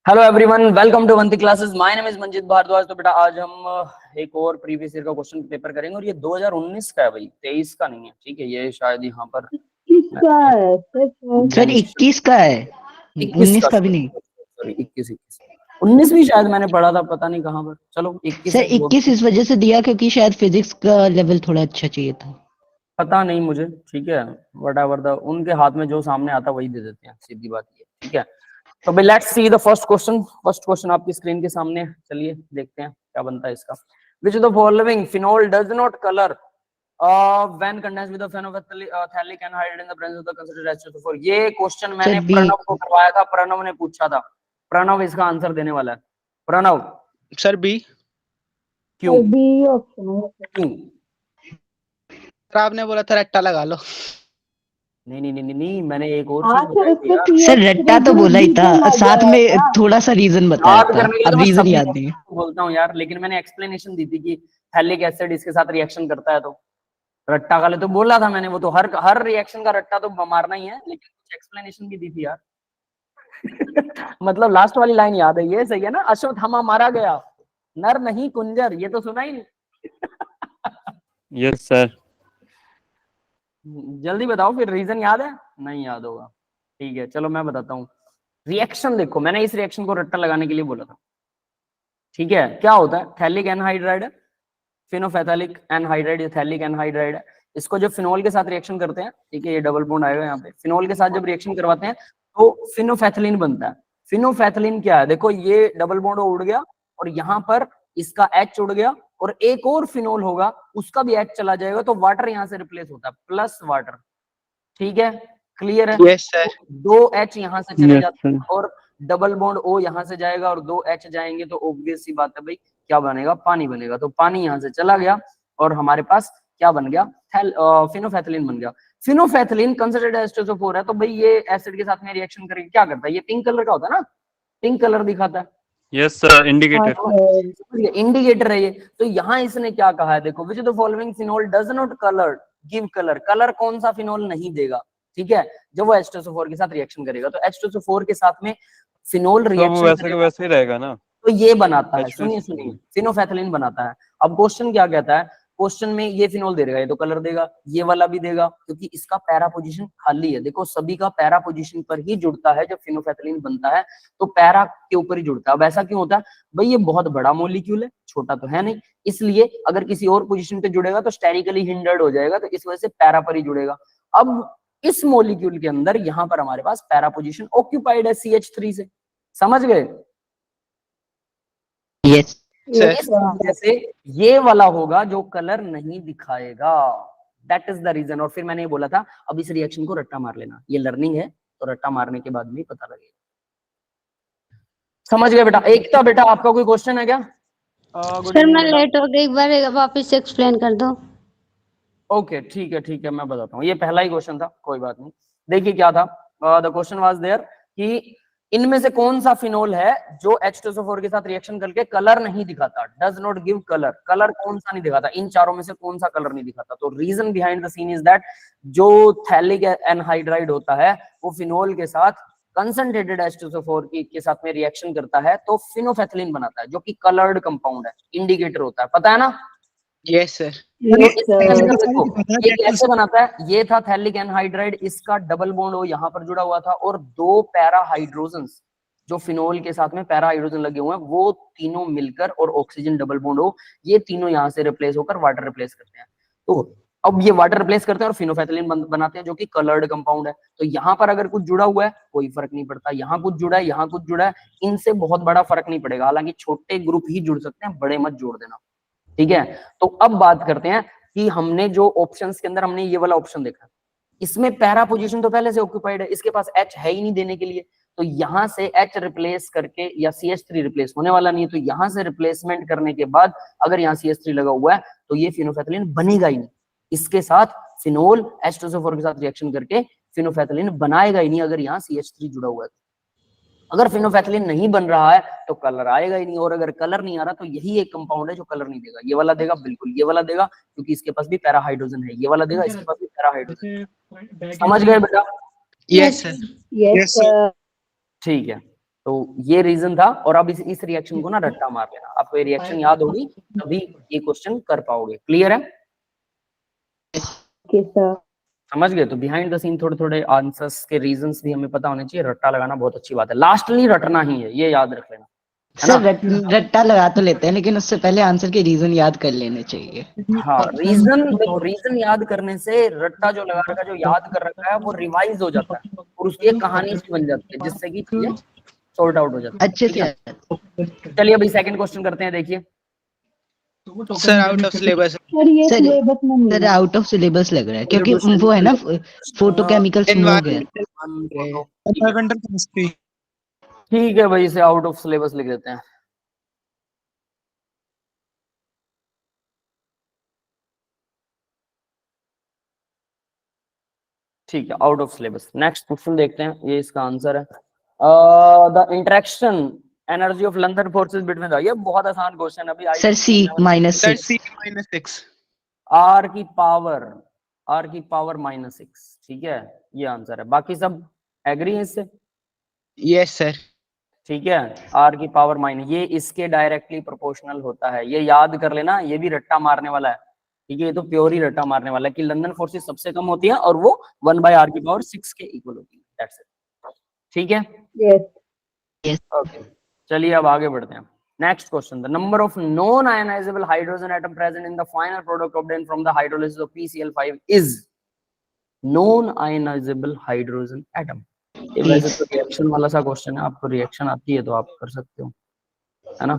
Hello everyone, welcome to Vanti classes. My name is Manjit Bhardwaj. तो बेटा आज हम एक और प्रीवियस ईयर का क्वेश्चन पेपर करेंगे और ये 2019 का है भाई, 23 का नहीं है। ठीक है, ये शायद यहाँ पर सर 21 का है, 21 19 का, का भी नहीं। सॉरी 21 19 भी शायद मैंने पढ़ा था, पता नहीं कहाँ पर। चलो 21 सर है वो 21 इस वजह से दिया क्योंकि शायद फिजिक्स का लेवल थोड़ा अच्छा चाहिए था। पता नहीं मुझे। ठीक है, वट उनके हाथ में जो सामने आता वही दे देते हैं, सीधी बात ये। ठीक है, तो भाई let's see the first question. First question आपकी स्क्रीन के सामने है। चलिए देखते हैं क्या बनता है इसका। Which of the following phenol does not colour when condensed with the phenolphthalic anhydride in the presence of the considered H2SO4। ये क्वेश्चन मैंने सर बी। प्रणव को करवाया था, प्रणव ने पूछा था। प्रणव इसका आंसर देने वाला है। Pranav sir B. क्यों? बी ऑप्शन है। क्यों? सर आपने बोला था रट्टा लगा लो। नहीं, मैंने एक और हाँ चीज सर, बताई थी यार। सर रट्टा तो बोला ही था, साथ में थोड़ा सा रीजन बताया याद था, करने के लिए तो अब मैं रीजन सभी याद नहीं है। बोलता हूँ यार, लेकिन मैंने एक्सप्लेनेशन दी थी कि थैलिक एसिड इसके साथ रिएक्शन करता है, तो रट्टा का ले तो बोला था मैंने। वो तो हर रिएक्शन का रट्टा तो मारना ही है, लेकिन कुछ एक्सप्लेनेशन भी दी थी यार। मतलब लास्ट वाली लाइन याद है, ये सही है ना? अश्वत्थामा मारा गया, नर नहीं कुंजर, ये तो सुना ही नहीं। Yes sir. जल्दी बताओ फिर, रीजन याद है? नहीं याद होगा। ठीक है चलो मैं बताता हूँ। रिएक्शन देखो, मैंने इस रिएक्शन को रट्टा लगाने के लिए बोला था। ठीक है, क्या होता है? थैलिक एनहाइड्राइड है, फिनोफैथैलिक एनहाइड्राइड, थैलिक एनहाइड्राइड है। इसको जब फिनोल के साथ रिएक्शन करते हैं, ठीक है, ये डबल बॉन्ड आएगा यहाँ पे, फिनोल के साथ जब रिएक्शन करवाते हैं तो फिनोफैथलिन बनता है। फिनोफैथलिन क्या है? देखो ये डबल बॉन्ड उड़ गया और यहाँ पर इसका H उड़ गया और एक और फिनोल होगा, उसका भी H चला जाएगा, तो वाटर यहाँ से रिप्लेस होता है, प्लस वाटर। ठीक है, क्लियर है? Yes sir. दो H यहाँ से चले Yes, जाते हैं sir. और डबल बॉन्ड O यहाँ से जाएगा और दो H जाएंगे, तो ऑब्वियस सी बात है भाई, क्या बनेगा? पानी बनेगा। तो पानी यहाँ से चला गया और हमारे पास क्या बन गया? फिनोफैथलिन बन गया। फिनोफैथलिन कंसिडर्ड H2SO4 है, तो भाई ये एसिड के साथ में रिएक्शन करेगा, क्या करता है? ये पिंक कलर का होता है ना, पिंक कलर दिखाता है। Yes, sir. Indicator. इंडिकेटर है ये। तो यहाँ इसने क्या कहा है? देखो, विच of the following phenol does not colour give colour. Colour कौन सा फिनोल नहीं देगा? ठीक है, जब वो H2SO4 के साथ रिएक्शन करेगा, तो H2SO4 के साथ में फिनोल तो वो रिएक्शन वैसे के वैसे ही रहेगा ना। तो ये बनाता है, H2SO4. सुनिए, फिनोफैथलिन बनाता है। अब क्वेश्चन क्या कहता है? क्वेश्चन में ये फिनोल दे देगा, ये तो कलर देगा, ये वाला भी देगा, क्योंकि इसका पैरा पोजीशन खाली है। देखो सभी का पैरा पोजीशन पर ही जुड़ता है जब फिनोफैथलिन बनता है, तो पैरा के ऊपर ही जुड़ता है। अब ऐसा क्यों होता है भाई? ये बहुत बड़ा मॉलिक्यूल है, छोटा तो है नहीं, इसलिए अगर किसी और पोजीशन पे जुड़ेगा तो स्टेरिकली हिंडर्ड हो जाएगा, तो इस वजह से पैरा पर ही जुड़ेगा। अब इस मॉलिक्यूल के अंदर यहाँ पर हमारे पास पैरा पोजीशन ऑक्यूपाइड है CH3 से। समझ गए? यस इस वजह से ये वाला होगा जो कलर नहीं दिखाएगा। That is the reason. और फिर मैंने ये बोला था, अब इस रिएक्शन को रट्टा मार लेना, ये लर्निंग है, तो रट्टा मारने के बाद भी पता लगेगा। समझ गए बेटा? एकता बेटा, आपका कोई क्वेश्चन है क्या? सर मैं लेट हो गई, एक बार वापस से एक्सप्लेन कर दो। ओके ठीक है, मैं बताता हूँ। ये पहला ही क्वेश्चन था, कोई बात नहीं। देखिए क्या था, द क्वेश्चन वाज देयर कि इनमें से कौन सा फिनोल है जो H2SO4 के साथ रिएक्शन करके कलर नहीं दिखाता, does not give colour. Colour कौन सा नहीं दिखाता? इन चारों में से कौन सा कलर नहीं दिखाता? तो reason behind the scene is that जो थैलिक एनहाइड्राइड होता है वो फिनोल के साथ कंसंट्रेटेड H2SO4 के साथ में रिएक्शन करता है, तो फिनोफैथलिन बनाता है, जो कि कलर्ड कंपाउंड है, इंडिकेटर होता है, पता है ना? Yes sir. ये कैसे बनाता है? ये था थैलिक एनहाइड्राइड, इसका डबल बॉन्ड हो यहाँ पर जुड़ा हुआ था और दो पैरा हाइड्रोजन्स जो फिनोल के साथ में पैरा हाइड्रोजन लगे हुए हैं, वो तीनों मिलकर और ऑक्सीजन डबल बॉन्ड हो, ये तीनों यहाँ से रिप्लेस होकर वाटर रिप्लेस करते हैं। तो अब ये वाटर रिप्लेस करते हैं और फिनोफैथलिन बनाते हैं, जो कि कलर्ड कंपाउंड है। तो यहाँ पर अगर कुछ जुड़ा हुआ है कोई फर्क नहीं पड़ता, यहाँ कुछ जुड़ा है, यहाँ कुछ जुड़ा है, इनसे बहुत बड़ा फर्क नहीं पड़ेगा। हालांकि छोटे ग्रुप ही जुड़ सकते हैं, बड़े मत जोड़ देना। ठीक है, तो अब बात करते हैं कि हमने जो ऑप्शंस के अंदर हमने ये वाला ऑप्शन देखा, इसमें पैरा पोजीशन तो पहले से ऑक्यूपाइड है, इसके पास H है ही नहीं देने के लिए, तो यहां से H रिप्लेस करके, या CH3 रिप्लेस होने वाला नहीं है, तो यहां से रिप्लेसमेंट करने के बाद अगर यहाँ CH3 लगा हुआ है तो ये फिनोफैथलिन बनेगा ही नहीं। इसके साथ फिनोल H2SO4 के साथ रिएक्शन करके फिनोफैथलिन बनाएगा ही नहीं, अगर यहाँ CH3 जुड़ा हुआ है। अगर फिनोफैथलिन नहीं बन रहा है तो कलर आएगा ही नहीं, और अगर कलर नहीं आ रहा तो यही एक कंपाउंड है जो कलर नहीं देगा। ये वाला देगा, बिल्कुल ये वाला देगा, क्योंकि इसके पास भी पैरा हाइड्रोजन है। ये वाला देगा, इसके पास भी पैरा हाइड्रोजन। समझ गए बेटा? Yes sir. Yes sir. ठीक है, तो ये रीजन था। और अब इस रिएक्शन को ना रट्टा मार लेना, आपको ये रिएक्शन याद होगी तभी ये क्वेश्चन कर पाओगे। क्लियर है? समझ गए? तो बिहाइंड द सीन थोड़े थोड़े आंसर्स के रीजंस भी हमें पता होने चाहिए। रट्टा लगाना बहुत अच्छी बात है, लास्टली रटना ही है, ये याद रख लेना, है ना? सर रट्टा लगा तो लेते हैं, लेकिन उससे पहले आंसर के रीजन याद कर लेने चाहिए। हाँ, रीजन देखो, रीजन याद करने से रट्टा जो लगा रखा है, जो याद कर रखा है, वो रिवाइज हो जाता है और उसकी एक कहानी सी बन जाती है, जिससे कि चीजें सॉर्ट आउट हो जाती है। अच्छे ठीक से। है? चलिए अभी सेकंड क्वेश्चन करते हैं। देखिए sir out of syllabus. Sir out of syllabus लग रहा है, क्योंकि वो है ना फोटोकेमिकल स्मोक है। Environmental chemistry. ठीक है भाई, इसे आउट ऑफ सिलेबस लिख देते हैं। ठीक है, out of syllabus. Next question देखते हैं, ये इसका आंसर है। The interaction energy of London forces between ये बहुत आसान क्वेश्चन है अभी। सर C -6 -6 आर की पावर -6। ठीक है, ये आंसर है। बाकी सब एग्री है इससे? Yes sir. ठीक है, आर की पावर माइनस, ये इसके डायरेक्टली प्रोपोर्शनल होता है, ये याद कर लेना। ये भी रट्टा मारने वाला है, ठीक है? ये तो प्योर ही रट्टा मारने वाला है कि लंदन फोर्सेस सबसे कम होती है और वो 1/r की पावर 6 के इक्वल होती है। That's it. ठीक है? Yes. ओके, चलिए अब आगे बढ़ते हैं। Next question, the number of non ionizable hydrogen atom present in the final product obtained from the hydrolysis of PCl5 is non ionizable hydrogen atom. ये वैसे तो रिएक्शन वाला सा क्वेश्चन है, आपको रिएक्शन आती है तो आप कर सकते हो, है ना?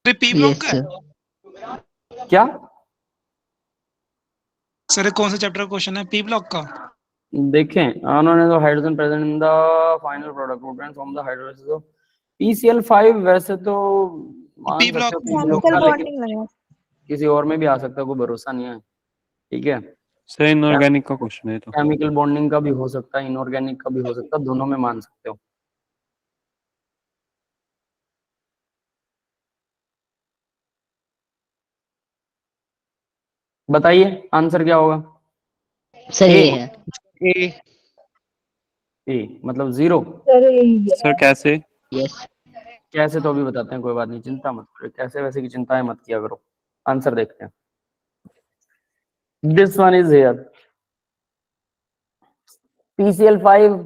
पी ब्लॉक Yes, का sir. क्या सर कौन सा चैप्टर का क्वेश्चन है? पी ब्लॉक का। देखें, उन्होंने तो hydrogen present in the final product obtained from the hydrolysis of PCl5 वैसे तो मान P सकते block हो P ब्लॉक का, लेकिन किसी और में भी आ सकता है, कोई भरोसा नहीं है। ठीक है, सर इनऑर्गेनिक का क्वेश्चन है तो। केमिकल बॉन्डिंग का भी हो सकता है, इनऑर्गेनिक का भी हो सकता है, दोनों में मान सकते हो। बताइए आंसर क्या होगा? सर ये है। ए मतलब 0। सर कैसे? Yes. कैसे तो अभी बताते हैं, कोई बात नहीं, चिंता मत करो, कैसे वैसे की चिंताएं मत किया करो। आंसर देखते हैं। This one is here. PCl5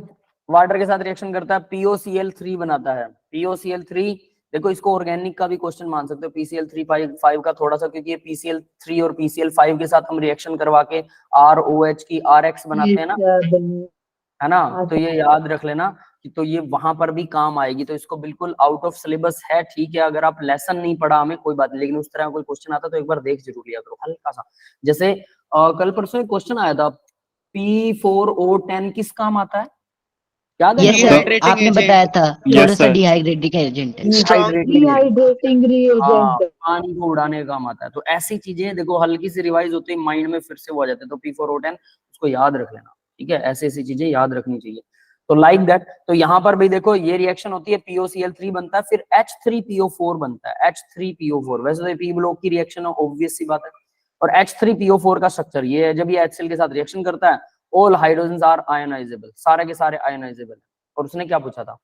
water के साथ रिएक्शन करता है, POCl3 बनाता है। POCl3 देखो, इसको ऑर्गेनिक का भी क्वेश्चन मान सकते हो, PCl3 का थोड़ा सा, क्योंकि ये PCl3 और PCl5 के साथ हम रिएक्शन करवा के ROH की RX बनाते हैं ना, है ना? तो ये याद रख लेना कि तो ये वहां पर भी काम आएगी। तो इसको बिल्कुल आउट ऑफ सिलेबस है, ठीक है? अगर आप लेसन नहीं पढ़ा हमें कोई बात नहीं, लेकिन उस तरह कोई क्वेश्चन आता तो एक बार देख जरूर लिया करो हल्का सा। जैसे कल परसों एक क्वेश्चन आया था, P4O10 किस काम आता है, याद है? Yes, sir. आपने बताया था थोड़ा सा डिहाइड्रेटिंग एजेंट है। डिहाइड्रेटिंग एजेंट, पानी को उड़ाने का काम आता है। तो ऐसी चीजें देखो हल्की सी रिवाइज होती है, माइंड में फिर से वो आ जाते हैं। तो P4O10 उसको याद रख लेना, ठीक है? ऐसी ऐसी चीजें याद रखनी चाहिए। तो लाइक दैट, तो यहाँ पर भी देखो ये रिएक्शन होती है, POCl3 बनता है, फिर H3PO4 बनता है। H3PO4 वैसे तो P ब्लॉक की रिएक्शन है, ऑब्वियस सी बात है। और H3PO4 का स्ट्रक्चर ये है, जब ये HCl के साथ रिएक्शन करता है, ऑल हाइड्रोजन आर आयनाइजेबल, सारे के सारे आयनाइजेबल। और उसने क्या पूछा था?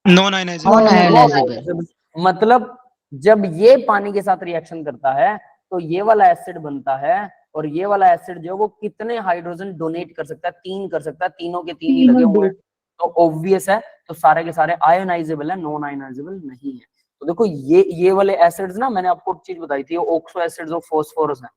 Non ionizable. मतलब जब ये पानी के साथ रिएक्शन करता है तो ये वाला एसिड बनता है, और ये वाला एसिड जो वो कितने हाइड्रोजन डोनेट कर सकता है? 3 कर सकता है, तीनों के 3 ही लगे हुए हैं। तो ऑब्वियस है, तो सारे के सारे आयोनाइजेबल है, नॉन आयोनाइजेबल नहीं है। तो देखो ये वाले एसिड्स ना, मैंने आपको चीज बताई थी, ऑक्सो एसिड्स ऑफ फास्फोरस है।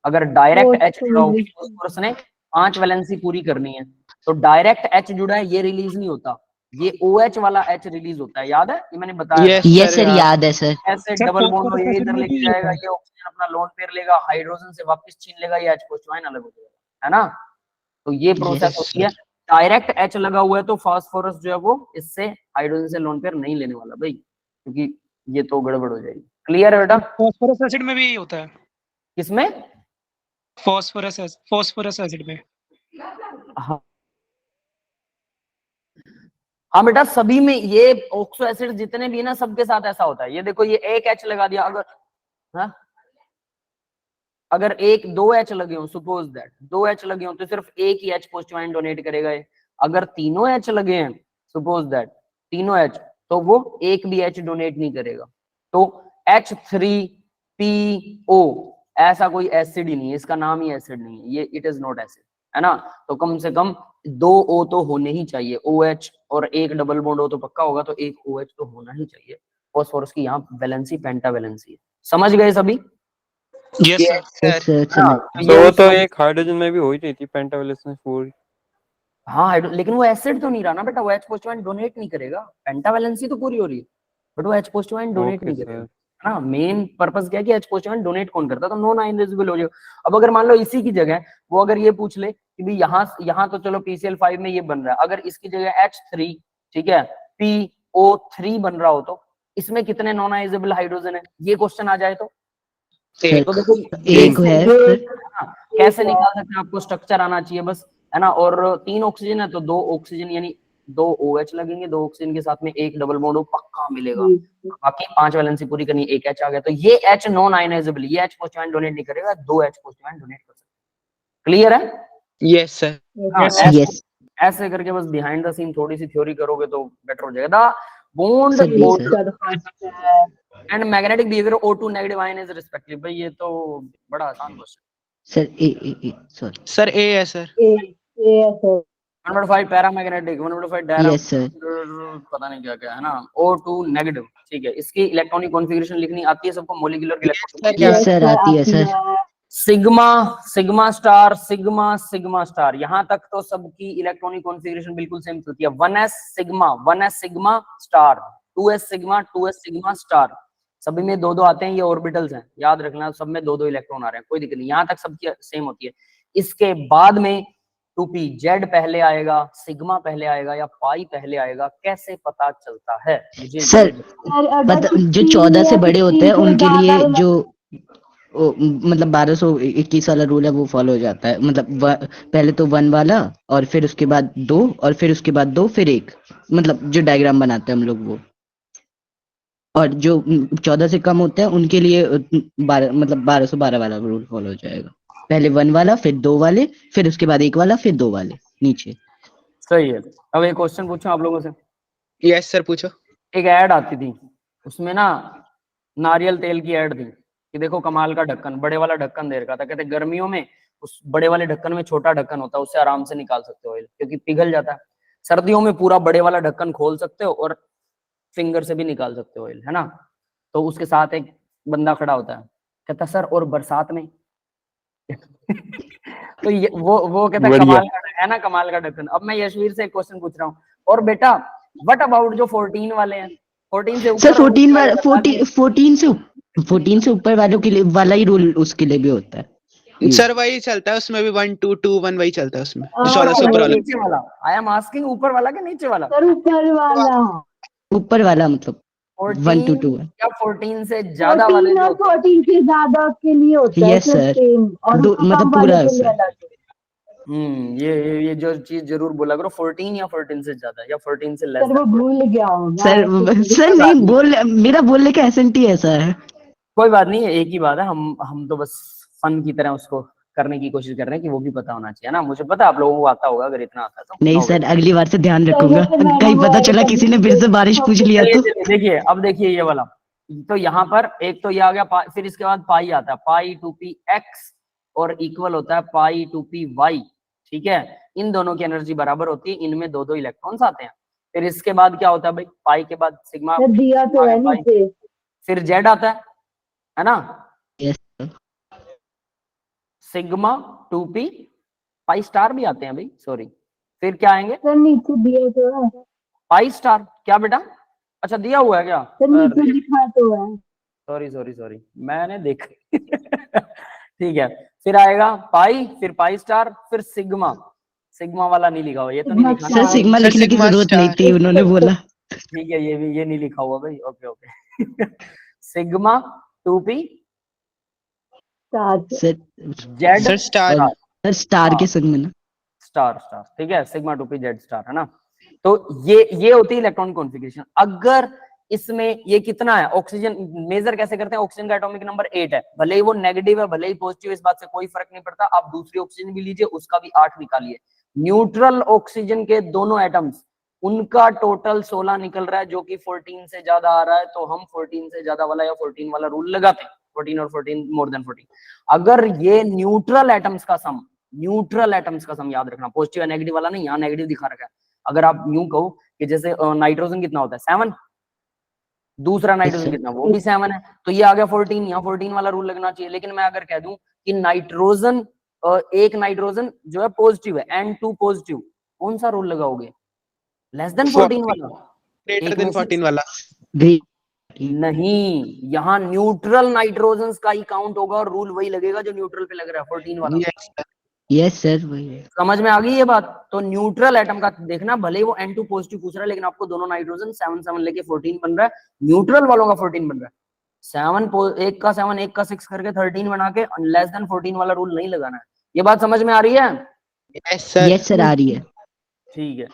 अगर डायरेक्ट H जुड़ा हो, फास्फोरस ने 5 वैलेंसी पूरी करनी है, तो डायरेक्ट H जुड़ा है, ये रिलीज नहीं होता, ये OH वाला H रिलीज होता है। याद है, ये मैंने बताया। Yes, sir, याद है सर। ऐसे डबल बॉन्ड ये इधर लेके जाएगा, ये ऑक्सीजन अपना लोन पेयर लेगा, हाइड्रोजन से वापस छीन लेगा, ये H ज्वाइन अलग हो जाएगा, है ना? तो ये प्रोसेस होती है। डायरेक्ट H लगा हुआ है तो फास्फोरस जो है वो इससे हाइड्रोजन से लोन पेयर नहीं लेने वाला भाई, क्योंकि ये तो गड़बड़ हो जाएगी। क्लियर है बेटा? फास्फोरस एसिड में भी होता है। किसमें? फास्फोरस एसिड में। हाँ बेटा, सभी में ये ऑक्सो एसिड जितने भी है ना, सबके साथ ऐसा होता है। ये देखो, ये एक H लगा दिया, अगर हाँ अगर एक 2 H लगे हो, सपोज दैट 2 H लगे हो, तो सिर्फ एक ही H पॉजिटिव आयन डोनेट करेगा ये। अगर तीनों H लगे हैं, सपोज दैट तीनों H, तो वो एक भी H डोनेट नहीं करेगा। तो H3PO ऐसा कोई एसिड ही नहीं है, इसका नाम ही एसिड नहीं है, ये इट इज नॉट एसिड, है ना। तो कम से कम 2 O तो होने ही चाहिए, OH और एक डबल बॉन्ड O तो पक्का होगा, तो एक OH तो होना ही चाहिए। फॉस्फोरस की यहाँ वैलेंसी पेंटावैलेंसी है। समझ गए सभी? Yes Yes, sir. sir, हाँ, समझ- तो ये तो वो उस- तो एक हाइड्रोजन में भी हो ही रही थी, पेंटावैलेंस में 4। हाँ लेकिन वो एसिड तो नहीं रहा ना बेटा, वो H पॉजिटिव आयन डोनेट नहीं करेगा, पेंटावैलेंसी तो पूरी हो रही है, बट वो H positive ion donate okay नहीं करेगा, सर। है ना। मेन पर्पस क्या है कि H पॉजिटिव आयन डोनेट कौन करता है, तो नॉन आयनाइजेबल हो जाएगा। अब अगर मान लो इसी की जगह वो अगर ये पूछ ले कि भाई यहाँ तो चलो PCl5 में ये बन रहा है, अगर इसकी जगह H3, ठीक है, PO3 बन रहा हो, तो इसमें कितने नॉन आयनाइजेबल हाइड्रोजन है, ये क्वेश्चन आ जाए तो सर तो देखो एक है सर। हाँ, कैसे निकाल सकते हैं, आपको स्ट्रक्चर आना चाहिए बस, है ना। और 3 ऑक्सीजन है तो 2 ऑक्सीजन यानी 2 OH लगेंगे, 2 ऑक्सीजन के साथ में एक डबल बॉन्ड पक्का मिलेगा। बाकी 5 वैलेंसी पूरी करनी, एक H आ गया, तो ये H नॉन आयनाइजेबल, ये H पॉजिटिव आयन डोनेट नहीं करेगा, 2 H पॉजिटिव आयन डोनेट कर सकते। क्लियर है? Yes sir. हाँ, यस ऐसे करके बस बिहाइंड द सीन थोड़ी सी थ्योरी करोगे तो बेटर हो जाएगा। Bond sir ji sir. And magnetic behaviour O2 negative ion is respective, भाई ये तो बड़ा आसान question. Sir A sorry sir A है सर। 1/5 पैरामैग्नेटिक, 1/5 डायरा, यस सर। पता नहीं क्या क्या है ना, O2 नेगेटिव, ठीक है। इसकी इलेक्ट्रॉनिक कॉन्फ़िगरेशन लिखनी आती है सबको, मॉलिक्यूलर इलेक्ट्रॉनिक, यस सर आती है sir. Sigma, sigma star, sigma, sigma star, यहां तक तो सबकी इलेक्ट्रॉनिक कॉन्फ़िगरेशन बिल्कुल सेम चलती है। 1s sigma, 1s sigma star, 2s sigma, 2s sigma star, सभी में 2-2 आते हैं, ये ऑर्बिटल्स हैं, याद रखना, सब में 2-2 इलेक्ट्रॉन आ रहे हैं, कोई दिक्कत नहीं, यहां तक सबकी सेम होती है। इसके बाद में 2p Z पहले आएगा, सिग्मा पहले आएगा या पाई पहले आएगा, कैसे पता चलता है मुझे सर जो 14 से बड़े होते हैं उनके लिए जो मतलब 1221 वाला रूल है वो फॉलो हो जाता है, मतलब पहले तो 1 वाला और फिर उसके बाद 2 और फिर उसके बाद 2 फिर 1, मतलब जो डायग्राम बनाते हैं हम लोग वो। और जो 14 से कम होते हैं उनके लिए 12 मतलब 1212 वाला रूल फॉलो हो जाएगा, पहले 1 वाला फिर 2 वाले फिर उसके बाद 1 वाला फिर 2 वाले नीचे। सही है। अब एक क्वेश्चन पूछूं आप लोगों से। यस सर पूछो। एक ऐड आती थी, उसमें ना नारियल तेल की ऐड थी कि देखो कमाल का ढक्कन, बड़े वाला ढक्कन दे रखा था, कहते गर्मियों में उस बड़े वाले ढक्कन में छोटा ढक्कन होता है, उससे आराम से निकाल सकते हो ऑयल, क्योंकि पिघल जाता है। सर्दियों में पूरा बड़े वाला ढक्कन खोल सकते हो और फिंगर से भी निकाल सकते हो ऑयल, है ना। तो उसके साथ एक बंदा खड़ा होता है, कहता सर और बरसात में तो ये वो कहता है कमाल का है ना, कमाल का ढक्कन। अब मैं यशवीर से एक क्वेश्चन पूछ रहा हूँ, और बेटा व्हाट अबाउट जो 14 वाले हैं, 14 से सर ऊपर 14 से ऊपर वालों के लिए वाला ही रूल उसके लिए भी होता है सर वही चलता है उसमें भी, 1 2 2 1 वही चलता है उसमें, 14 से ऊपर वाला। नीचे वाला, आई एम आस्किंग ऊपर वाला कि नीचे वाला? ऊपर वाला मतलब 1 to 2 है। या 14 से ज्यादा वाले जो 14 से ज्यादा के लिए होता है यस सर, और मतलब पूरा सर। ये जो चीज जरूर बोला करो, 14 या 14 से ज्यादा या 14 से लेस। सर वो भूल गया हूँ सर नहीं मेरा बोलने का एसेंट ही ऐसा है। कोई बात नहीं, एक ही बात है, हम तो बस फन की तरह उसको करने की कोशिश कर रहे हैं कि वो भी पता होना चाहिए ना। मुझे पता है आप लोगों को आता होगा, अगर इतना आता है तो नहीं सर अगली बार से ध्यान रखूंगा, कहीं पता चला किसी ने फिर से बारिश पूछ लिया तो। देखिए अब देखिए ये वाला, तो यहाँ पर एक तो ये आ गया, फिर इसके बाद पाई आता है, पाई 2p x और इक्वल होता है पाई 2p y, ठीक है। इन दोनों की एनर्जी बराबर होती है, इनमें 2-2 इलेक्ट्रॉन्स आते हैं। फिर इसके बाद क्या होता है भाई, पाई के बाद सिग्मा, दिया तो है नीचे, फिर जेड आता है ना, yes sigma 2p, pi star भी आते हैं भाई, सॉरी। फिर क्या आएंगे, सर नीचे दिया तो है, पाई स्टार, क्या बेटा? अच्छा दिया हुआ है क्या? सर नीचे लिखा तो है। सॉरी मैंने देखा ठीक है। फिर आएगा पाई, फिर पाई स्टार, फिर सिग्मा, सिग्मा वाला नहीं लिखा हुआ, ये तो नहीं लिखा सर ना? सिग्मा लिखने की सिग्मा जरूरत नहीं स्टार। थी, उन्होंने बोला। ठीक है, ये नहीं लिखा हुआ भाई, okay sigma 2p sir Z sir star. Sir star के संग में ना, स्टार, ठीक है, सिग्मा 2p जेड स्टार, है ना। तो ये होती है इलेक्ट्रॉन कॉन्फ़िगरेशन। अगर इसमें ये कितना है, ऑक्सीजन मेजर कैसे करते हैं, ऑक्सीजन का एटॉमिक नंबर 8 है, भले ही वो नेगेटिव है भले ही पॉजिटिव, इस बात से कोई फर्क नहीं पड़ता। आप दूसरी ऑक्सीजन भी लीजिए, उसका भी 8 निकालिए। न्यूट्रल ऑक्सीजन के दोनों एटम्स, उनका टोटल 16 निकल रहा है जो कि 14 से ज्यादा आ रहा है, तो हम 14 से ज्यादा वाला या 14 वाला रूल लगाते हैं, 14 और 14 मोर देन 14। अगर ये न्यूट्रल एटम्स का सम, न्यूट्रल एटम्स का सम याद रखना, पॉजिटिव या नेगेटिव वाला नहीं, यहाँ नेगेटिव दिखा रखा है। अगर आप यूं कहो कि जैसे नाइट्रोजन कितना होता है 7, दूसरा नाइट्रोजन कितना, वो भी 7 है, तो ये आ गया 14, यहाँ 14 वाला रूल लगना चाहिए। लेकिन मैं अगर कह दूं कि नाइट्रोजन, एक नाइट्रोजन जो है पॉजिटिव है, N2 पॉजिटिव, कौन सा रूल लगाओगे? लेस देन 14 वाला, ग्रेटर एक देन में से 14 वाला। नहीं, यहाँ न्यूट्रल नाइट्रोजन का ही काउंट होगा और रूल वही लगेगा जो न्यूट्रल पे लग रहा है, 14 वाला। यस सर वही है। समझ में आ गई ये बात? तो न्यूट्रल एटम का देखना, भले ही वो N2 पॉजिटिव पूछ रहा है, लेकिन आपको दोनों नाइट्रोजन 7 लेके 14 बन रहा है, न्यूट्रल वालों का 14 बन रहा है। 7 एक का 7 एक का 6 करके 13 बना के लेस देन 14 वाला रूल नहीं लगाना है। ये बात समझ में आ रही है? Yes sir. यस सर आ रही है। ठीक है,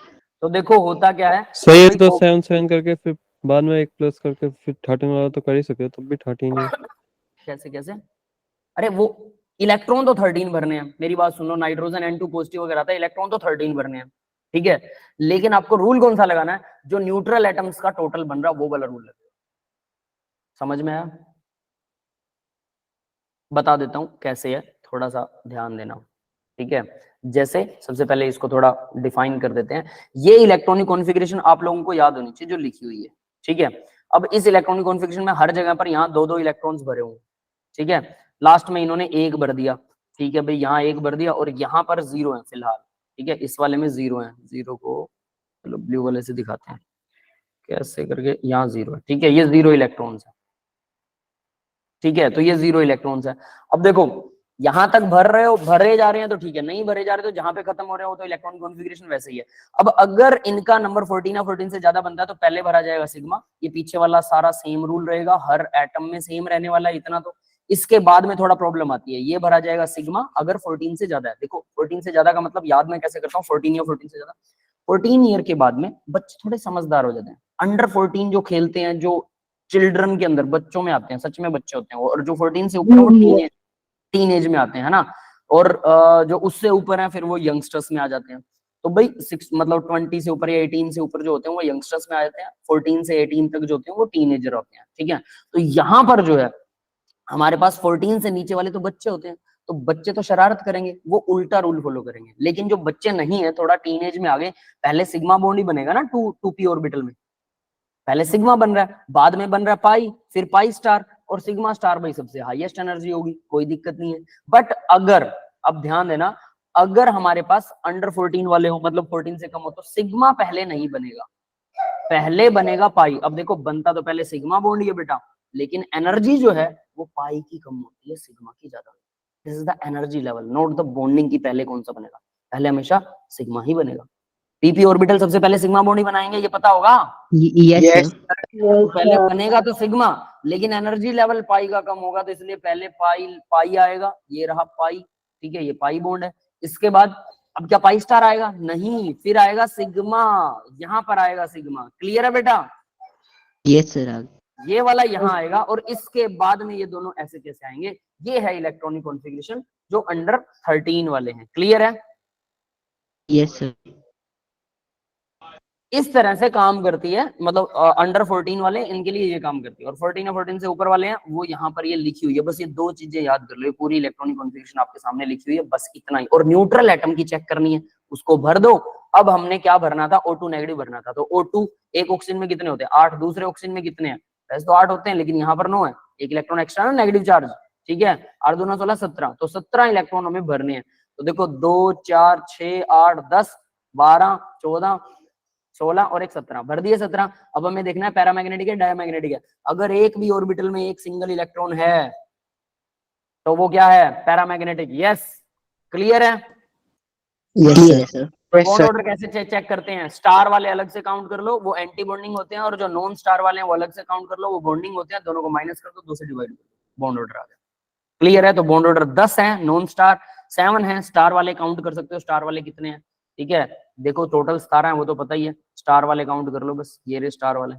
तो देखो होता क्या है, सही है, तो 7 करके फिर बाद में एक प्लस करके फिर 13 वाला तो कर ही सकते हो, तब भी 13 है। कैसे कैसे? अरे वो इलेक्ट्रॉन तो 13 भरने हैं, मेरी बात सुनो, नाइट्रोजन N2 पॉजिटिव वगैरह था, इलेक्ट्रॉन तो 13 भरने हैं, ठीक है, लेकिन आपको रूल कौन सा लगाना है? जो न्यूट्रल एटम्स का टोटल बन रहा है वो वाला रूल लगेगा। समझ में आया? बता देता हूं कैसे है, थोड़ा सा ध्यान देना, ठीक है। जैसे सबसे पहले इसको थोड़ा डिफाइन कर देते हैं। ये इलेक्ट्रॉनिक कॉन्फ़िगरेशन आप लोगों को याद होनी चाहिए जो लिखी हुई है, ठीक है। अब इस इलेक्ट्रॉनिक कॉन्फ़िगरेशन में हर जगह पर यहाँ 2-2 इलेक्ट्रॉन्स भरे हुए, ठीक है। लास्ट में इन्होंने 1 भर दिया, ठीक है भाई, यहाँ 1 भर दिया और यहाँ पर 0 है फिलहाल, ठीक है। इस वाले में 0 है, 0 को चलो ब्लू वाले से दिखाते हैं कैसे करके, यहाँ 0 है, ठीक है, ये 0 इलेक्ट्रॉन्स है, ठीक है। तो ये 0 इलेक्ट्रॉन्स है। अब देखो यहां तक भर रहे हो, भरे जा रहे हैं तो ठीक है, नहीं भरे जा रहे तो जहां पे खत्म हो रहे हो तो इलेक्ट्रॉन कॉन्फ़िगरेशन वैसे ही है। अब अगर इनका नंबर 14 या 14 से ज्यादा बनता है तो पहले भरा जाएगा सिग्मा, ये पीछे वाला सारा सेम रूल रहेगा, हर एटम में सेम रहने वाला है इतना। तो इसके बाद में थोड़ा प्रॉब्लम आती है, ये भरा जाएगा सिग्मा अगर 14 से ज्यादा है। देखो 14 से ज्यादा का मतलब याद मैं कैसे करता हूँ, 14 या 14 से ज्यादा, 14 ईयर के बाद में बच्चे थोड़े समझदार हो जाते हैं। अंडर 14 जो खेलते हैं, जो चिल्ड्रन के अंदर, बच्चों में आते हैं, सच में बच्चे होते हैं वो, और जो 14 से ऊपर वो टीन एज में आते हैं, है ना। और जो उससे ऊपर हैं फिर वो यंगस्टर्स में आ जाते हैं। तो भाई 6 मतलब 20 से ऊपर या 18 से ऊपर जो होते हैं वो यंगस्टर्स में आ जाते हैं, 14 से 18 तक जो होते हैं वो टीनेजर होते हैं, ठीक है। तो यहाँ पर जो है हमारे पास 14 से नीचे वाले तो बच्चे होते हैं, तो बच्चे तो शरारत करेंगे, वो उल्टा रूल फॉलो करेंगे। लेकिन जो बच्चे नहीं है, थोड़ा टीनेज में आ गए, पहले सिग्मा बॉन्ड ही बनेगा ना 2p ऑर्बिटल में, पहले सिग्मा बन रहा है, बाद में बन रहा है पाई, फिर पाई स्टार, और सिग्मा स्टार भाई सबसे हाईएस्ट एनर्जी होगी, कोई दिक्कत नहीं है। बट अगर, अब ध्यान देना, अगर हमारे पास अंडर 14 वाले हो, मतलब 14 से कम हो, तो सिग्मा पहले नहीं बनेगा, पहले बनेगा पाई। अब देखो बनता तो पहले सिग्मा बॉन्ड ही है बेटा, लेकिन एनर्जी जो है वो पाई की कम होती है, सिग्मा की ज्यादा। This is the energy level, not the bonding की पहले कौन सा बनेगा, पहले हमेशा सिग्मा ही बनेगा। पीपी ऑर्बिटल सबसे पहले सिग्मा बॉन्ड ही बनाएंगे, ये पता होगा। Yes sir. तो पहले बनेगा तो सिग्मा, लेकिन एनर्जी लेवल पाई का कम होगा, तो इसलिए पहले पाई आएगा, ये रहा पाई, ठीक है, ये पाई बॉन्ड है। इसके बाद अब क्या पाई स्टार आएगा? नहीं, फिर आएगा सिग्मा, यहाँ पर आएगा सिग्मा। क्लियर है बेटा? Yes sir. ये वाला यहाँ आएगा, और इसके बाद में ये दोनों ऐसे कैसे आएंगे। ये है इलेक्ट्रॉनिक कॉन्फ़िगरेशन जो अंडर 13 वाले हैं। क्लियर है? Yes sir. इस तरह से काम करती है, मतलब अंडर 14 वाले इनके लिए ये काम करती है, और 14 या 14 से ऊपर वाले हैं वो यहाँ पर ये लिखी हुई है। बस ये 2 चीजें याद कर लो, ये पूरी इलेक्ट्रॉनिक कॉन्फ़िगरेशन आपके सामने लिखी हुई है, बस इतना ही। और न्यूट्रल एटम की चेक करनी है, उसको भर दो। अब हमने क्या भरना था? O2 नेगेटिव भरना था। तो O2 एक ऑक्सीजन में कितने होते हैं? 8। दूसरे ऑक्सीजन में कितने हैं? वैसे तो 8 होते हैं, लेकिन यहाँ पर 9 है, एक इलेक्ट्रॉन एक्स्ट्रा ना, नेगेटिव चार्ज, ठीक है। 8 दूना 16, 17, तो 17 इलेक्ट्रॉन हमें भरने हैं। तो देखो 2 4 6 8 10 12 14 16 और एक 17, भर दिए 17। अब हमें देखना है पैरामैग्नेटिक है डायमैग्नेटिक है। अगर एक भी ऑर्बिटल में एक सिंगल इलेक्ट्रॉन है तो वो क्या है? पैरामैग्नेटिक। यस, क्लियर है? Yes sir. बॉन्ड ऑर्डर कैसे चेक करते हैं? स्टार वाले अलग से काउंट कर लो, वो एंटी बॉन्डिंग होते हैं, और जो नॉन स्टार वाले हैं वो अलग से काउंट कर लो, वो बॉन्डिंग होते हैं। दोनों को माइनस कर दो, 2 से डिवाइड कर दो, बॉन्ड ऑर्डर आ गया। क्लियर है? तो बॉन्ड ऑर्डर 10 है, नॉन स्टार 7 है, स्टार वाले काउंट कर सकते हो, स्टार वाले कितने हैं, ठीक है। देखो टोटल 17 है, वो तो पता ही है, स्टार वाले काउंट कर लो बस, ये रहे स्टार वाले,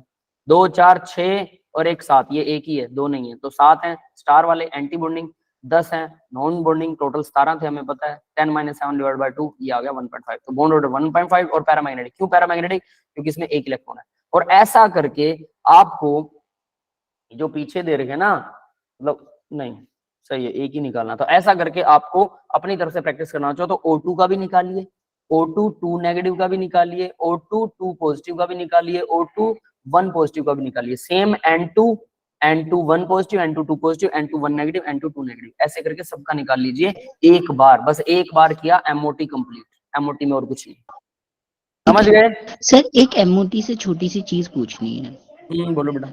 2 4 6 और एक 7, ये एक ही है, 2 नहीं है, तो 7 है स्टार वाले एंटी बॉन्डिंग। 10 है, नॉन बॉन्डिंग टोटल 17 थे हमें पता है, 10 - 7 डिवाइड बाय 2 ये आ गया 1.5। तो बॉन्ड ऑर्डर 1.5 और पैरामैग्नेटिक, क्यों पैरामैग्नेटिक? क्योंकि इसमें एक इलेक्ट्रॉन है। और ऐसा करके आपको जो पीछे दे रखे हैं ना, मतलब नहीं सही है, एक ही निकालना। तो ऐसा करके आपको अपनी तरफ से प्रैक्टिस करना चाहो तो O2 का भी निकालिए, O2 2 नेगेटिव का भी निकालिए, O2 2 पॉजिटिव का भी निकालिए, O2 1 पॉजिटिव का भी निकालिए। Same N2 1 positive, N2 2 positive, N2 1 negative, N2 2 negative, ऐसे करके सबका निकाल लीजिए एक बार, बस एक बार किया MOT कंप्लीट। MOT में और कुछ नहीं। समझ गए? सर एक एमओटी से छोटी सी चीज पूछनी है। बोलो बेटा।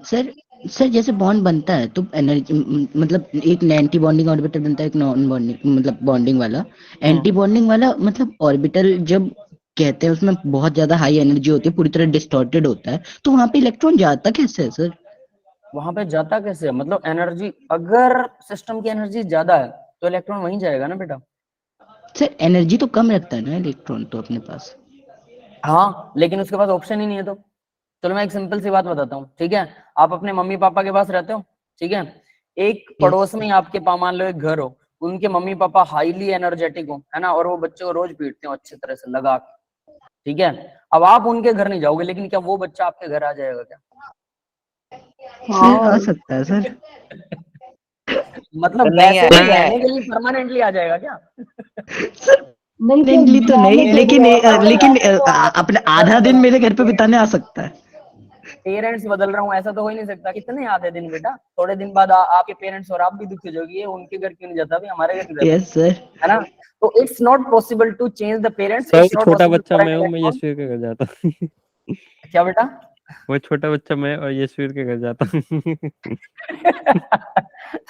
सर जैसे बॉन्ड बनता है तो एनर्जी मतलब एक एंटी बॉन्डिंग ऑर्बिटल बनता है, एक नॉन बॉन्डिंग मतलब बॉन्डिंग वाला। एंटी बॉन्डिंग वाला मतलब ऑर्बिटल जब कहते हैं उसमें बहुत ज्यादा हाई एनर्जी होती है, पूरी तरह डिस्टॉर्टेड होता है, तो वहां पे इलेक्ट्रॉन जाता कैसे है सर? वहां पे जाता कैसे है मतलब एनर्जी, अगर सिस्टम की एनर्जी ज्यादा है तो इलेक्ट्रॉन वहीं जाएगा ना बेटा। सर एनर्जी तो कम रखता है ना इलेक्ट्रॉन तो अपने पास। हाँ लेकिन उसके पास ऑप्शन ही नहीं है। तो चलो मैं एक सिंपल सी बात बताता हूँ, ठीक है? आप अपने मम्मी पापा के पास रहते हो, ठीक है? एक पड़ोस में आपके मान लो एक घर हो, उनके मम्मी पापा हाईली एनर्जेटिक हो, है ना, और वो बच्चे को रोज पीटते हो अच्छी तरह से लगा के, ठीक है? अब आप उनके घर नहीं जाओगे, लेकिन क्या वो बच्चा आपके घर आ जाएगा क्या? सर आ सकता है सर। मतलब नहीं वैसे ही आएगा। रहने के लिए परमानेंटली आ जाएगा क्या? सर नहीं परमानेंटली तो नहीं, लेकिन आप अपना आधा दिन मेरे घर पे बिताने आ सकता है। पेरेंट्स बदल रहा हूँ ऐसा तो हो ही नहीं सकता। कितने आधे दिन बेटा, थोड़े दिन बाद आपके पेरेंट्स और आप भी दुखी हो जाओगे, ये उनके घर क्यों नहीं जाता, भी हमारे घर क्यों जाता यस सर। है ना? तो it's not possible to change the parents, sir it's not छोटा पॉसिबल बच्चा फॉर मैं एन हूँ, मैं इलेक्ट्रॉन। यशवीर के घर जाता हूँ। क्या बेटा? वो छोटा बच्चा मैं और यशवीर के घर जाता हूँ।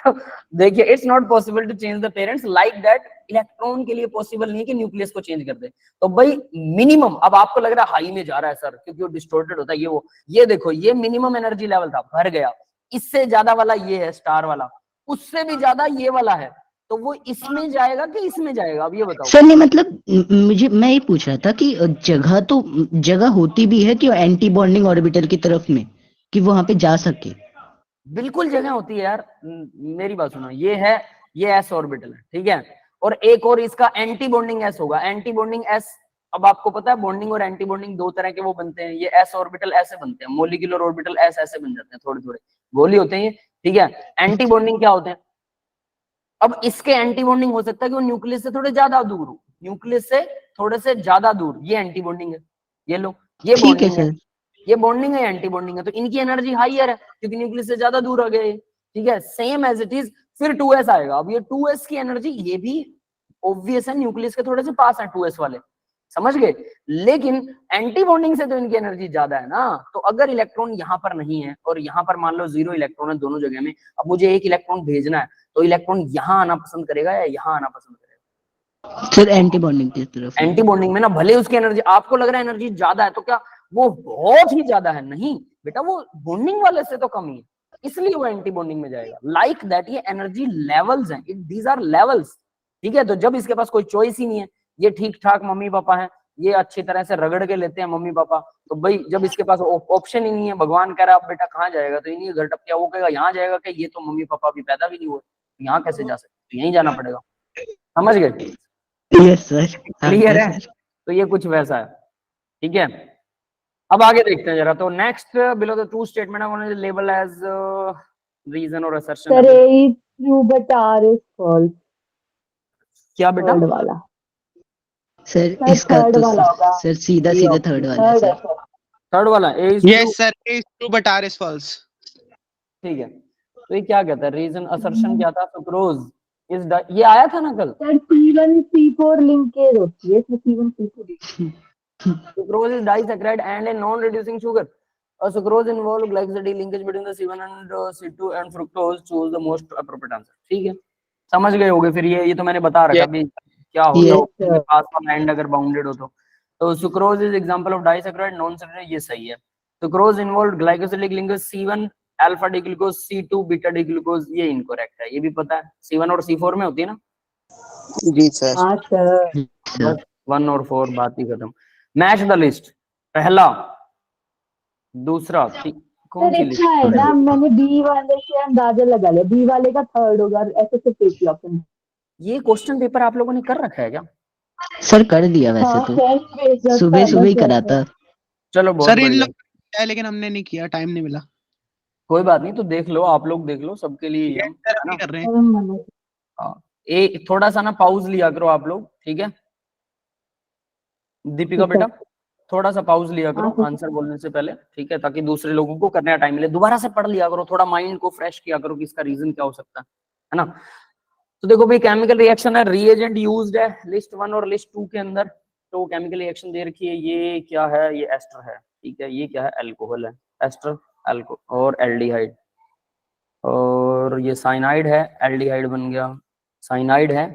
तो देखिए it's not possible to change the parents like that. Electron के लिए पॉसिबल नहीं है कि न्यूक्लियस को चेंज कर दे। तो भाई मिनिमम, अब आपको लग रहा है हाई में जा रहा है सर क्योंकि वो डिस्टॉर्टेड होता है ये वो, ये देखो ये मिनिमम एनर्जी लेवल था, भर गया। इससे ज्यादा वाला ये है स्टार वाला, उससे भी ज्यादा ये वाला है, तो वो इसमें जाएगा कि इसमें जाएगा, अब ये बताओ। सर नहीं मतलब मुझे मैं ये पूछ रहा था कि जगह होती भी है कि एंटी बॉन्डिंग ऑर्बिटल की तरफ में कि वहां पे जा सके। बिल्कुल जगह होती है यार। मेरी बात सुनो, ये है, ये एस ऑर्बिटल है, ठीक है? और एक और इसका एंटी बॉन्डिंग एस होगा, एंटी बॉन्डिंग एस। अब आपको पता है बॉन्डिंग और एंटी बॉन्डिंग दो तरह के वो बनते हैं। ये एस ऑर्बिटल ऐसे बनते हैं, मोलिकुलर ऑर्बिटल एस ऐसे बन जाते हैं, थोड़े थोड़े गोली होते हैं ये, ठीक है? एंटी बॉन्डिंग क्या होते हैं? अब इसके एंटी बॉन्डिंग हो सकता है कि वो न्यूक्लियस से थोड़े ज्यादा दूर हो, न्यूक्लियस से थोड़े से ज्यादा दूर, ये एंटी बॉन्डिंग है। ये लो, ये ठीक है बॉन्डिंग है, सर। ये बॉन्डिंग है, एंटी बॉन्डिंग है। तो इनकी एनर्जी हाईयर है क्योंकि न्यूक्लियस से ज्यादा दूर आ गए, ठीक है? Same as it is. फिर 2s आएगा। अब ये 2s की एनर्जी, ये भी ऑब्वियस है, न्यूक्लियस के थोड़े से पास है 2s वाले, समझ गए? लेकिन एंटी बॉन्डिंग से तो इनकी एनर्जी ज्यादा है ना। तो अगर इलेक्ट्रॉन यहाँ पर नहीं है और यहाँ पर मान लो 0 इलेक्ट्रॉन है दोनों जगह में, अब मुझे एक इलेक्ट्रॉन भेजना है, तो इलेक्ट्रॉन यहाँ आना पसंद करेगा या यहाँ आना पसंद करेगा? सर एंटी बॉन्डिंग की तरफ में। एंटी बॉन्डिंग में ना, भले उसकी एनर्जी आपको लग रहा है एनर्जी ज्यादा है, तो क्या वो बहुत ही ज्यादा है? नहीं बेटा, वो बॉन्डिंग वाले से तो कम ही है, इसलिए वो एंटी बॉन्डिंग में जाएगा। लाइक दैट ये एनर्जी लेवल्स हैं, दीज आर लेवल्स, ठीक है? तो जब इसके पास कोई चॉइस ही नहीं है, ये ठीक ठाक मम्मी पापा हैं, ये अच्छी तरह से रगड़ के लेते हैं मम्मी पापा, तो भाई जब इसके पास ऑप्शन ही नहीं है, भगवान कह रहा है अब बेटा कहाँ जाएगा, तो इन्हीं घर टपकिया, वो कहेगा यहाँ जाएगा क्या? ये तो मम्मी पापा अभी पैदा भी नहीं हुए, यहाँ कैसे जा सकते? तो यहीं जाना पड़ेगा। समझ गए? Yes sir. क्लियर है? तो ये कुछ वैसा है, ठीक है? अब आगे देखते हैं जरा। तो next, below the two statement I want to label as reason और assertion. Sir A is true but R is false। क्या बेटा? थर्ड वाला सर सर, इसका थर्ड तो वाला होगा। सर सीधा सीधा थर्ड वाला है थर्ड है सर। सर। थर्ड वाला ए is Yes sir, A is true but R is false। ठीक है। तो ये क्या कहता है? रीजन असर्शन क्या था? सुक्रोज इज, ये आया था ना कल। सर C1 C4 लिंकेज होती है, C1 C4। Sucrose is disaccharide and a non reducing sugar. Sucrose involve glycosidic linkage between the C1 and C2 and fructose, choose the most appropriate answer. ठीक है, समझ गए होगे फिर। ये तो मैंने बता रखा अभी क्या होता है ऑप्शन के पास का एंड अगर बाउंडेड हो तो sucrose is example of disaccharide non saturated, ये सही है। Sucrose involve glycosidic linkage C1 alpha D glucose, C2 beta D glucose, ये इनकरेक्ट है, ये भी पता है। C1 और C4 में होती है ना जी सर। हाँ सर। बस 1 और 4 बात ही खत्म। मैच द लिस्ट, पहला, दूसरा, कौन सी लिस्ट अच्छा है ना, मैंने बी वाले से अंदाजा लगा लिया, बी वाले का थर्ड होगा, ऐसे सिर्फ एक ही ऑप्शन। ये क्वेश्चन पेपर आप लोगों ने कर रखा है क्या? सर कर दिया वैसे हाँ, तो, टेस्ट बेस्ड सुबह सुबह ही करा था। चलो बहुत सर इन बढ़िया, लोग है, लेकिन हमने नहीं किया, टाइम नहीं मिला। कोई बात नहीं, तो देख लो, आप लोग देख लो, सबके लिए ही ये हम, सर है अभी ना? कर रहे हैं। हाँ, एक थोड़ा सा ना पॉज लिया करो आप लोग, ठीक है? दीपिका ठीक है। बेटा, थोड़ा सा पॉज लिया करो हाँ, ठीक है। आंसर बोलने से पहले, ठीक है? ताकि दूसरे लोगों को करने का टाइम मिले, दोबारा से पढ़ लिया करो, थोड़ा माइंड को फ्रेश किया करो कि इसका रीजन क्या हो सकता है ना? तो देखो भाई, केमिकल रिएक्शन है, रिएजेंट यूज्ड है लिस्ट 1 और लिस्ट 2 के अंदर। तो केमिकल रिएक्शन दे रखी है, ये क्या है? ये एस्टर है, ठीक है? ये क्या है? अल्कोहल है, एस्टर, अल्को और एल्डिहाइड। और ये साइनाइड है, एल्डिहाइड बन गया, साइनाइड है,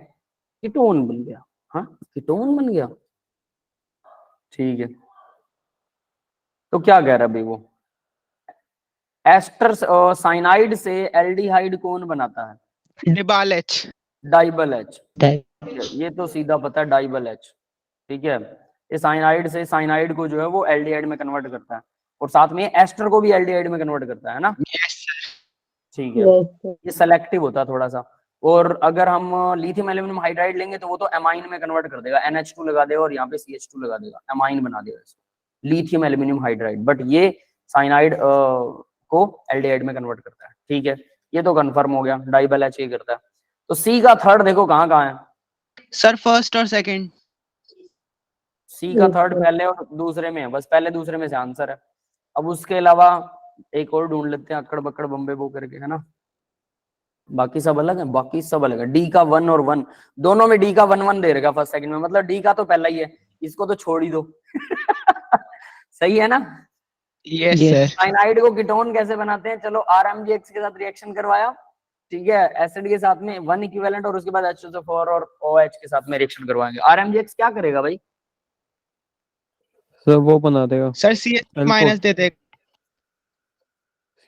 कीटोन बन गया, हाँ कीटोन बन गया, ठीक है? तो क्या कह रहा है भाई वो, एस्टर साइनाइड से एल्डिहाइड कौन बनाता है? डिबाल एच। डाइबल एच, ये तो सीधा पता है, डाइबल एच, ठीक है? ये साइनाइड से साइनाइड को जो है वो एल्डिहाइड में कन्वर्ट करता है, और साथ में एस्टर को भी एल्डिहाइड में कन्वर्ट करता है ना, यस सर। ठीक है? यस। ये सेलेक्टिव होता है थोड़ा सा। और अगर हम लिथियम एल्यूमिनियम हाइड्राइड लेंगे तो वो तो एमाइन में कन्वर्ट कर देगा, NH2 लगा देगा और यहाँ पे CH2 लगा देगा, एमाइन बना देगा इसको, लिथियम एल्यूमिनियम हाइड्राइड। बट ये साइनाइड को एल्डिहाइड में कन्वर्ट करता है, ठीक है? ये तो कंफर्म हो गया, डाइबल एच ये करता है। तो सी का थर्ड देखो कहाँ कहाँ है। सर फर्स्ट और सेकंड। सी का थर्ड पहले और दूसरे में है, बस पहले दूसरे में से आंसर है। अब उसके अलावा एक और ढूंढ लेते हैं, अक्कड़ बक्कड़ बम्बे बो करके, है ना? बाकी सब अलग है, बाकी सब अलग है। डी का 1 और 1 दोनों में, डी का 1 1 दे रहेगा फर्स्ट सेकंड में, मतलब डी का तो पहला ही है, इसको तो छोड़ ही दो। सही है ना? Yes sir. साइनाइड को कीटोन कैसे बनाते हैं? चलो RMgX के साथ रिएक्शन करवाया, ठीक है? एसिड के साथ में 1 इक्विवेलेंट, और उसके बाद H2SO4 और OH के साथ में रिएक्शन करवाएंगे। RMgX क्या करेगा भाई? सर वो बना देगा सर सी माइनस दे दे।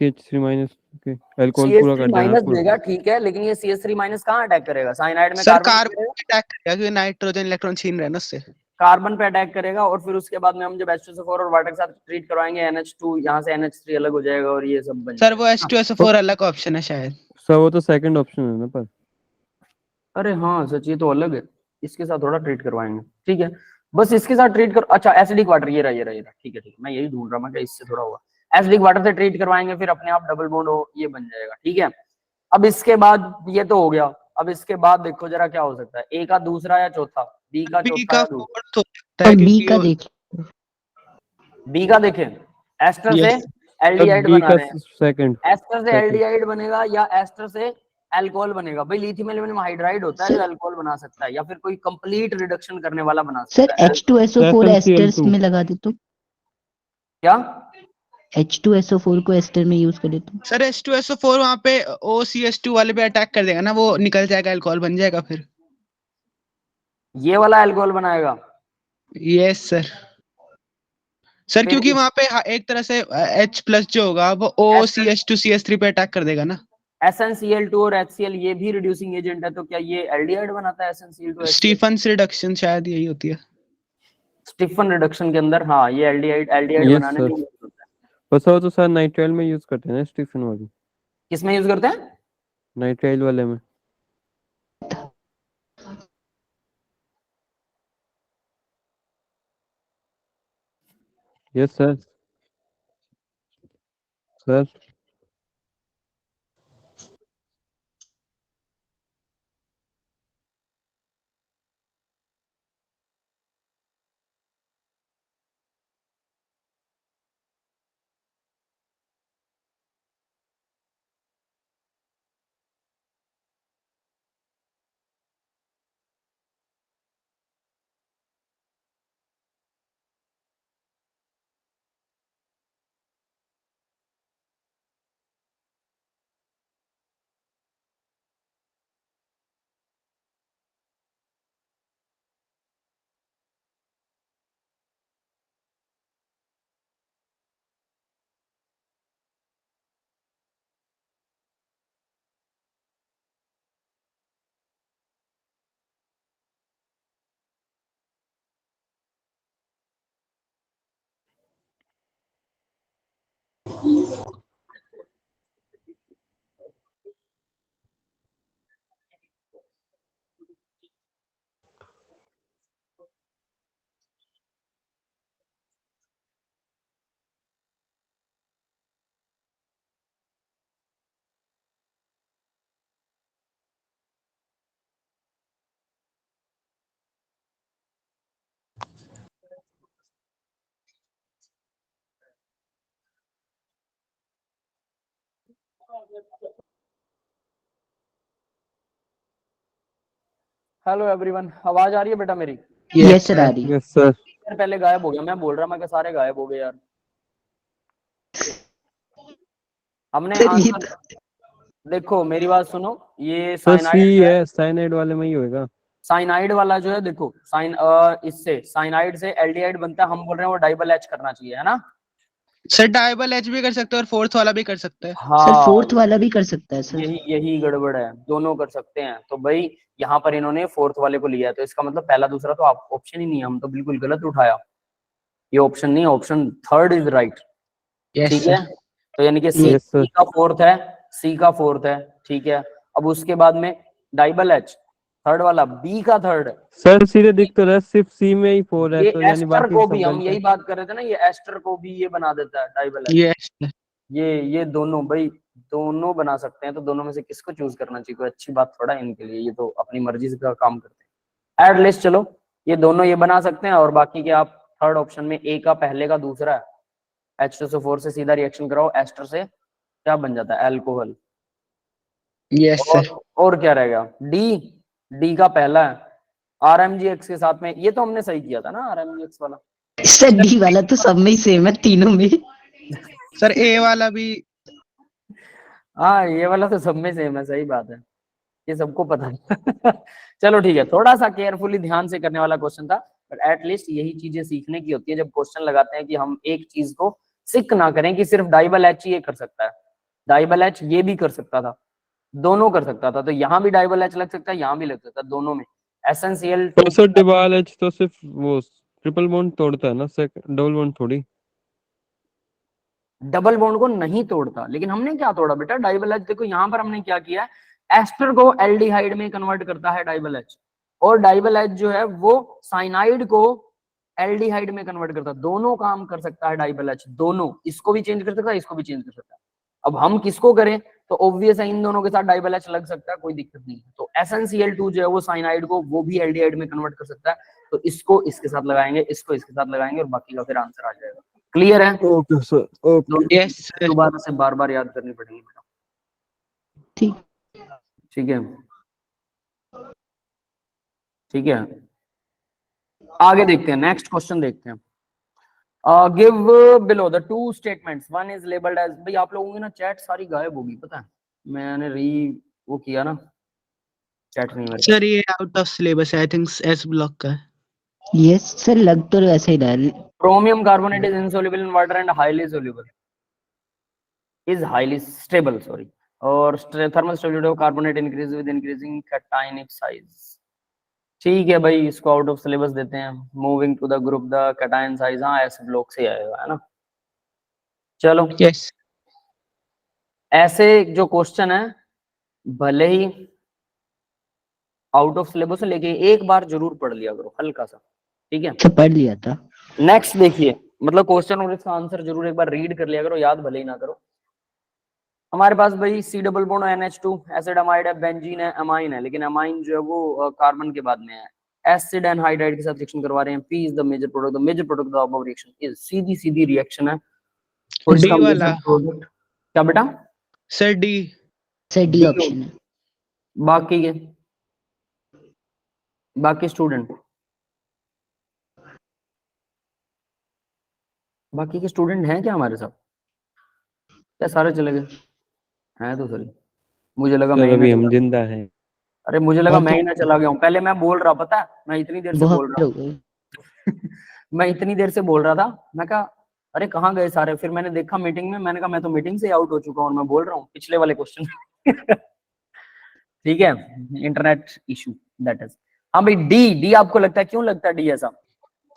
CH3 माइनस के अल्कोहल पूरा CH3 कर देना माइनस पूरा। देगा, ठीक है, लेकिन ये CH3 माइनस कहाँ अटैक करेगा? साइनाइड में सर कार्बन कार्बन अटैक करेगा, क्योंकि नाइट्रोजन इलेक्ट्रॉन छीन रहे हैं ना उससे। कार्बन पे अटैक करेगा, और फिर उसके बाद में हम जब H2SO4 और वाटर के साथ ट्रीट करवाएंगे, NH2 यहाँ से NH3 अलग हो जाएगा और ये सब बन सर वो जाएगा। H2SO4 अलग ऑप्शन है शायद। सर वो तो सेकंड ऑप्शन है ना, पर अरे हाँ सच, ये तो अलग है, इसके साथ थोड़ा ट्रीट करवाएंगे, ठीक है? बस इसके साथ ट्रीट कर, अच्छा एसिडिक वाटर, ये रहा ये रहा ये रहा, ठीक है ठीक है, मैं यही ढूंढ रहा, मैं क्या इससे थोड़ा हुआ। एसिडिक वाटर से ट्रीट करवाएंगे, फिर अपने आप डबल बॉन्ड हो ये बन जाएगा, ठीक है? अब इसके बाद ये तो हो गया, अब इसके बाद देखो जरा क्या हो सकता है, ए का दूसरा या चौथा, बी का बी चौथा का या दूसरा? फोर्थ हो सकता और है, बी क्योंकि का वो देख, बी का देखें, एस्टर से यस सर एल्डिहाइड बी बना का रहे हैं, सेकंड एस्टर से सेकंड एल्डिहाइड बनेगा या एस्टर से अल्कोहल बनेगा? भाई लिथियम एल्यूमिनियम हाइड्राइड होता है जो सर अल्कोहल बना सकता है, या फिर कोई कंप्लीट रिडक्शन करने वाला बना सर सकता है। H2SO4 एस्टर्स FnCl2 में लगा दे तो, क्या? H2SO4 को एस्टर में यूज करे तो। सर H2SO4 वहाँ पे OCH2 वाले पे अटैक कर देगा ना, वो निकल जाएगा, अल्कोहल बन जाएगा फिर। ये वाला अल्कोहल बनाएगा? Yes sir. सर फिर क्योंकि वहाँ पे एक तरह से H प्लस जो होगा वो OCH2CH3 पे अटैक कर देगा ना। SnCl2 और HCl ये भी रिड्यूसिंग एजेंट है, तो क्या ये एल्डिहाइड बनाता है SnCl2 HCl? स्टीफन रिडक्शन शायद यही होती है। स्टिफन रिडक्शन के अंदर हाँ, ये एल्डिहाइड एल्डिहाइड यस बनाने सर। में यूज होता है। बस वो तो सर नाइट्राइल में यूज करते हैं ना, स्टीफन वाली किसमें यूज करते हैं? नाइट्राइल वाले में। Yes sir. Sir hello everyone, आवाज आ रही है बेटा मेरी? यस सर आ रही है। Yes sir. यार पहले गायब हो गया, मैं बोल रहा मैं कि सारे गायब हो गए यार। हमने सर ये आंसर, देखो मेरी बात सुनो, ये सर सी साइनाइड है, साइनाइड वाले में ही होएगा। साइनाइड वाला जो है, देखो इससे साइनाइड से एल्डिहाइड बनता है, हम बोल रहे हैं वो डाइबल एच करना चाहिए, है ना? सर डाइबल एच भी कर सकते हैं और फोर्थ वाला भी कर सकते हैं। सर हाँ, फोर्थ वाला भी कर सकता है सर। यही यही गड़बड़ है, दोनों कर सकते हैं। तो भाई यहाँ पर इन्होंने फोर्थ वाले को लिया है, तो इसका मतलब पहला दूसरा तो ऑप्शन ही नहीं है, हम तो बिल्कुल गलत उठाया। ये ऑप्शन नहीं, option third is right. Yes ठीक सर। है, तो यानी कि सी Yes, sir. का फोर्थ है, सी का फोर्थ है। ठीक है, अब उसके बाद में डाइबल एच थर्ड वाला, बी का थर्ड है। सर सीधे दिख तो रहा है, सिर्फ सी में ही 4 है, ये तो यानी एस्टर बाकी को सब भी, हम गलत है। यही बात कर रहे थे ना, ये एस्टर को भी ये बना देता है डाइबल एच। Yes sir. ये दोनों भाई दोनों बना सकते हैं, तो दोनों में से किसको चूज करना चाहिए? कोई अच्छी बात थोड़ा है इनके लिए, ये तो अपनी मर्जी से का काम करते हैं। एड लिस्ट, चलो ये दोनों ये बना सकते हैं, और बाकी के आप थर्ड ऑप्शन में ए का पहले का दूसरा है, H2SO4 से सीधा रिएक्शन कराओ, एस्टर से क्या बन जाता है? अल्कोहल। Yes sir. और क्या रहेगा? डी का पहला है RMGX के साथ में, ये तो हमने सही किया था ना RMGX वाला। सर डी वाला तो सब में ही सेम है, तीनों में। सर ए वाला भी। हाँ ये वाला तो सब में सेम है, सही बात है, ये सबको पता है। चलो ठीक है, थोड़ा सा केयरफुली ध्यान से करने वाला क्वेश्चन था, बट एटलीस्ट यही चीजें सीखने की होती है जब क्वेश्चन लगाते हैं, कि हम एक चीज को सिक ना करें कि सिर्फ डाइबल एच ही ये कर सकता है, डाइबल एच ये भी कर सकता था, दोनों कर सकता था, तो यहाँ भी डाइबल एच लग सकता है, यहाँ भी लग सकता है, दोनों में। एसेंशियल तो सर डिबाल एच तो सिर्फ वो ट्रिपल बॉन्ड तोड़ता है ना, डबल बॉन्ड थोड़ी। डबल बॉन्ड को नहीं तोड़ता, लेकिन हमने क्या तोड़ा बेटा? डाइबल एच। देखो यहाँ पर हमने क्या किया है, एस्टर को एल्डिहाइड में कन्वर्ट करता है डाइबल एच, और डाइबल एच जो है वो साइनाइड को एल्डिहाइड में कन्वर्ट करता है। दोनों काम कर सकता है डाइबल एच, दोनों, इसको भी चेंज कर सकता है, इसको भी चेंज कर सकता है। अब हम किसको करें? तो ऑब्वियस है इन दोनों के साथ डाइबल एच लग सकता है, कोई दिक्कत नहीं है। तो SnCl2 जो है वो साइनाइड को वो भी एल्डिहाइड में कन्वर्ट कर सकता है, तो इसको इसके साथ लगाएंगे, इसको इसके साथ लगाएंगे, और बाकी का फिर आंसर आ जाएगा। क्लियर है? Okay sir, okay. Yes sir. दोबारा से बार बार याद करनी पड़ेगी बेटा। ठीक। ठीक है, ठीक है, आगे देखते हैं, नेक्स्ट क्वेश्चन देखते हैं। Give below the two statements, one is labelled as, भाई आप लोगों की ना चैट सारी गायब होगी, पता है, मैंने वो किया ना, चैट नहीं मेरे सर ये आउट ऑफ सिलेबस है, आई थिंक एस ब्लॉक का है। यस सर लग तो ऐसे ही रहा है। Chromium carbonate is insoluble in water and highly soluble, is highly stable, sorry, और thermal stability of carbonate increases with increasing cationic size। ठीक है भाई, इसको आउट ऑफ सिलेबस देते हैं। Moving to the group, the cation size, हाँ S block से आएगा, है ना? चलो, यस। ऐसे जो क्वेश्चन है भले ही आउट ऑफ सिलेबस है, लेकिन एक बार जरूर पढ़ लिया करो हल्का सा, ठीक है? अच्छा पढ़ लिया था। नेक्स्ट देखिए, मतलब क्वेश्चन और इसका आंसर जरूर एक बार रीड कर लिया करो, याद भले ही ना करो। हमारे पास भाई C double bond NH2, acid amide है, बेंजीन है, अमाइन है, लेकिन अमाइन जो है वो कार्बन के बाद में है। एसिड एनहाइड्राइड के साथ रिएक्शन करवा रहे हैं, P is the major product, the major product of above reaction is, सीधी सीधी रिएक्शन है, और इसका डी वाला। मेजर प्रोडक्ट क्या बेटा? Sir D. Sir D D option है। बाकी के बाकी स्टूडेंट, बाकी के स्टूडेंट हैं क्या हमारे साथ? क्या सारे चले गए हैं? तो सही, मुझे लगा मैं सर ही ना अभी हम चला, जिंदा हैं। अरे मुझे लगा और मैं ही ना चला गया हूँ। पहले मैं बोल रहा, पता है मैं इतनी देर से बोल बहुत रहा हो गए। हूँ। मैं इतनी देर से बोल रहा था, मैं कहा अरे कहाँ गए सारे, फिर मैंने देखा मीटिंग में, मैंने कहा मैं तो मीटिंग से आउट हो चुका हूँ और मैं बोल रहा हूँ पिछले वाले क्वेश्चन। ठीक है, इंटरनेट इशू दैट इज। हाँ भाई, डी आपको लगता है, क्यों लगता है डी ऐसा?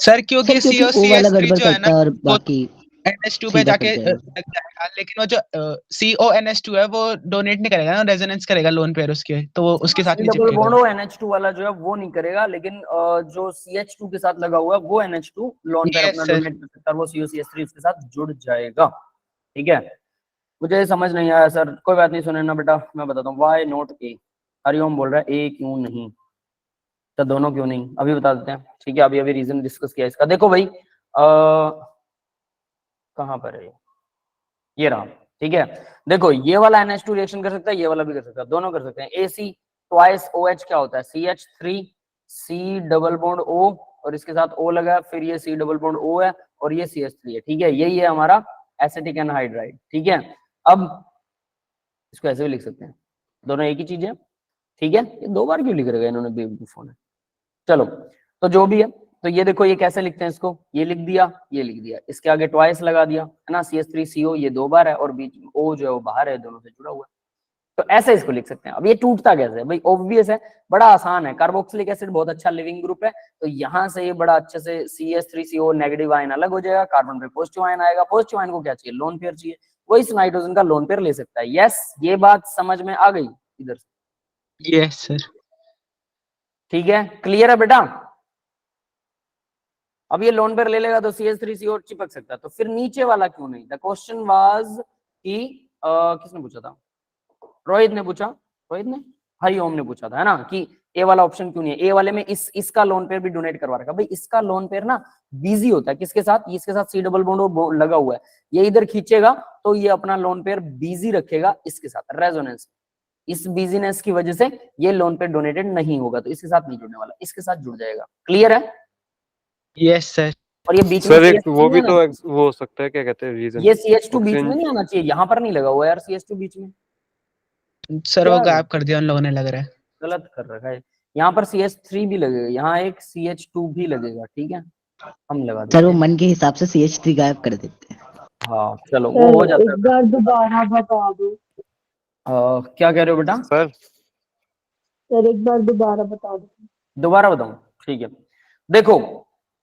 सर क्योंकि सर क्योंकि ओ वाला COCH3 गड़बड़ जो है ना करता है और वो बाकी NH2 पे सीधा जाके कर जाएगा। लग जाएगा, लेकिन वो जो CONH2 है वो डोनेट नहीं करेगा ना, रेजोनेंस करेगा लोन पेयर उसके, तो वो उसके साथ सी नहीं डबल बॉन्ड चिपकेगा। और NH2 वाला जो है वो नहीं करेगा, लेकिन जो CH2 के साथ लगा हुआ है वो NH2 लोन पेयर यस अपना सर। डोनेट कर सकता है, वो COCH3 उसके साथ जुड़ जाएगा। ठीक है, मुझे समझ नहीं आया सर, कोई बात नहीं, सुने ना बेटा, मैं बताता हूँ। वाई नॉट ए, हरिओम बोल रहा है ए क्यों नहीं, तो दोनों क्यों नहीं, अभी बता देते हैं। ठीक है, अभी रीजन डिस्कस किया इसका। देखो भाई, कहाँ पर है ये रहा, ठीक है, देखो ये वाला NH2 रिएक्शन कर सकता है, ये वाला भी कर सकता है, दोनों कर सकते हैं। AC ट्वाइस OH क्या होता है, CH3 C double bond O और इसके साथ O लगा, फिर ये C डबल बॉन्ड O है और ये CH3 है। ठीक है, यही है हमारा एसिटिक एनहाइड्राइड। ठीक है, अब इसको ऐसे भी लिख सकते हैं, दोनों एक ही चीज है। ठीक है, ये 2 बार क्यों लिख रहे हैं इन्होंने, बेवकूफों ने। चलो, तो जो भी है, तो ये देखो ये कैसे लिखते हैं इसको, ये लिख दिया, ये लिख दिया, इसके आगे ट्वाइस लगा दिया है ना, CH3CO ये 2 बार है और बीच में O जो है वो बाहर है, दोनों से जुड़ा हुआ है, तो ऐसे इसको लिख सकते हैं। अब ये टूटता कैसे है भाई, ऑब्वियस है, बड़ा आसान है। कार्बोक्सिलिक एसिड बहुत अच्छा लिविंग ग्रुप है, तो यहाँ से ये बड़ा अच्छे से CH3CO नेगेटिव आयन अलग हो जाएगा, कार्बन पे पॉजिटिव आयन आएगा। पॉजिटिव आयन को क्या चाहिए, लोन पेयर चाहिए, वो इस नाइट्रोजन का लोन पेयर ले सकता है। यस, ये बात समझ में आ गई इधर से? Yes sir. ठीक है, क्लियर है बेटा? अब ये लोन पेयर ले लेगा तो CH3CO चिपक सकता है, तो फिर नीचे वाला क्यों नहीं? द क्वेश्चन वाज कि किसने पूछा था, रोहित ने पूछा, रोहित ने, हरिओम ने पूछा था, है ना, कि ए वाला ऑप्शन क्यों नहीं है, ए वाले में इसका लोन पेयर भी डोनेट करवा रखा। भाई इसका लोन पेयर ना बिजी होता है, किसके साथ, इसके साथ C डबल बॉन्ड लगा हुआ है, ये इधर खींचेगा तो ये अपना लोन पेयर बिजी रखेगा इसके साथ, रेजोनेंस। इस बिजीनेस की वजह से ये लोन पेयर डोनेटेड नहीं होगा, तो इसके साथ नहीं जुड़ने वाला, इसके साथ जुड़ जाएगा। क्लियर है? Yes sir. और ये बीच सर में एक वो भी तो वो हो सकता है, क्या कहते हैं रीजन, ये CH2 बीच में नहीं आना चाहिए, यहाँ पर नहीं लगा हुआ यार CH2 बीच में, सर वो गायब कर दिया उन लोगों ने, लग रहा है। गलत कर रखा है। यहाँ पर CH3 भी लगेगा, यहाँ एक CH2 भी लगेगा। ठीक है, हम लगा देते सर वो हैं। मन के हिसाब से CH3 गायब कर देते हैं। हाँ चलो, वो हो जाता है। एक बार दोबारा बता दो क्या कह रहे हो बेटा? सर, एक बार दोबारा बता दो। दोबारा बताऊं? ठीक है, देखो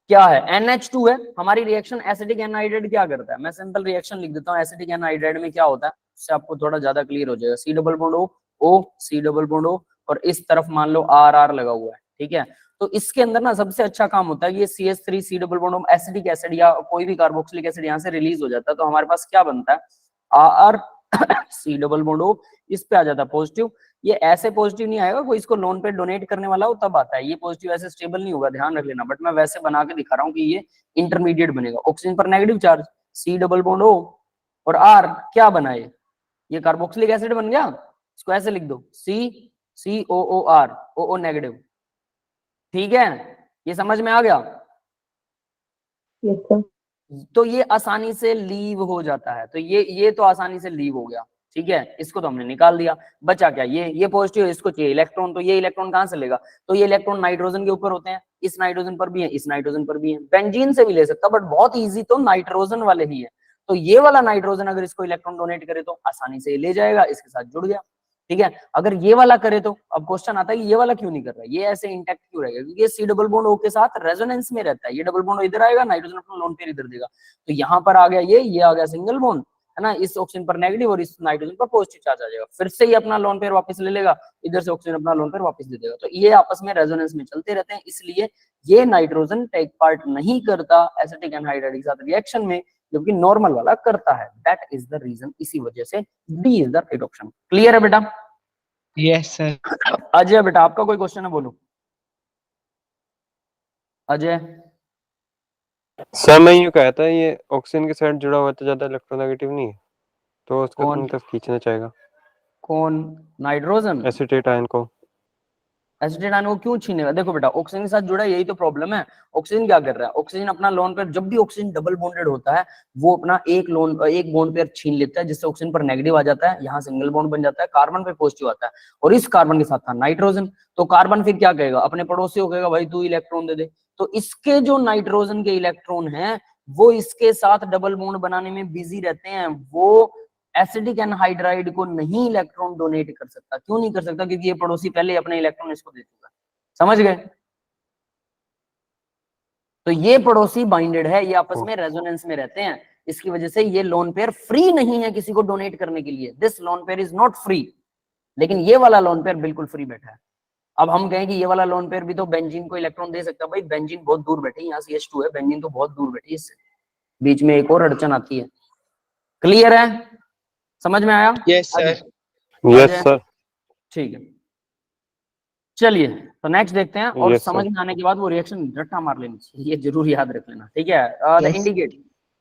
क्या है, NH2 है हमारी रिएक्शन, एसिटिक एनहाइड्राइड क्या करता है, मैं सिंपल रिएक्शन लिख देता हूँ। एसिटिक एनहाइड्राइड में क्या होता है, उससे आपको थोड़ा ज्यादा क्लियर हो जाएगा। C double bond O, C double bond O और इस तरफ मान लो RR लगा हुआ है। ठीक है, तो इसके अंदर ना सबसे अच्छा काम होता है कि ये CH3 C double bond acetic acid या कोई भी कार्बोक्सिलिक एसिड यहाँ से रिलीज हो जाता है, तो हमारे पास क्या बनता है, R C double bond O, इस पे आ जाता है पॉजिटिव। ये ऐसे पॉजिटिव नहीं आएगा, कोई इसको लोन पे डोनेट करने वाला हो तब आता है ये पॉजिटिव, ऐसे स्टेबल नहीं होगा, ध्यान रख लेना। बट मैं वैसे बना के दिखा रहा हूँ कि ये इंटरमीडिएट बनेगा। ऑक्सीजन पर negative charge, C double bond O और R क्या बना, ये कार्बोक्सिलिक एसिड बन गया। इसको ऐसे लिख दो, COOR, O नेगेटिव। ठीक है, ये समझ में आ गया? Yes sir. तो ये आसानी से लीव हो जाता है, तो ये तो आसानी से लीव हो गया। ठीक है, इसको तो हमने निकाल दिया, बचा क्या, ये पॉजिटिव है, इसको चाहिए इलेक्ट्रॉन, तो ये इलेक्ट्रॉन कहां से लेगा, तो ये इलेक्ट्रॉन नाइट्रोजन के ऊपर होते हैं, इस नाइट्रोजन पर भी है, इस नाइट्रोजन पर भी है, बेंजीन से भी ले सकता, बट बहुत इजी तो नाइट्रोजन वाले ही है। तो ये वाला नाइट्रोजन अगर इसको इलेक्ट्रॉन डोनेट करे तो आसानी से ले जाएगा, इसके साथ जुड़ गया। ठीक है, अगर ये वाला करे तो अब क्वेश्चन आता है कि ये वाला क्यों नहीं कर रहा है, ये ऐसे इंटैक्ट क्यों रहेगा, क्योंकि ये C डबल बॉन्ड O के साथ रेजोनेंस में रहता है। ये डबल बॉन्ड इधर आएगा, नाइट्रोजन अपना लोन पेयर इधर देगा, तो यहाँ पर आ गया ये आ गया सिंगल बॉन्ड, है ना, इस ऑक्सीजन पर नेगेटिव और इस नाइट्रोजन पर पॉजिटिव चार्ज आ जाएगा, फिर से ये अपना लोन पेयर वापस ले लेगा, इधर से ऑक्सीजन अपना लोन पेयर वापस दे देगा, तो ये आपस में रेजोनेंस में चलते रहते हैं। इसलिए ये नाइट्रोजन टेक पार्ट नहीं करता एसिटिक एनहाइड्राइड के साथ रिएक्शन में, जबकि नॉर्मल वाला करता है। दैट इज द रीजन, इसी वजह से D is the right option. Clear है बेटा? Yes sir. अजय बेटा आपका कोई क्वेश्चन है, बोलो अजय। सर मैं यूं कहता है, ये ऑक्सीजन के साथ जुड़ा हुआ तो ज्यादा इलेक्ट्रोनेगेटिव नहीं है, तो उसको कौन? तुम तक खींचना चाहेगा कौन? नाइट्रोजन? एसिटेट आयन को। एसिटेट आयन को क्यों छीनेगा? देखो बेटा, ऑक्सीजन के साथ जुड़ा है, यही तो प्रॉब्लम है। ऑक्सीजन क्या कर रहा है, ऑक्सीजन अपना लोन पेयर, जब भी ऑक्सीजन डबल बॉन्डेड होता है वो अपना एक बॉन्ड पेयर छीन लेता है, जिससे ऑक्सीजन पर नेगेटिव आ जाता है, यहाँ सिंगल बॉन्ड बन जाता है, कार्बन पे पॉजिटिव आता है, और इस कार्बन के साथ था नाइट्रोजन। तो कार्बन फिर क्या कहेगा, अपने पड़ोसी को कहेगा भाई तू इलेक्ट्रॉन दे दे, तो इसके जो नाइट्रोजन के इलेक्ट्रॉन हैं वो इसके साथ डबल बॉन्ड बनाने में बिजी रहते हैं, वो एसिडिक एनहाइड्राइड को नहीं इलेक्ट्रॉन डोनेट कर सकता। क्यों नहीं कर सकता? क्योंकि ये पड़ोसी पहले अपने इलेक्ट्रॉन इसको दे चुका है। समझ गए? तो ये पड़ोसी बाइंडेड है, ये आपस में रेजोनेंस में रहते हैं, इसकी वजह से ये लोन पेयर फ्री नहीं है किसी को डोनेट करने के लिए। This lone pair is not free, लेकिन ये वाला लोन पेयर बिल्कुल फ्री बैठा है। अब हम कहें कि ये वाला लोन पेयर भी तो बेंजीन को इलेक्ट्रॉन दे सकता है, भाई बेंजीन बहुत दूर बैठी, यहाँ CH2 है, बेंजीन तो बहुत दूर बैठी है, इससे बीच में एक और अड़चन आती है। क्लियर है? समझ में आया? Yes sir. Yes sir. ठीक है, चलिए तो नेक्स्ट देखते हैं, और Yes, समझ sir. में आने के बाद वो रिएक्शन रट्टा मार लेनी चाहिए, ये जरूर याद रख लेना। ठीक है, Yes.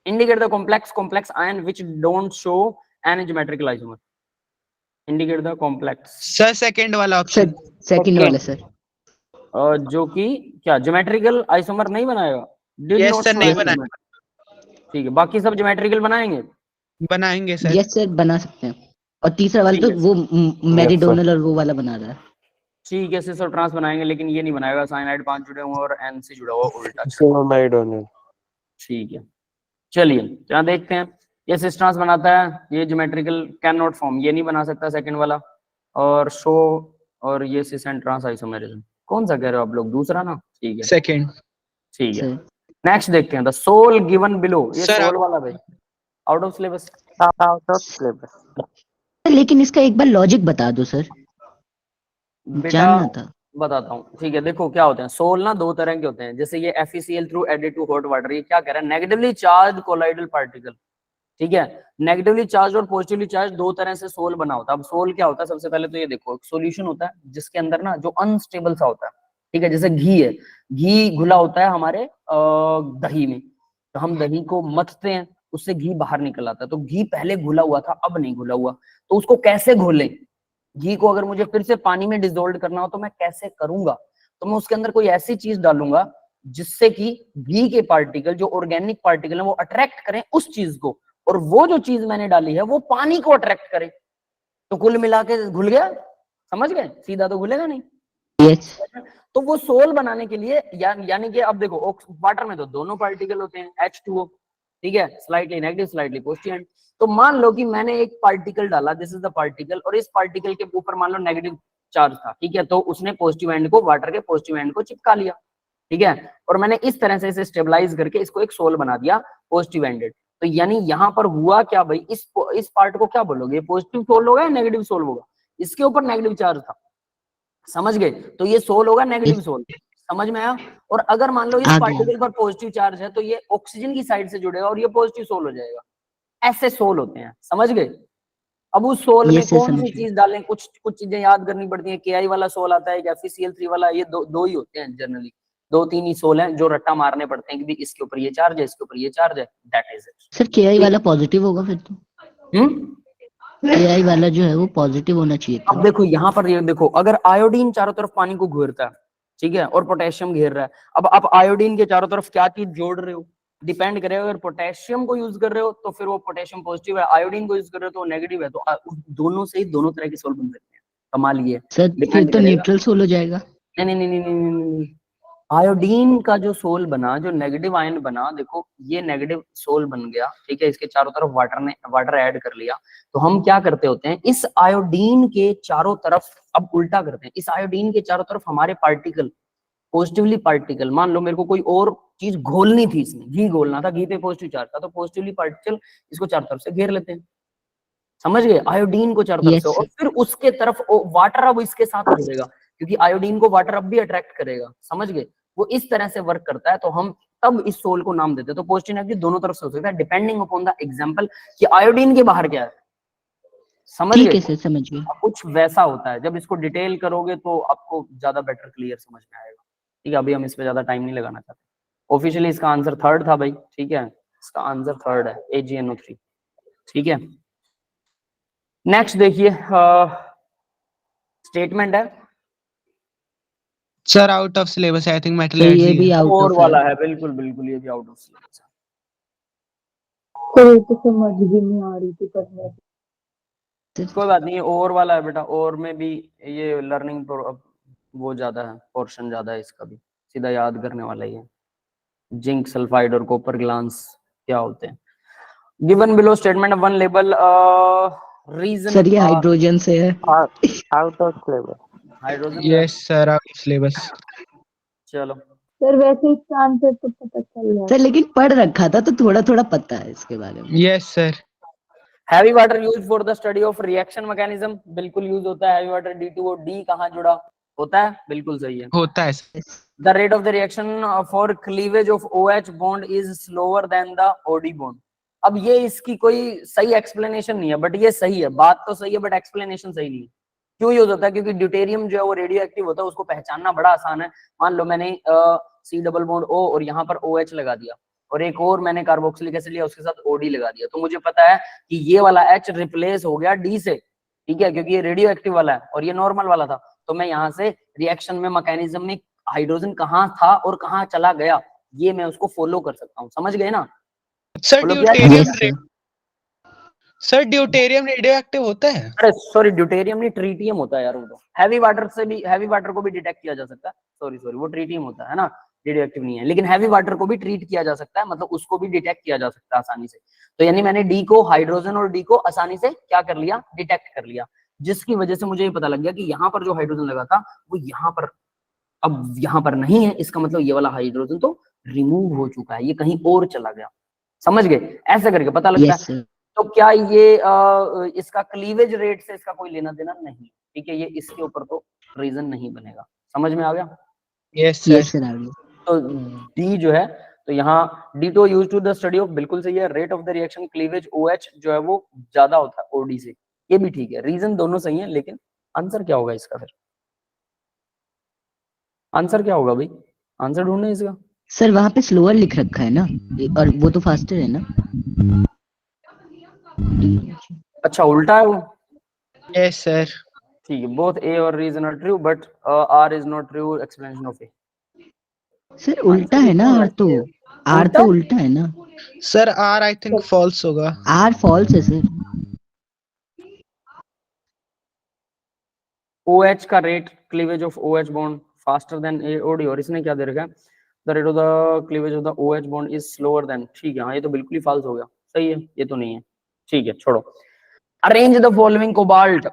Indicate the complex ion which don't show N geometrical isomer, indicate the complex. Sir second वाला ऑप्शन। सेकंड वाला सर। जो कि क्या ज्योमेट्रिकल आइसोमर नहीं बनाएगा? Did Yes, not sir, नहीं select बनाएगा। geometry। ठीक है, बाकी सब ज्योमेट्रिकल बनाएंगे। बनाएंगे सर। यस सर बना सकते हैं। और तीसरा वाला तो ठीक है। वो मेरिडोनल और वो वाला बना रहा है। ठीक है, सिस और ट्रांस बनाएंगे, लेकिन ये नहीं बनाएगा साइनाइड 5 जुड़े हुए और एन से जुड़ा हुआ उल्टा। सोलोनाइडोनल। ठीक है, चलिए यहाँ देखते हैं। ये सिस ट्रांस बनाता है, ये ज्योमेट्रिकल कैन नॉट फॉर्म, ये नहीं बना सकता सेकंड वाला। और शो, और ये सिस एंड ट्रांस आइसोमेरिज्म, कौन सा कह रहे हो आप लोग? दूसरा ना? ठीक है, सेकंड। ठीक है। सर नेक्स्ट देखते हैं, द सोल गिवन बिलो। ये Sir, सोल वाला भाई out of syllabus. Out of syllabus. लेकिन इसका एक बार लॉजिक बता दो सर, बेटा जानना था। बताता हूँ, ठीक है। देखो क्या होते हैं सोल ना, दो तरह के होते हैं। जैसे ये FeCl three added to hot water, ये क्या कह रहा है? नेगेटिवली चार्ज कोलाइडल पार्टिकल, ठीक है। नेगेटिवली चार्ज और पॉजिटिवली चार्ज दो तरह से सोल बना होता है। अब सोल क्या होता है? सबसे पहले तो ये देखो, एक सॉल्यूशन होता है जिसके अंदर ना जो अनस्टेबल सा होता है, ठीक है। जैसे घी है, घी घुला होता है हमारे दही में, तो हम दही को मथते हैं, उससे घी बाहर निकल आता है। तो घी पहले घुला हुआ था, अब नहीं घुला हुआ, तो उसको कैसे घोलें? घी को अगर मुझे फिर से पानी में डिसोल्व करना हो तो मैं कैसे करूंगा? तो मैं उसके अंदर कोई ऐसी चीज डालूंगा जिससे कि घी के पार्टिकल, जो ऑर्गेनिक पार्टिकल है, वो अट्रैक्ट करें उस चीज को, और वो जो चीज मैंने डाली है वो पानी को अट्रैक्ट करे। तो कुल मिला के घुल गया, समझ गए? सीधा तो घुलेगा नहीं। यस तो वो सोल बनाने के लिए यानी कि अब देखो, वाटर में तो दोनों पार्टिकल होते हैं, H2O, ठीक है, स्लाइटली नेगेटिव स्लाइटली पॉजिटिव। तो मान लो कि मैंने एक पार्टिकल डाला, दिस इज द पार्टिकल, और इस पार्टिकल के ऊपर मान लो नेगेटिव चार्ज था, ठीक है। तो उसने पॉजिटिव एंड को वाटर के पॉजिटिव एंड को चिपका लिया, ठीक है। और मैंने इस तरह से इसे स्टेबलाइज करके इसको एक सोल बना दिया पॉजिटिव एंडेड। तो यानी यहाँ पर हुआ क्या भाई? इस पार्ट को क्या बोलोगे? पॉजिटिव सोल होगा या नेगेटिव सोल होगा? इसके ऊपर नेगेटिव चार्ज था, समझ गए? तो ये सोल होगा नेगेटिव सोल, समझ में आया? और अगर मान लो इस आ गया। पार्टिकल पर पॉजिटिव चार्ज है तो ये ऑक्सीजन की साइड से जुड़ेगा और ये पॉजिटिव सोल हो जाएगा। ऐसे सोल होते हैं, समझ गए? अब उस सोल में Yes, sir, कौन सी समझ गए। चीज डालें? कुछ चीजें याद करनी पड़ती है। KI वाला सोल आता है, FeCl3 वाला, ये दो ही होते हैं जनरली, 2-3 ही सोल हैं जो रट्टा मारने पड़ते हैं कि भी इसके ऊपर ये चार्ज है, इसके ऊपर ये चार्ज है, that is it. Sir KI वाला पॉजिटिव होगा फिर तो। KI वाला जो है वो पॉजिटिव होना चाहिए अब था। देखो यहाँ पर, ये देखो, अगर आयोडीन चारों तरफ पानी को घेरता है, ठीक है, और पोटेशियम घेर रहा है, अब आप आयोडीन के चारों तरफ क्या चीज जोड़ रहे हो? डिपेंड करेगा। अगर पोटेशियम को यूज कर रहे हो तो फिर वो पोटेशियम पॉजिटिव है, आयोडीन को यूज कर रहे हो तो नेगेटिव है। तो दोनों से ही दोनों तरह के सोल बन सकते हैं। कमाल ये सर फिर डिपेंड तो करेगा। न्यूट्रल सोल हो जाएगा। नहीं नहीं नहीं नहीं नहीं नहीं, आयोडीन का जो सोल बना, जो नेगेटिव आयन बना, देखो ये नेगेटिव सोल बन गया, ठीक है। इसके चारों तरफ वाटर ऐड कर लिया। तो हम क्या करते होते हैं, इस आयोडीन के चारों तरफ अब उल्टा करते हैं। इस आयोडीन के चारों तरफ हमारे पार्टिकल, पॉजिटिवली पार्टिकल, मान लो मेरे को कोई और चीज घोलनी थी, इसमें घी घोलना था, घी पे पॉजिटिव चार्ज था, तो पॉजिटिवली पार्टिकल इसको चारों तरफ से घेर लेते हैं, समझ गए? आयोडीन को चारों तरफ Yes, से, और sir. फिर उसके तरफ वाटर अब इसके साथ जुड़ेगा, क्योंकि आयोडीन को वाटर अब भी अट्रैक्ट करेगा, समझ गए? वो इस तरह से वर्क करता है। तो हम तब इस सोल को नाम देते हैं। तो पॉजिटिव नेगेटिव दोनों तरफ से हो सकता है, डिपेंडिंग अपॉन द एग्जांपल कि आयोडीन के बाहर क्या है, समझ ठीक गए? है सर, समझ गए। कुछ वैसा होता है। जब इसको डिटेल करोगे तो आपको ज्यादा बेटर क्लियर समझ में आएगा, ठीक है। अभी हम इस पे ज्यादा टाइम नहीं लगाना चाहते। ऑफिशियली इसका आंसर थर्ड था भाई, ठीक है, इसका आंसर थर्ड है, AgNO3, ठीक है। नेक्स्ट देखिए, स्टेटमेंट है sir out of syllabus I think metal तो ये एनर्जी भी है। आउट और ऑफ वाला है, बिल्कुल बिल्कुल, ये भी आउट ऑफ सिलेबस है। कोई तो समझ भी नहीं आ रही थी करने की। कोई बात नहीं, और वाला है बेटा, और में भी ये लर्निंग वो ज्यादा है, पोर्शन ज्यादा है इसका भी, सीधा याद करने वाला ही है। जिंक सल्फाइड और कॉपर ग्लांस क्या होते हैं? Given below statement one label reason. Sir ये हाइड्रोजन से है। Out of syllabus. Hydrogen. Yes sir out of syllabus. चलो, सर वैसे इसका आंसर तो पता चल गया। सर लेकिन पढ़ रखा था तो थोड़ा थोड़ा पता है इसके बारे में। Yes sir. Heavy water use for the study of reaction mechanism, बिल्कुल यूज होता है। हैवी वाटर D2O, D कहाँ जुड़ा होता है? बिल्कुल सही है। होता है sir. The rate of the reaction for cleavage of OH bond is slower than the OD bond. अब ये इसकी कोई सही एक्सप्लेनेशन नहीं है, बट ये सही है, बात तो सही है, बट एक्सप्लेनेशन सही नहीं है। क्यों यूज होता है? क्योंकि ड्यूटेरियम जो है वो रेडियो एक्टिव होता है, उसको पहचानना बड़ा आसान है। मान लो मैंने C डबल बॉन्ड O और यहाँ पर OH लगा दिया, और एक और मैंने कार्बोक्सिलिक एसिड लिया, उसके साथ OD लगा दिया, तो मुझे पता है कि ये वाला H रिप्लेस हो गया D से, ठीक है, क्योंकि ये रेडियो एक्टिव वाला है और ये नॉर्मल वाला था। तो मैं यहाँ से रिएक्शन में मैकेनिज्म में हाइड्रोजन कहाँ था और कहाँ चला गया, ये मैं उसको फॉलो कर सकता हूँ। समझ गए ना? सर बोलो क्या? ड्यूटेरियम रेडियो एक्टिव होता है? अरे सॉरी, ड्यूटेरियम नहीं, ट्रीटियम होता है यार। वो तो हैवी वाटर से भी, हैवी वाटर को भी डिटेक्ट किया जा सकता है। सॉरी वो ट्रीटियम होता है ना, रेडियो एक्टिव नहीं है। लेकिन हैवी वाटर को भी ट्रीट किया जा सकता है, मतलब उसको भी डिटेक्ट किया जा सकता है आसानी से। तो यानी मैंने डी को, हाइड्रोजन और डी को आसानी से क्या कर लिया, डिटेक्ट कर लिया, जिसकी वजह से मुझे ये पता लग गया कि यहाँ पर जो हाइड्रोजन लगा था वो यहाँ पर, अब यहाँ पर नहीं है। इसका मतलब ये वाला हाइड्रोजन तो रिमूव हो चुका है, ये कहीं और चला गया। समझ गए? ऐसे करके पता लगता यस है। सर। तो क्या ये इसका क्लीवेज रेट से इसका कोई लेना देना नहीं, ठीक है, ये इसके ऊपर तो रीजन नहीं बनेगा। समझ में आ गया? Yes yes sir. सर, आ गया। तो डी जो है, तो यहाँ D2 use to the study of, बिल्कुल सही है, rate of the reaction cleavage OH जो है वो ज्यादा होता है OD से, ये भी ठीक है, रीजन दोनों सही है। लेकिन आंसर क्या होगा इसका? फिर आंसर क्या होगा भाई? आंसर ढूंढना इसका। सर वहां पे स्लोअर लिख रखा है ना, और वो तो फास्टर है ना। अच्छा उल्टा है वो? Yes sir. ठीक है, बोथ A और reason are true but R is not true explanation of A। Sir उल्टा है ना, आर तो, आर तो उल्टा है ना। Sir R I think false होगा। आर फॉल्स है सर। OH का rate, cleavage of OH bond faster than AOD, और इसने क्या दे रखा है, the rate of the cleavage of the OH bond is slower than. ठीक है, हाँ ये तो बिल्कुल ही फाल्स हो गया। सही है, ये तो नहीं है। ठीक है, छोड़ो। Arrange the following cobalt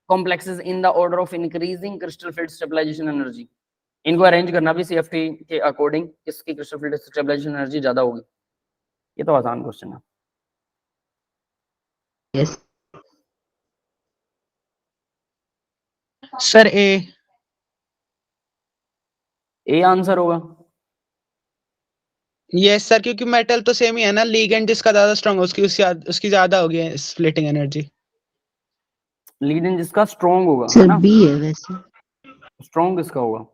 complexes in the order of increasing crystal field stabilization energy. इनको अरेंज करना भी CFT के अकॉर्डिंग, किसकी क्रिस्टल फील्ड स्टेबलाइजेशन एनर्जी ज्यादा होगी। ये तो आसान क्वेश्चन है। यस सर ए आंसर होगा। यस सर, क्योंकि मेटल तो सेम ही है ना, लिगेंड जिसका ज्यादा स्ट्रांग उसकी ज्यादा होगी स्प्लिटिंग एनर्जी। लीड जिसका स्ट्रॉन्ग होगा, है सर, ना? बी है वैसे। स्ट्रॉन्ग किसका होगा?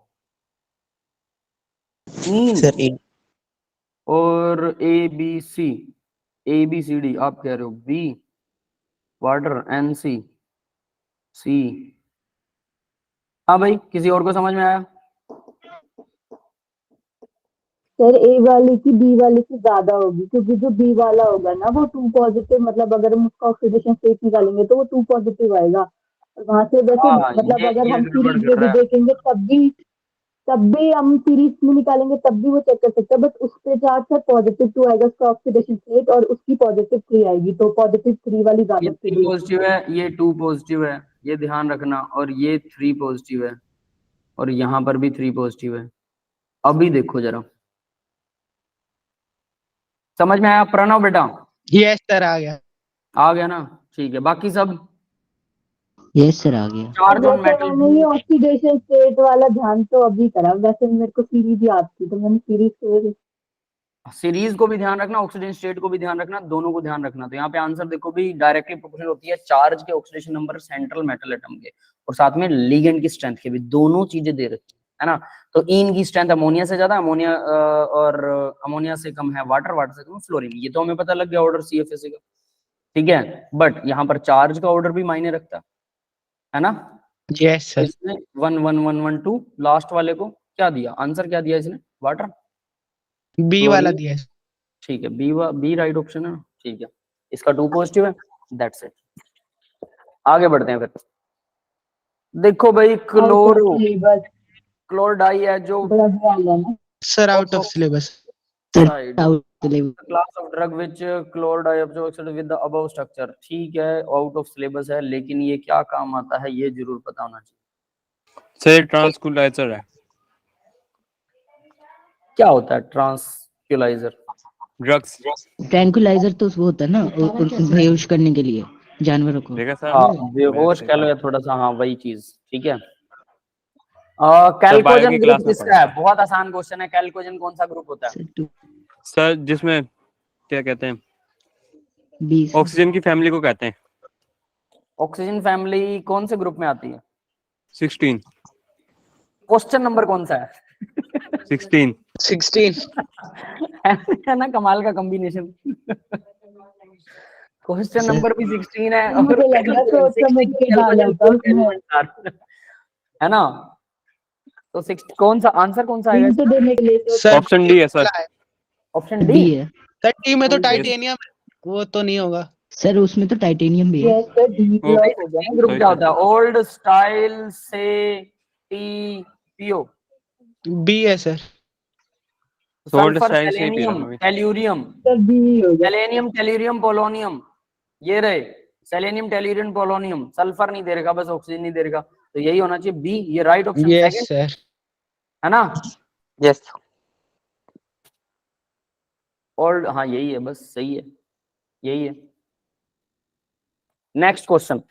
सर ए। और ABCD आप कह रहे हो B, वाटर, NC, C। हाँ भाई, किसी और को समझ में आया? सर ए वाले की बी वाले की ज्यादा होगी, क्योंकि जो बी वाला होगा ना वो 2 पॉजिटिव, मतलब अगर हम उसका ऑक्सीडेशन स्टेट निकालेंगे तो वो 2 पॉजिटिव आएगा। और वहां से वैसे हाँ, मतलब अगर ये हम गड़बड़ सीरीज कर में रहा भी है। देखेंगे तब भी हम सीरीज में निकालेंगे तब भी वो चेक कर सकते हैं, बट उस पे चार्ज से +2 आएगा उसका ऑक्सीडेशन स्टेट और उसकी +3 आएगी, तो +3 वाली ये ज्यादा 3 स्टेबल। पॉजिटिव है, ये 2 पॉजिटिव है, ये ध्यान रखना, और ये 3 पॉजिटिव है, और यहाँ पर भी 3 पॉजिटिव है। अभी देखो जरा, समझ में आया प्रणव बेटा? यस सर, आ गया। आ गया ना? ठीक है, बाकी सब यस सर, आ गया। चार्ज ऑन वैसे मेटल। मैंने ये ऑक्सीडेशन स्टेट वाला ध्यान तो अभी करा, वैसे मेरे को सीरीज याद थी तो मैंने सीरीज सीरीज को भी ध्यान रखना, ऑक्सीडेशन स्टेट को भी ध्यान रखना, दोनों को ध्यान रखना। तो यहाँ पे आंसर देखो भी डायरेक्टली प्रोपोर्शनल होती है चार्ज के oxidation number central metal atom के, और साथ में लिगेंड की स्ट्रेंथ के भी, दोनों चीजें दे रखी है ना। तो इन की स्ट्रेंथ अमोनिया से ज्यादा, और अमोनिया से कम है वाटर, वाटर से कम है फ्लोरीन। ये तो हमें पता लग गया ऑर्डर CFSE का, ठीक है। बट यहाँ पर चार्ज का ऑर्डर भी मायने रखता है ना। Yes sir. इसने 1 1 1 1 2 लास्ट वाले को क्या दिया, आंसर क्या दिया इसने? वाटर, बी वाला दिया है। ठीक है, बी राइट ऑप्शन है, ठीक है। इसका 2 पॉजिटिव है, दैट्स इट। आगे बढ़ते हैं फिर। देखो भाई, क्लोर डाई है जो sir out of syllabus. Side out class of drug which chlor dioxide with the above structure. ठीक है, आउट ऑफ सिलेबस है, लेकिन ये क्या काम आता है ये जरूर पता होना चाहिए। सर ट्रांसक्यूलाइजर है। क्या होता है ट्रांसक्यूलाइजर? ड्रग्स। ट्रैंकुलाइजर तो वो होता है ना, बेहोश करने के लिए जानवरों को। देखा सर? हाँ, बेहोश कह लो या थोड़ा सा, हाँ वही चीज, ठीक है। कैल्कोजन ग्रुप किसका है? बहुत आसान क्वेश्चन है। कैल्कोजन कौन सा ग्रुप होता है? सर जिसमें क्या कहते हैं, 20 ऑक्सीजन की फैमिली को कहते हैं। ऑक्सीजन फैमिली कौन से ग्रुप में आती है? 16। क्वेश्चन नंबर कौन सा है? 16। है ना कमाल का कॉम्बिनेशन। क्वेश्चन सर नंबर भी 16 है तो मुझे लगा सोच समझ के डाला था उसमें। है ना। तो 6 कौन सा आंसर कौन सा आएगा हिंट इसका? देने के लिए सोच सर ऑप्शन डी है सर। Option D. डी है सर टी में तो Yes. टाइटेनियम, वो तो नहीं होगा। सर, उसमें तो टाइटेनियम भी है। यस सर डी वो ब्लॉक हो गया ना ग्रुप सही क्या सर। होता है? ओल्ड स्टाइल से टी पीओ। बी है सर। ओल्ड सल्फर, स्टाइल से ही पी रहा सेलेनियम, हूँ अभी। टेल्यूरियम। सर बी हो गया। सेलेनियम, टेल्यूरियम, पोलोनियम, ये रहे। Selenium, tellurium, polonium. सल्फर नहीं दे रखा, बस ऑक्सीजन नहीं दे रखा, तो यही होना चाहिए बी। ये right option yes second sir. है ना। यस। ओल्ड, हाँ यही है, बस सही है, यही है। Next question,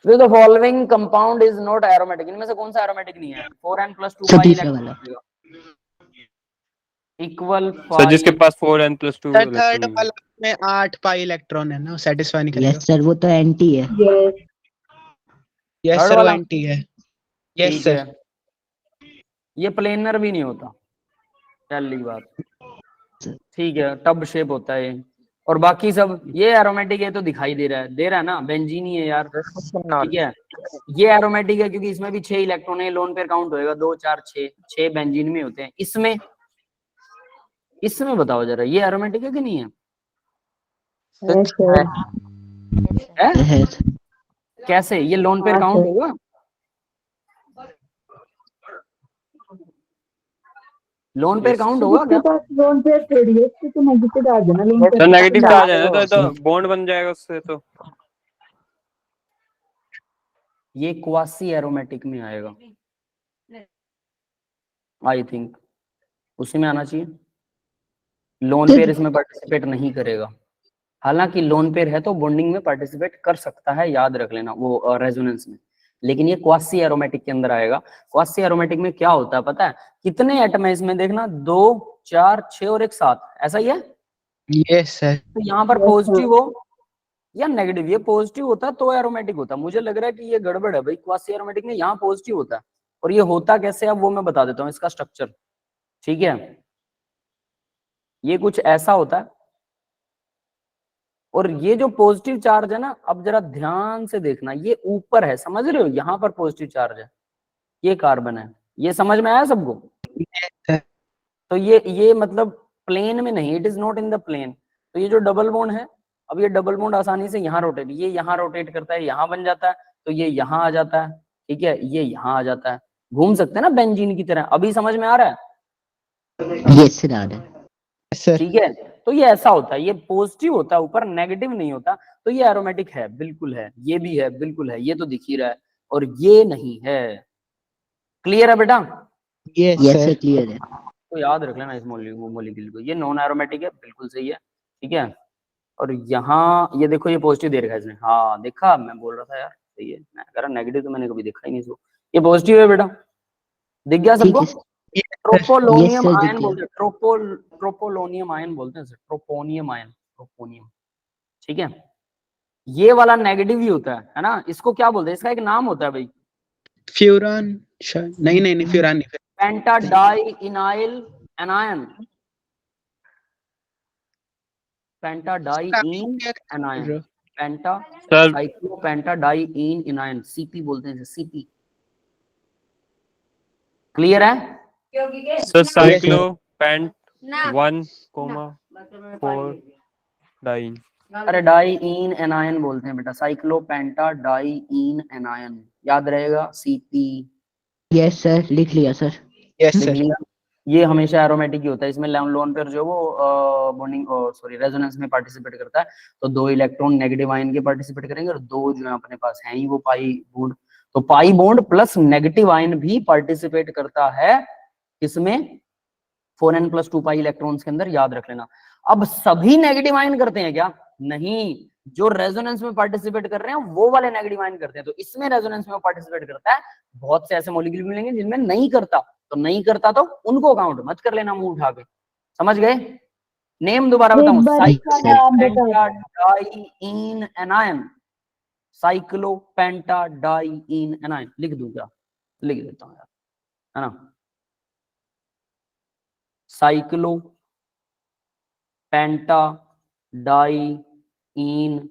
the following compound is not aromatic. इनमें से कौन सा एरोमेटिक नहीं है? 4n+2 सर पाई तीसरा वाला। इक्वल सर जिसके 5। पास 4n+2 सर थर्ड इलेक्ट्रॉन है। वाला में 8 पाई इलेक्ट्रॉन है ना, सेटिस्फाई नहीं करेगा। यस सर, वो तो एंटी है। यस यस थर्ड सर, वो वाला एंटी है। यस ठीक सर। है, ये प्लेनर भी नहीं होता, पहली बात। ठीक है, टब शेप होता है ये। और बाकी सब ये एरोमेटिक है तो दिखाई दे रहा है ना, बेंजीन ही है यार। ठीक है, ये एरोमेटिक है क्योंकि इसमें भी 6 इलेक्ट्रॉन है, लोन पेयर काउंट होएगा 2 4 6 बेंजीन में होते हैं। इसमें बताओ जरा, ये एरोमेटिक है कि नहीं है? यस सर है? कैसे ये लोन पेयर हाँ काउंट सर। होगा? लोन पेयर काउंट होगा जिसके क्या? पास लोन पेयर थोड़ी है उसके तो नेगेटिव आ जाना लोन तो पेयर। नेगेटिव चार्ज है ना, तो ये तो बॉन्ड बन जाएगा उससे तो। ये क्वासी एरोमेटिक में आएगा आई थिंक, उसी में आना चाहिए। लोन पेयर इसमें पार्टिसिपेट नहीं करेगा, हालांकि लोन पेयर है तो बॉन्डिंग में पार्टिसिपेट कर सकता है, याद रख लेना वो रेजोनेंस में। लेकिन ये क्वासी एरोमेटिक के अंदर आएगा। क्वासी एरोमेटिक में क्या होता है पता है? कितने एटम है इसमें देखना, 2 4 6 और एक 7, ऐसा ही है। Yes sir. तो यहाँ पर पॉजिटिव हो या नेगेटिव, ये पॉजिटिव होता है तो एरोमेटिक होता है। मुझे लग रहा है कि ये गड़बड़ है भाई, क्वासी एरोमेटिक में यहाँ पॉजिटिव होता है। और ये होता कैसे है वो मैं बता देता हूँ, इसका स्ट्रक्चर। ठीक है, ये कुछ ऐसा होता है, और ये जो पॉजिटिव चार्ज है ना, अब जरा ध्यान से देखना, ये ऊपर है, समझ रहे हो? यहाँ पर पॉजिटिव चार्ज है, ये कार्बन है। ये समझ में आया सबको? तो ये मतलब प्लेन में नहीं, it is not in the plane. तो ये जो डबल बॉन्ड है, अब ये डबल बॉन्ड आसानी से यहाँ रोटेट, ये यहाँ रोटेट करता है, यहाँ बन जाता है, तो ये यहाँ आ जाता है। ठीक है, ये यहाँ आ जाता है, घूम सकते हैं ना बेंजीन की तरह। अभी समझ में आ रहा है? यस सर, आ रहा है। सर ठीक है, तो ये ऐसा होता है, ये पॉजिटिव होता है ऊपर, नेगेटिव नहीं होता। तो ये एरोमेटिक है, बिल्कुल है, ये भी है, बिल्कुल है, ये तो दिख ही रहा है, और ये नहीं है। क्लियर है बेटा? Yes yes sir. Sir, clear है। तो याद रख लेना इस मोलिक्यूल को, ये नॉन एरोमेटिक है, बिल्कुल सही है। ठीक है, और यहाँ ये देखो, ये पॉजिटिव दे रखा है इसने, हाँ देखा, मैं बोल रहा था यार, सही है। मैं कह रहा नेगेटिव तो मैंने कभी देखा ही नहीं इसको। ये पॉजिटिव है बेटा, दिख गया ठीक सबको? है सर। ट्रोपोलोनियम सर, दिख आयन गया। बोलते हैं, ट्रोपोलोनियम आयन बोलते हैं, ट्रोपोनियम आयन, ट्रोपोनियम। ठीक है, ये वाला नेगेटिव ही होता है ना? इसको क्या बोलते हैं? इसका एक नाम होता है भाई, फ्यूरॉन। नहीं नहीं नहीं, फ्यूरान नहीं। पेंटा डाई इनाइल एनायन, पेंटा डाई इन एनायन, पेंटा सर साइक्लो पेंटा डाई इन इनायन, सीपी बोलते हैं, सीपी। क्लियर है? Sir cyclo pent 1,4 diene. अरे डाई इन एनायन बोलते हैं बेटा, साइक्लो पेंटा डाई इन एनायन, याद रहेगा, सीपी। यस सर, लिख लिया सर। यस लिख सर। लिया? ये हमेशा एरोमेटिक ही होता है, इसमें लोन पेयर जो है वो बॉन्डिंग सॉरी रेजोनेंस में पार्टिसिपेट करता है। तो 2 इलेक्ट्रॉन नेगेटिव आयन के पार्टिसिपेट करेंगे, और 2 जो है अपने पास है ही वो पाई बॉन्ड। तो pi bond plus negative ion भी पार्टिसिपेट करता है किसमें? 4n+2 पाई इलेक्ट्रॉन्स के अंदर, याद रख लेना। अब सभी नेगेटिव आयन करते हैं क्या? नहीं, जो रेजोनेंस में पार्टिसिपेट कर रहे हैं वो वाले नेगेटिव आयन करते हैं। तो इसमें रेजोनेंस में पार्टिसिपेट करता है, बहुत से ऐसे मॉलिक्यूल मिलेंगे जिनमें नहीं करता, तो नहीं करता तो उनको काउंट मत कर लेना मुंह उठा के। समझ गए? नेम दोबारा बताऊं, एक बार इसका नाम बता। साइक्लोपेंटाडाइइन एनायन, साइक्लोपेंटाडाइइन एनायन लिख दूं क्या? लिख देता हूं यार, है ना। साइक्लो पेंटा, डाई, इन,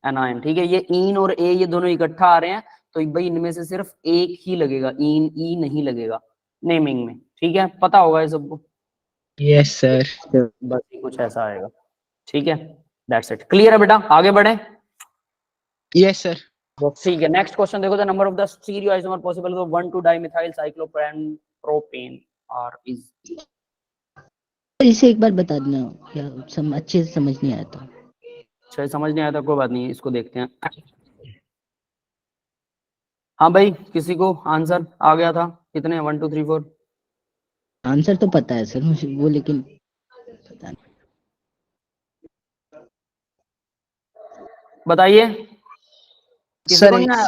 एनायन। ठीक है, ये इन और ए ये दोनों इकट्ठा आ रहे हैं, तो भाई इनमें से सिर्फ एक ही लगेगा, इन ई नहीं लगेगा नेमिंग में। ठीक है, पता होगा ये सबको। Yes sir. बस ये कुछ ऐसा आएगा। ठीक है, दैट्स इट। क्लियर है बेटा, आगे बढ़े। Yes sir. ठीक है, नेक्स्ट क्वेश्चन देखो। The number of the stereo isomer possible for 1,2 dimethyl cyclopropane are is. इसे एक बार बता देना, क्या अच्छे से समझ नहीं आया था। अच्छा, समझ नहीं आया था, कोई बात नहीं, इसको देखते हैं। हाँ भाई, किसी को आंसर आ गया था? कितने? 1 2 3 4। आंसर तो पता है सर मुझे वो, लेकिन पता नहीं। बताइए, किसी सर को नहीं आया?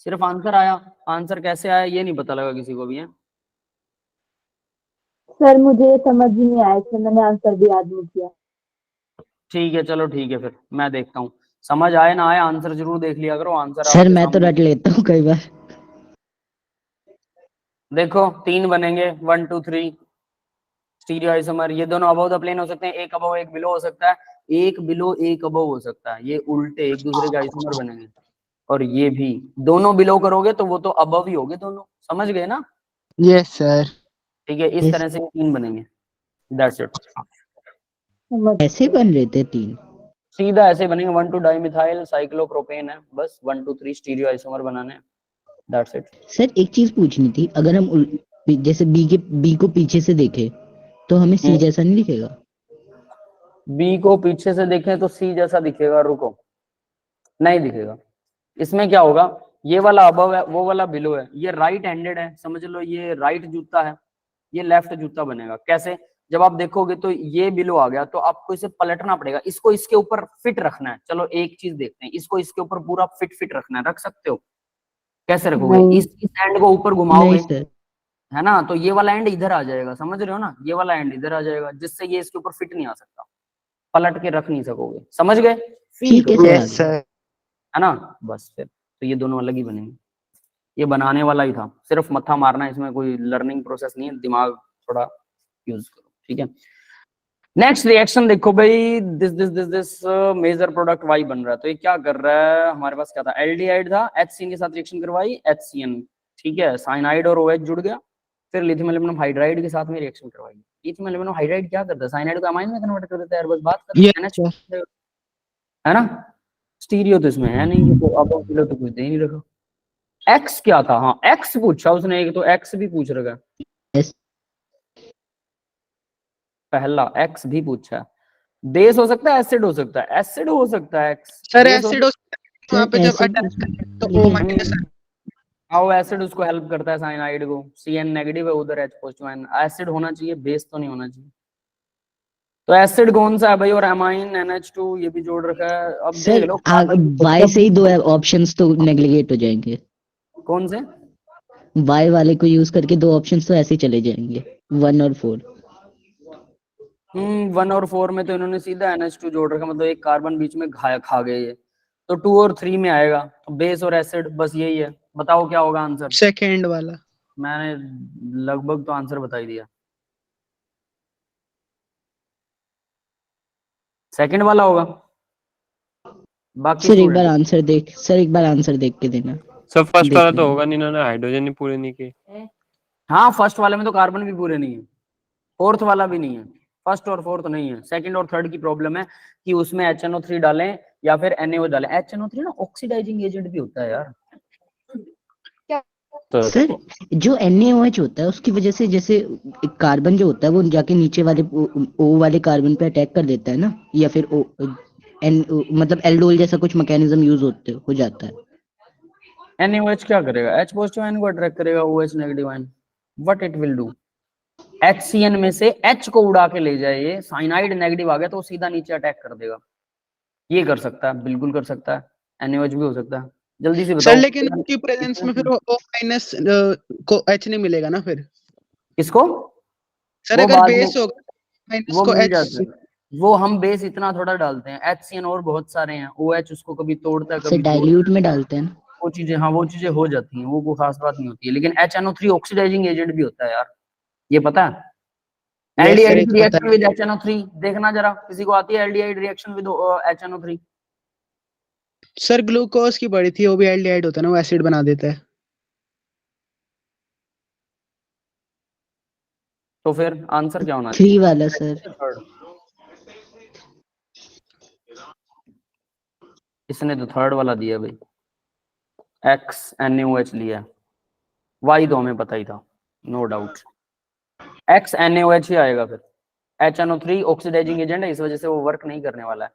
सिर्फ आंसर आया। आंसर कैसे आया ये नहीं पता लगा किसी को भी है। सर मुझे ये समझ ही नहीं आया, इसलिए मैंने आंसर भी याद नहीं किया। ठीक है, चलो ठीक है, फिर मैं देखता हूँ। समझ आए ना आए, आंसर जरूर देख लिया करो। आंसर सर मैं तो रट लेता हूँ कई बार। देखो 3 बनेंगे, 1 2 3 स्टीरियो आइसोमर। ये दोनों अबव द प्लेन हो सकते हैं, एक अबव एक बिलो हो सकता है, एक बिलो एक अबव हो सकता है। ये उल्टे एक दूसरे के आइसोमर बनेंगे। और ये भी दोनों बिलो करोगे तो वो तो अबव ही होगे दोनों। समझ गए ना? Yes sir. ठीक है, इस तरह से 3 बनेंगे। That's it. ऐसे बन रहे थे 3। सीधा ऐसे बनेंगे। 1 2 डाइमिथाइल साइक्लोप्रोपेन है, बस 1 2 3 स्टीरियो आइसोमर बनाने हैं। That's it. सर एक चीज पूछनी थी, अगर हम जैसे बी को पीछे से देखें तो हमें सी जैसा नहीं दिखेगा? बी को पीछे से देखें तो सी जैसा दिखेगा? रुको, नहीं दिखेगा। इसमें क्या होगा, ये वाला अबव है, वो वाला बिलो है। ये राइट हैंडेड है, समझ लो ये राइट जूता है, ये लेफ्ट जूता बनेगा। कैसे? जब आप देखोगे तो ये बिलो आ गया, तो आपको इसे पलटना पड़ेगा, इसको इसके ऊपर फिट रखना है। चलो एक चीज देखते हैं, इसको इसके ऊपर पूरा फिट रखना है। रख सकते हो? कैसे रखोगे? इस एंड को ऊपर घुमाओगे, नहीं सर। है ना, तो ये वाला एंड इधर आ जाएगा। समझ रहे हो ना? ये वाला एंड इधर आ जाएगा, जिससे ये इसके ऊपर फिट नहीं आ सकता, पलट के रख नहीं सकोगे। समझ गए? ठीक है यस सर। सर। है ना? बस फिर तो ये दोनों अलग ही बनेंगे। ये बनाने वाला ही था, सिर्फ मत्था मारना है, इसमें कोई लर्निंग प्रोसेस नहीं है। दिमाग थोड़ा यूज करो। ठीक है, नेक्स्ट रिएक्शन देखो भाई। दिस मेजर प्रोडक्ट वाई बन रहा है। तो ये क्या कर रहा है? हमारे पास क्या था? एल्डिहाइड था, HCN के साथ रिएक्शन करवाई, HCN। ठीक है, साइनाइड और OH जुड़ गया, फिर लिथियम एल्यूमिनियम हाइड्राइड के साथ में रिएक्शन करवाई। लिथियम एल्यूमिनियम हाइड्राइड क्या करता है? साइनाइड को अमाइन में कन्वर्ट कर देता है यार, बस बात कर रहे यस हैं, है ना? स्टीरियो तो इसमें है नहीं, तो अब तो कुछ दे नहीं रखा। एक्स क्या था? हाँ, एक्स पूछा उसने एक, तो एक्स भी पूछ रखा। Yes. पहला एक्स भी पूछा। बेस हो सकता है, एसिड हो सकता है, एसिड हो सकता है एक्स। सर। बेस एसिड वहां पे जब acid अटैच करें तो O माइनस। हाउ एसिड उसको हेल्प करता है साइनाइड को। Cn नेगेटिव है, उधर H पॉजिटिव है। एसिड होना चाहिए, बेस तो नहीं होना चाहिए। तो एसिड कौन सा है भाई? और एमाइन NH2 ये भी जोड़ रखा है। अब देख सर लो वाई से ही 2 ऑप्शंस तो नेग्लिगेट हो जाएंगे। कौन से। वाई वाले को यूज करके 2 ऑप्शंस तो ऐसे ही चले जाएंगे, 1 और 4। 1 और 4 में तो इन्होंने सीधा NH2 जोड़ रखा, मतलब एक कार्बन बीच में खा गए ये। तो 2 और 3 में आएगा। तो बेस और एसिड बस यही है। बताओ क्या होगा आंसर? सेकेंड वाला। मैंने लगभग तो आंसर बता ही दिया। सेकंड वाला होगा। बाकी सर एक बार आंसर देख के देना। सब फर्स्ट वाला देख तो लेना। होगा नहीं, इन्होंने हाइड्रोजन ही पूरे नहीं किए। हाँ, फर्स्ट वाले में तो कार्बन भी पूरे नहीं है, फोर्थ वाला भी नहीं है। फर्स्ट और फोर्थ नहीं है, सेकंड और थर्ड की प्रॉब्लम है कि उसमें HNO3 डालें या फिर NaO डालें। HNO3 ना ऑक्सीडाइजिंग एजेंट भी होता है यार। तो सर जो NaOH होता है उसकी वजह से, जैसे कार्बन जो होता है वो जाके नीचे वाले O वाले कार्बन पे अटैक कर देता है ना, या फिर मतलब एल्डोल जैसा कुछ मैकेनिज्म यूज हो जाता है। NaOH क्या करेगा? H पॉजिटिव आयन को अट्रैक्ट करेगा, OH negative ion. What it will do? HCN में से H को उड़ा के ले जाए। ये साइनाइड नेगेटिव आ गया तो सीधा नीचे अटैक कर देगा। ये कर सकता है, बिल्कुल कर सकता है। NaOH भी हो सकता है। जल्दी से बताओ सर लेकिन उनकी प्रेजेंस में फिर O माइनस को H नहीं मिलेगा ना फिर। किसको? सर वो अगर बाद बेस में होगा माइनस वो को मिल H। जाता है। वो हम बेस इतना थोड़ा डालते हैं, HCN और बहुत सारे हैं, OH उसको कभी तोड़ता है सर कभी डाइल्यूट में डालते हैं ना। वो चीजें, हाँ वो चीजें हो जाती हैं, वो कोई खास बात नहीं होती है। लेकिन HNO3 ऑक्सीडाइजिंग एजेंट भी होता है यार, ये पता है? Yes, sir, एल्डिहाइड ये तो पता रिएक्शन विद HNO3 देखना जरा, किसी को आती है एल्डिहाइड रिएक्शन विद HNO3? है सर। ग्लूकोज की बड़ी थी, वो भी एल्डिहाइड होता है ना, वो एसिड बना देता है। तो फिर आंसर क्या होना 3 चाहिए? वाला सर। थर्ड। इसने तो थर्ड वाला दिया भाई, XNaOH लिया, Y तो हमें पता ही था, नो डाउट XNaOH ही आएगा फिर। HNO3 ऑक्सीडाइजिंग एजेंट है, इस वजह से वो वर्क नहीं करने वाला है।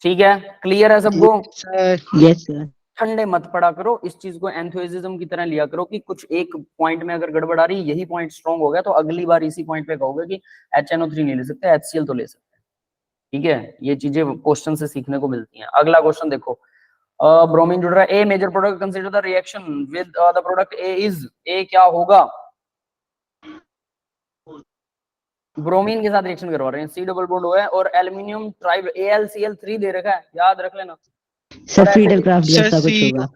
ठीक है, क्लियर है सबको? Sir yes sir. ठंडे मत पड़ा करो, इस चीज को एंथुसिज्म की तरह लिया करो कि कुछ एक पॉइंट में अगर गड़बड़ आ रही है, यही पॉइंट स्ट्रांग हो गया तो अगली बार इसी पॉइंट पे कहोगे कि HNO3 नहीं ले सकते, HCl तो ले सकते हैं। ठीक है, ये चीजें क्वेश्चन से सीखने को मिलती हैं। अगला क्वेश्चन देखो, ब्रोमीन जुड़ रहा है। A major product consider the reaction with the product A is, A क्या होगा? ब्रोमीन के साथ रिएक्शन करवा रहे हैं, C डबल बॉन्ड है और एल्युमिनियम ट्राइब AlCl3 दे रखा है, याद रख लेना। सर फ्रीडल क्राफ्ट सर जैसा कुछ सी होगा।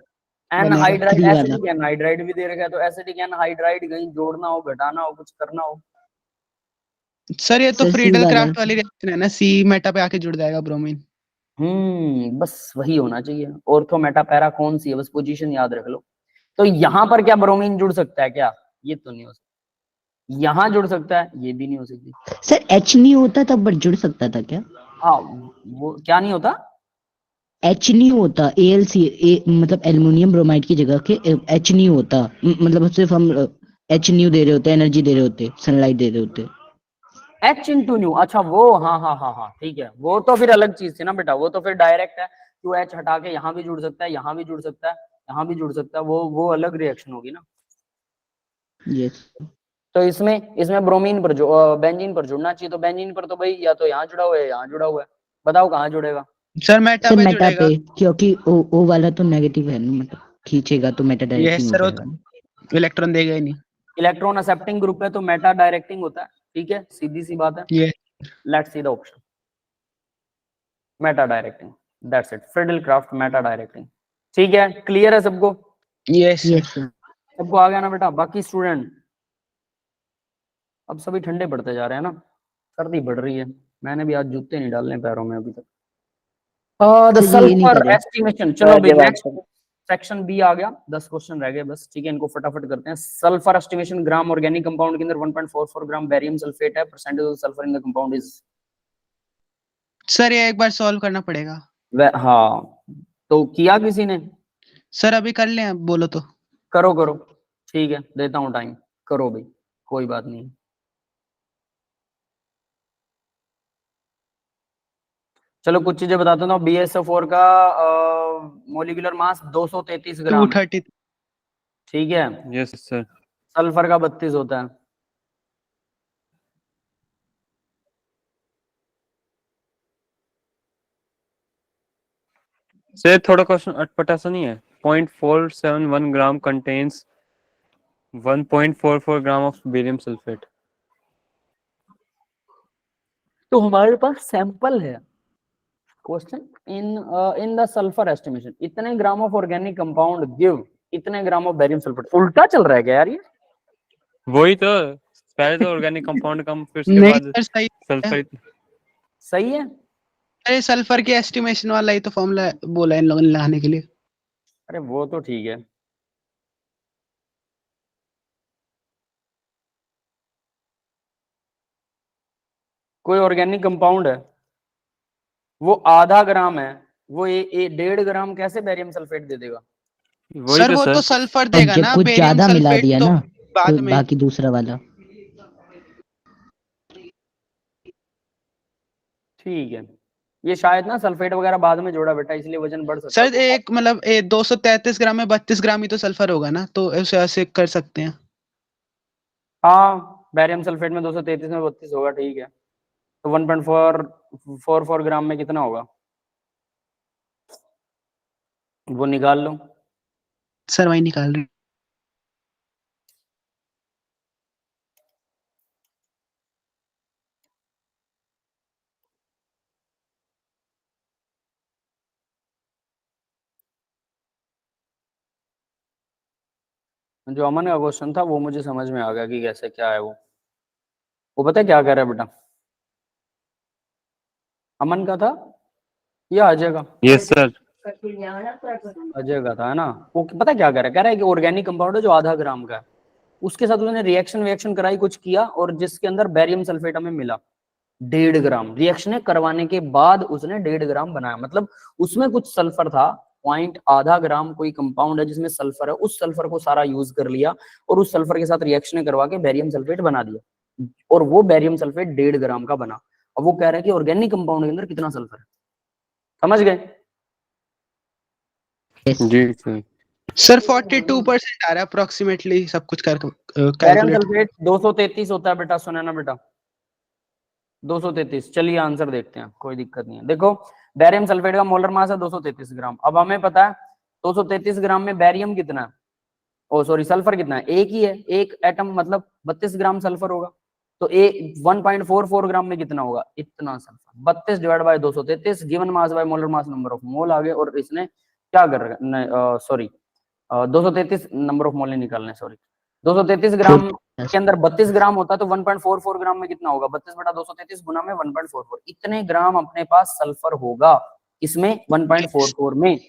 एनहाइड्राइड, 3 वाला। एसिडिक एनहाइड्राइड भी दे रखा है, तो एसिडिक एनहाइड्राइड कहीं जोड़ना हो, घटाना हो, कुछ करना हो। सर ये तो सर सी फ्रीडल वाला। क्राफ्ट वाली रिएक्शन है ना, सी मेटा पे आके जुड़ जाएगा ब्रोमीन। बस वही होना चाहिए। ऑर्थो मेटा पैरा कौन सी है, बस पोजीशन याद रख लो। तो यहाँ पर क्या ब्रोमीन जुड़ सकता है क्या? ये तो नहीं हो सकता। यहाँ जुड़ सकता है, ये भी नहीं हो सकती। सर H नहीं होता तब बट जुड़ सकता था क्या? हाँ, वो क्या नहीं होता? H नहीं होता, AlC मतलब एल्युमिनियम ब्रोमाइड की जगह के H नहीं होता, मतलब सिर्फ हम H न्यू दे रहे होते, एनर्जी दे रहे होते, सनलाइट दे रहे होते। H इंटू न्यू, अच्छा वो, हाँ हाँ हाँ हाँ ठीक है, वो तो फिर अलग चीज थी ना बेटा, वो तो फिर डायरेक्ट है। क्यू H हटा के यहाँ भी जुड़ सकता है, यहाँ भी जुड़ सकता है, यहाँ भी जुड़ सकता है, वो अलग रिएक्शन होगी ना। यस। तो इसमें इसमें ब्रोमीन पर जो बेंजीन पर जुड़ना चाहिए, तो बेंजीन पर तो भाई या तो यहाँ जुड़ा हुआ है, यहाँ जुड़ा हुआ है, बताओ कहाँ जुड़ेगा? सर मेटा सर पे मेटा जुड़ेगा। पे, क्योंकि ओ वाला तो नेगेटिव है ना, मतलब खींचेगा तो मेटा ये डायरेक्टिंग हो सर वो जाएगा ना। तो इलेक्ट्रॉन देगा ही नहीं। इलेक्ट्रॉन एक्सेप्टिंग ग्रुप है तो मेटा डायरेक्टिंग होता है। ठीक है, सीधी सी बात है। ये let's see the option, Meta directing, that's it, Friedel Crafts Meta directing. ठीक है, क्लियर है सबको? Yes sir. Yes sir. सबको आ गया ना बेटा? बाकी स्टूडेंट अब सभी ठंडे पड़ते जा रहे हैं ना, सर्दी बढ़ रही है, मैंने भी आज जूते नहीं डालने पैरों में अभी तक। द सर ये नहीं सल्फर करे। एस्टिमेशन, चलो भाई नेक्स्ट सेक्शन बी आ गया, 10 क्वेश्चन रह गए बस। ठीक है, इनको फटाफट करते हैं। सल्फर एस्टिमेशन, ग्राम ऑर्गेनिक कंपाउंड के अंदर 1.44 ग्राम बैरियम सल्फेट है, percentage of sulphur in the compound is. Sir ये एक बार सॉल्व करना पड़ेगा। हाँ, तो किया किसी ने? सर अभी कर लें, आप बोलो तो। करो करो, ठीक है देता हूँ टाइम, करो भाई, कोई बात नहीं। चलो कुछ चीजें बताता हूँ। BSO4 का मोलिकुलर मास 233 ग्राम है। 230। ठीक है, यस सर। सल्फर का 32 होता है। सर थोड़ा क्वेश्चन अटपटा सा नहीं है? 0.471 gram contains 1.44 gram of barium sulphate. तो हमारे पास सैंपल है। Question in the sulphur estimation, इतने gram of organic compound give इतने ग्राम ऑफ बेरियम सल्फेट। उल्टा चल रहा है क्या यार ये? वही तो, पहले तो ऑर्गेनिक कंपाउंड कम, फिर उसके नहीं बाद सर सही है। सल्फर। सही है। अरे सल्फर की एस्टिमेशन वाला ही तो फॉर्मूला बोला इन लोगों ने लगाने के लिए। अरे वो तो ठीक है, कोई ऑर्गेनिक कंपाउंड है, वो आधा ग्राम है, वो 1.5 ग्राम कैसे बैरियम सल्फेट दे देगा? वही सर तो वो सर। तो सल्फर और देगा जब ना, कुछ बेरियम ज्यादा मिला सल्फेट दिया तो ना, बाद तो में। बाकी दूसरा वाला। ठीक है, ये शायद ना सल्फेट वगैरह बाद में जोड़ा बेटा, इसलिए वजन बढ़ सकता है। सर एक मतलब 233 ग्राम में 32 ग्राम ही तो सल्फर होगा ना, तो ऐसे ऐसे कर सकते हैं। हाँ, बैरियम सल्फेट में 233 में 32 होगा, ठीक है। तो 1.44 ग्राम में कितना होगा, वो निकाल लो। सर वही निकाल रहे। जो अमन का क्वेश्चन था वो मुझे समझ में आ गया कि कैसे क्या है वो। वो पता है क्या कह रहा है बेटा? अमन का था या अजय का? Yes sir. अजय का था, है ना? वो पता है क्या कह रहा है कि ऑर्गेनिक कंपाउंड है जो आधा ग्राम का है, उसके साथ उन्होंने रिएक्शन कराई, कुछ किया, और जिसके अंदर बेरियम सल्फेट हमें मिला 1.5 ग्राम। रिएक्शन करवाने के बाद उसने 1.5 ग्राम बनाया, मतलब उसमें कुछ सल्फर था, पॉइंट आधा ग्राम कोई कंपाउंड है जिसमें सल्फर है, उस सल्फर को सारा यूज कर लिया और उस सल्फर के साथ रिएक्शन करवा के बेरियम सल्फेट बना दिया, और वो बेरियम सल्फेट 1.5 ग्राम का बना। अब वो कह रहा है कि ऑर्गेनिक कंपाउंड के अंदर कितना सल्फर है, समझ गए? जी सर। सर 42% आ रहा है अप्रोक्सीमेटली, सब कुछ कर बेरियम कैलकुलेट। सल्फेट 233 होता है बेटा, सुना ना बेटा? 233। चलिए आंसर देखते हैं, कोई दिक्कत नहीं है। देखो बेरियम सल्फेट का मोलर मास है 233 ग्राम। अब हमें पता है 233 ग्राम में बेरियम कितना है, ओ सॉरी सल्फर कितना है, एक ही है, एक एटम, मतलब 32 ग्राम सल्फर होगा। तो ए 1.44 ग्राम में कितना होगा, इतना sulphur. 32 divide by 233 given mass by molar mass number of mole आ गए। और इसने क्या कर रखा, सॉरी 233 नंबर ऑफ मोल निकालने, सॉरी 233 ग्राम के अंदर 32 ग्राम होता है, तो 1.44 ग्राम में कितना होगा, 32 बटा 233 गुना में 1.44, इतने ग्राम अपने पास सल्फर होगा इसमें 1.44 में।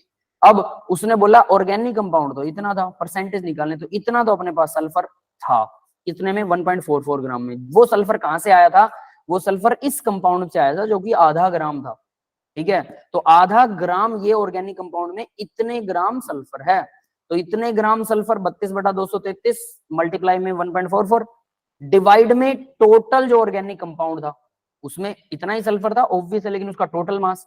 अब उसने बोला ऑर्गेनिक कंपाउंड तो इतना था, परसेंटेज निकालने तो इतना तो अपने पास सल्फर था, कितने में, 1.44 ग्राम में। वो सल्फर कहां से आया था, वो सल्फर इस कंपाउंड से आया था जो कि आधा ग्राम था, ठीक है? तो आधा ग्राम ये ऑर्गेनिक कंपाउंड में इतने ग्राम सल्फर है, तो इतने ग्राम सल्फर 32 बटा 233 मल्टीप्लाई में 1.44 डिवाइड में टोटल जो ऑर्गेनिक कंपाउंड था उसमें इतना ही सल्फर था ऑब्वियस है, लेकिन उसका टोटल मास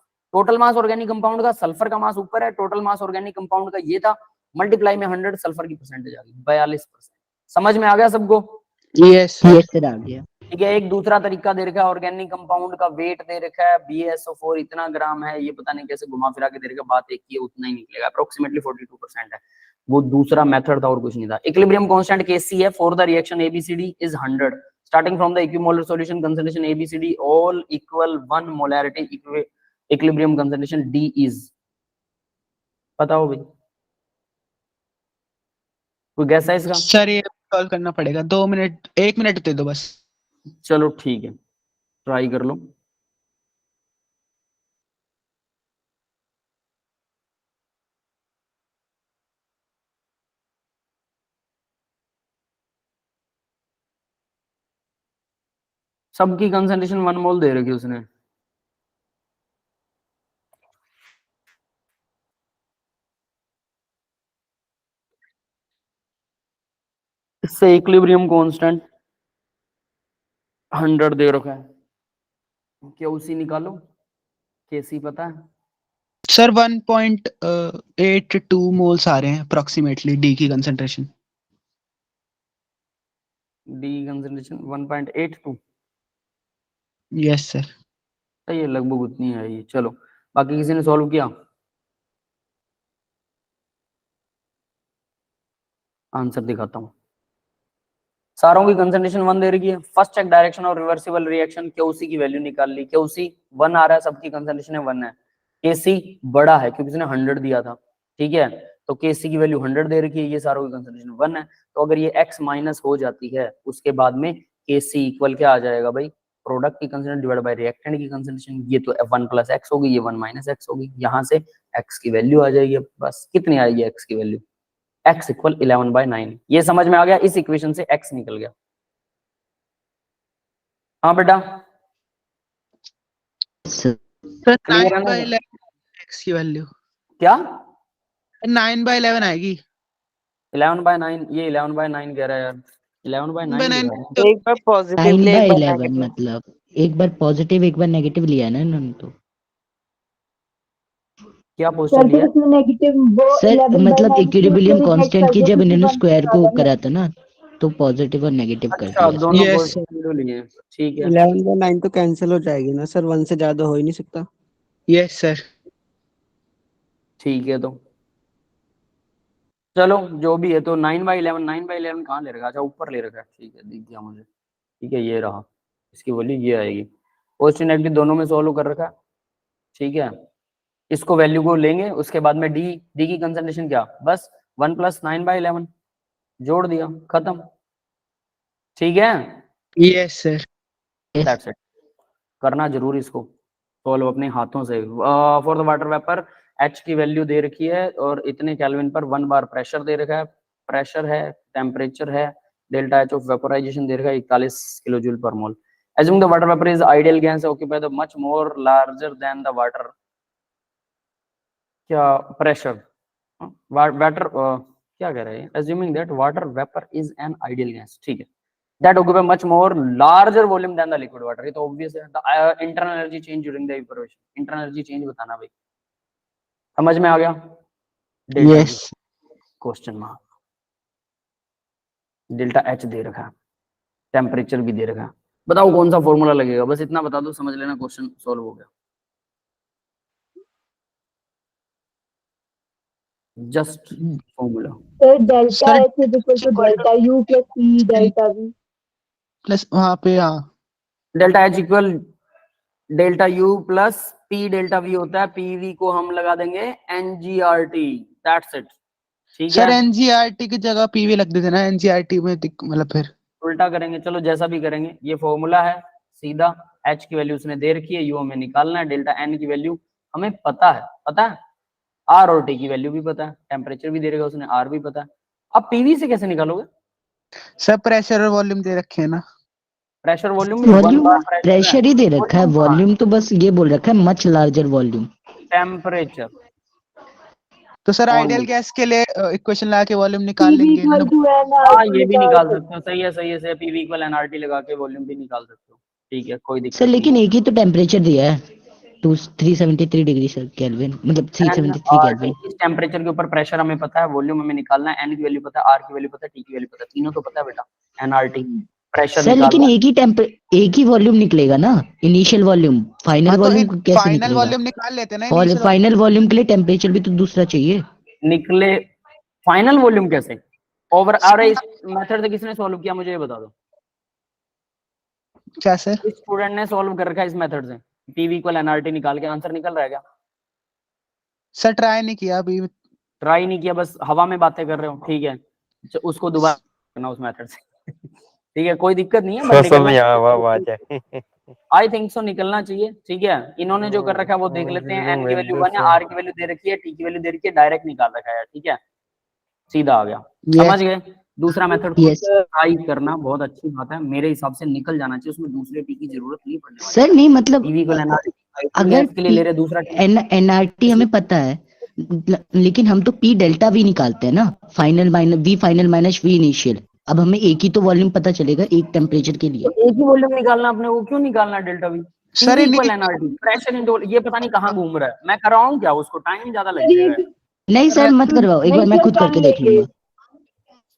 ऑर्गेनिक कंपाउंड का, सल्फर का मास ऊपर है, टोटल मास ऑर्गेनिक कंपाउंड का ये था, मल्टीप्लाई में 100, सल्फर की परसेंटेज आ गई 42%। समझ में आ गया सबको? Yes sir. यस सर, आ गया। ठीक है। एक दूसरा तरीका दे रखा है, ऑर्गेनिक कंपाउंड का वेट दे रखा है, BaSO4 इतना ग्राम है, ये पता नहीं कैसे घुमा फिरा के दे रखा, बात एक ही है, उतना ही निकलेगा, अप्रोक्सीमेटली 42% है। वो दूसरा मेथड था और कुछ नहीं था। इक्विलिब्रियम कांस्टेंट Kc है for the reaction ABCD is 100 starting from the equimolar solution concentration ABCD all equal 1 molarity equilibrium concentration D is, पता हो भाई? कोई गैस है इसका? सर ये सॉल्व करना पड़ेगा, 2 मिनट 1 मिनट दे दो बस। चलो ठीक है, ट्राई कर लो। सबकी कंसंट्रेशन 1 मोल दे रखी उसने। इससे इक्विलिब्रियम कांस्टेंट 100 दे रखा है, Kc निकालो, Kc पता है? सर 1.82 मोल्स आ रहे हैं अप्रोक्सीमेटली डी की concentration. D concentration 1.82, yes sir. सही है, लगभग उतनी है ये। चलो बाकी किसी ने सॉल्व किया? आंसर दिखाता हूँ। सारों की कंसंट्रेशन 1 दे रखी है। फर्स्ट चेक डायरेक्शन और रिवर्सिबल रिएक्शन, Kc की वैल्यू निकाल ली। Kc 1 आ रहा है, सबकी कंसंट्रेशन 1 है। Kc बड़ा है क्योंकि उसने 100 दिया था, ठीक है? तो Kc की वैल्यू 100 दे रखी है, ये सारों की कंसंट्रेशन 1 है। तो अगर ये x माइनस हो जाती है उसके बाद में Kc इक्वल क्या आ जाएगा भाई, प्रोडक्ट की कंसंट्रेशन डिवाइड बाय रिएक्टेंट की कंसंट्रेशन। ये तो 1 प्लस x होगी, ये 1 माइनस x होगी, यहाँ से x की वैल्यू आ जाएगी। बस कितनी आएगी x की वैल्यू, x इक्वल 11/9। ये समझ में आ गया, इस इक्वेशन से x निकल गया। हाँ बेटा सर सर क्लियर है ना? 9/11 एक्स की वैल्यू क्या 9/11 आएगी। 11/9? ये 11/9 कह रहा है यार, 11/9 कह रहा है। एक बार पॉजिटिव 9 ले, बाय एक बार 11 नेगेटिव। मतलब एक बार पॉजिटिव एक बार नेगेटिव लिया ना इन्होंने। तो क्या सर पोजीशन फिर लिया? उसमें नेगेटिव वो सर 11/9 मतलब फिर इक्विलिब्रियम उसको रिजेक्ट कांस्टेंट कर की दिया जब क्योंकि इन्होंने 1 से स्क्वायर को ज्यादा है। करा था ना, तो पॉजिटिव और नेगेटिव कर अच्छा, दिया। दोनों Yes, पोजीशन लिए, ठीक है। 11/9 तो कैंसिल हो जाएगी ना सर, 1 से ज्यादा हो ही नहीं सकता। Yes sir. ठीक है, तो चलो जो भी है, तो 9/11, 9/11 कहाँ ले रखा है? अच्छा ऊपर ले रखा है, ठीक है, दिख गया मुझे। ठीक है, ये रहा, इसकी वैल्यू ये आएगी। पॉजिटिव नेगेटिव दोनों में सॉल्व कर रखा है, ठीक है। इसको वैल्यू को लेंगे, उसके बाद में डी की कंसंट्रेशन क्या, बस 1 प्लस 9/11 जोड़ दिया, खत्म, ठीक है। Yes sir. That's it. करना जरूर इसको सॉल्व अपने हाथों से। For the water vapour H की वैल्यू दे रखी है और इतने केल्विन पर 1 बार प्रेशर दे रखा है, प्रेशर है, टेम्परेचर है, डेल्टा एच ऑफ वेपोराइजेशन दे रखा है 41 किलो जूल पर मोल। Assume the water vapor is ideal gas occupy the much more larger than the water क्या pressure water क्या कह रहे हैं, assuming that water vapor is an ideal gas, ठीक है, that occupy much more larger volume than the liquid water, ये तो obvious है। the internal energy change during the evaporation, internal energy change बताना भाई, समझ में आ गया? Yes question mark, delta H दे रखा है, टेम्परेचर भी दे रखा है, बताओ कौन सा फॉर्मूला लगेगा, बस इतना बता दो समझ लेना, क्वेश्चन सॉल्व हो गया। Just formula sir delta sir H is equal to delta U plus P delta V. Plus वहां पे हाँ delta H equal delta U plus P delta V होता है, पीवी को हम लगा देंगे एनजीआरटी, दैट्स इट, ठीक सर है। एनजीआरटी की जगह पीवी लग देते ना, एनजीआरटी में मतलब फिर उल्टा करेंगे, चलो जैसा भी करेंगे, ये फॉर्मूला है सीधा, एच की वैल्यू उसने दे रखी है, यू हमें निकालना है, डेल्टा एन की वैल्यू हमें पता है, आर और टी की वैल्यू भी पता है, टेम्परेचर भी दे रखा है उसने, आर भी पता है। अब पीवी से कैसे निकालोगे? सर प्रेशर और वॉल्यूम दे रखे हैं ना, प्रेशर वॉल्यूम प्रेशर ही दे रखा है, वॉल्यूम तो बस ये बोल रखा है मच लार्जर वॉल्यूम। टेम्परेचर तो सर आइडियल गैस के लिए इक्वेशन लगा के वॉल्यूम निकाल पीवी लेंगे इक्वल टू हाँ ये भी निकाल एनआरटी। सकते हो, सही है, पीवी इक्वल एनआरटी लगा के वॉल्यूम भी निकाल सकते हो, ठीक है, कोई दिक्कत सर नहीं। लेकिन एक ही तो टेम्परेचर दिया है, 373 डिग्री सर केल्विन, मतलब 373 केल्विन। इस टेम्परेचर के ऊपर प्रेशर हमें पता है, वॉल्यूम हमें निकालना है, एन की वैल्यू पता है, आर की वैल्यू पता है, टी की वैल्यू पता है, तीनों तो पता है बेटा, एनआरटी प्रेशर सर लेकिन निकालना। एक ही वॉल्यूम निकलेगा ना, इनिशियल वॉल्यूम, फाइनल हाँ तो वॉल्यूम कैसे फाइनल निकलेगा? वॉल्यूम निकाल लेते हैं ना, और इनिशियल फाइनल वॉल्यूम के लिए टेम्परेचर भी तो दूसरा चाहिए। निकले फाइनल वॉल्यूम कैसे? ओवर, अरे इस मेथड से किसने सॉल्व किया मुझे ये बता दो। क्या सर? इस स्टूडेंट ने सॉल्व कर रखा है इस मेथड से, पीवी इक्वल एनआरटी निकाल के आंसर निकल रहा है क्या? सर ट्राई नहीं किया अभी, ट्राई नहीं किया, बस हवा में बातें कर रहे हो, ठीक है, उसको दोबारा करना उस मेथड से ठीक है, कोई दिक्कत नहीं है, बट निकलना आई थिंक सो निकलना चाहिए, ठीक है। इन्होंने जो कर रखा है वो देख लेते हैं, एन की वैल्यू 1 है, आर की वैल्यू दे रखी है, टी की वैल्यू दे रखी है, डायरेक्ट निकाल रखा है, ठीक है, सीधा आ गया, समझ गए। दूसरा मेथड ट्राई करना बहुत अच्छी बात है, मेरे हिसाब से निकल जाना चाहिए, उसमें दूसरे टी की जरूरत नहीं पड़ने वाली। सर नहीं मतलब पीवी को एनआरटी अगर के लिए ले रहे दूसरा एनआरटी हमें पता है, लेकिन हम तो पी डेल्टा वी निकालते हैं ना, फाइनल माइनस वी इनिशियल। अब हमें एक ही तो वॉल्यूम पता चलेगा एक टेम्परेचर के लिए। एक ही वॉल्यूम निकालना अपने को, क्यों निकालना delta we? Sir equal NRT pressure into, ये पता नहीं कहाँ घूम रहा है, मैं कराऊं क्या उसको, टाइम ज्यादा लग जाएगा। नहीं सर मत करवाओ, एक बार मैं खुद करके देख लूंगा।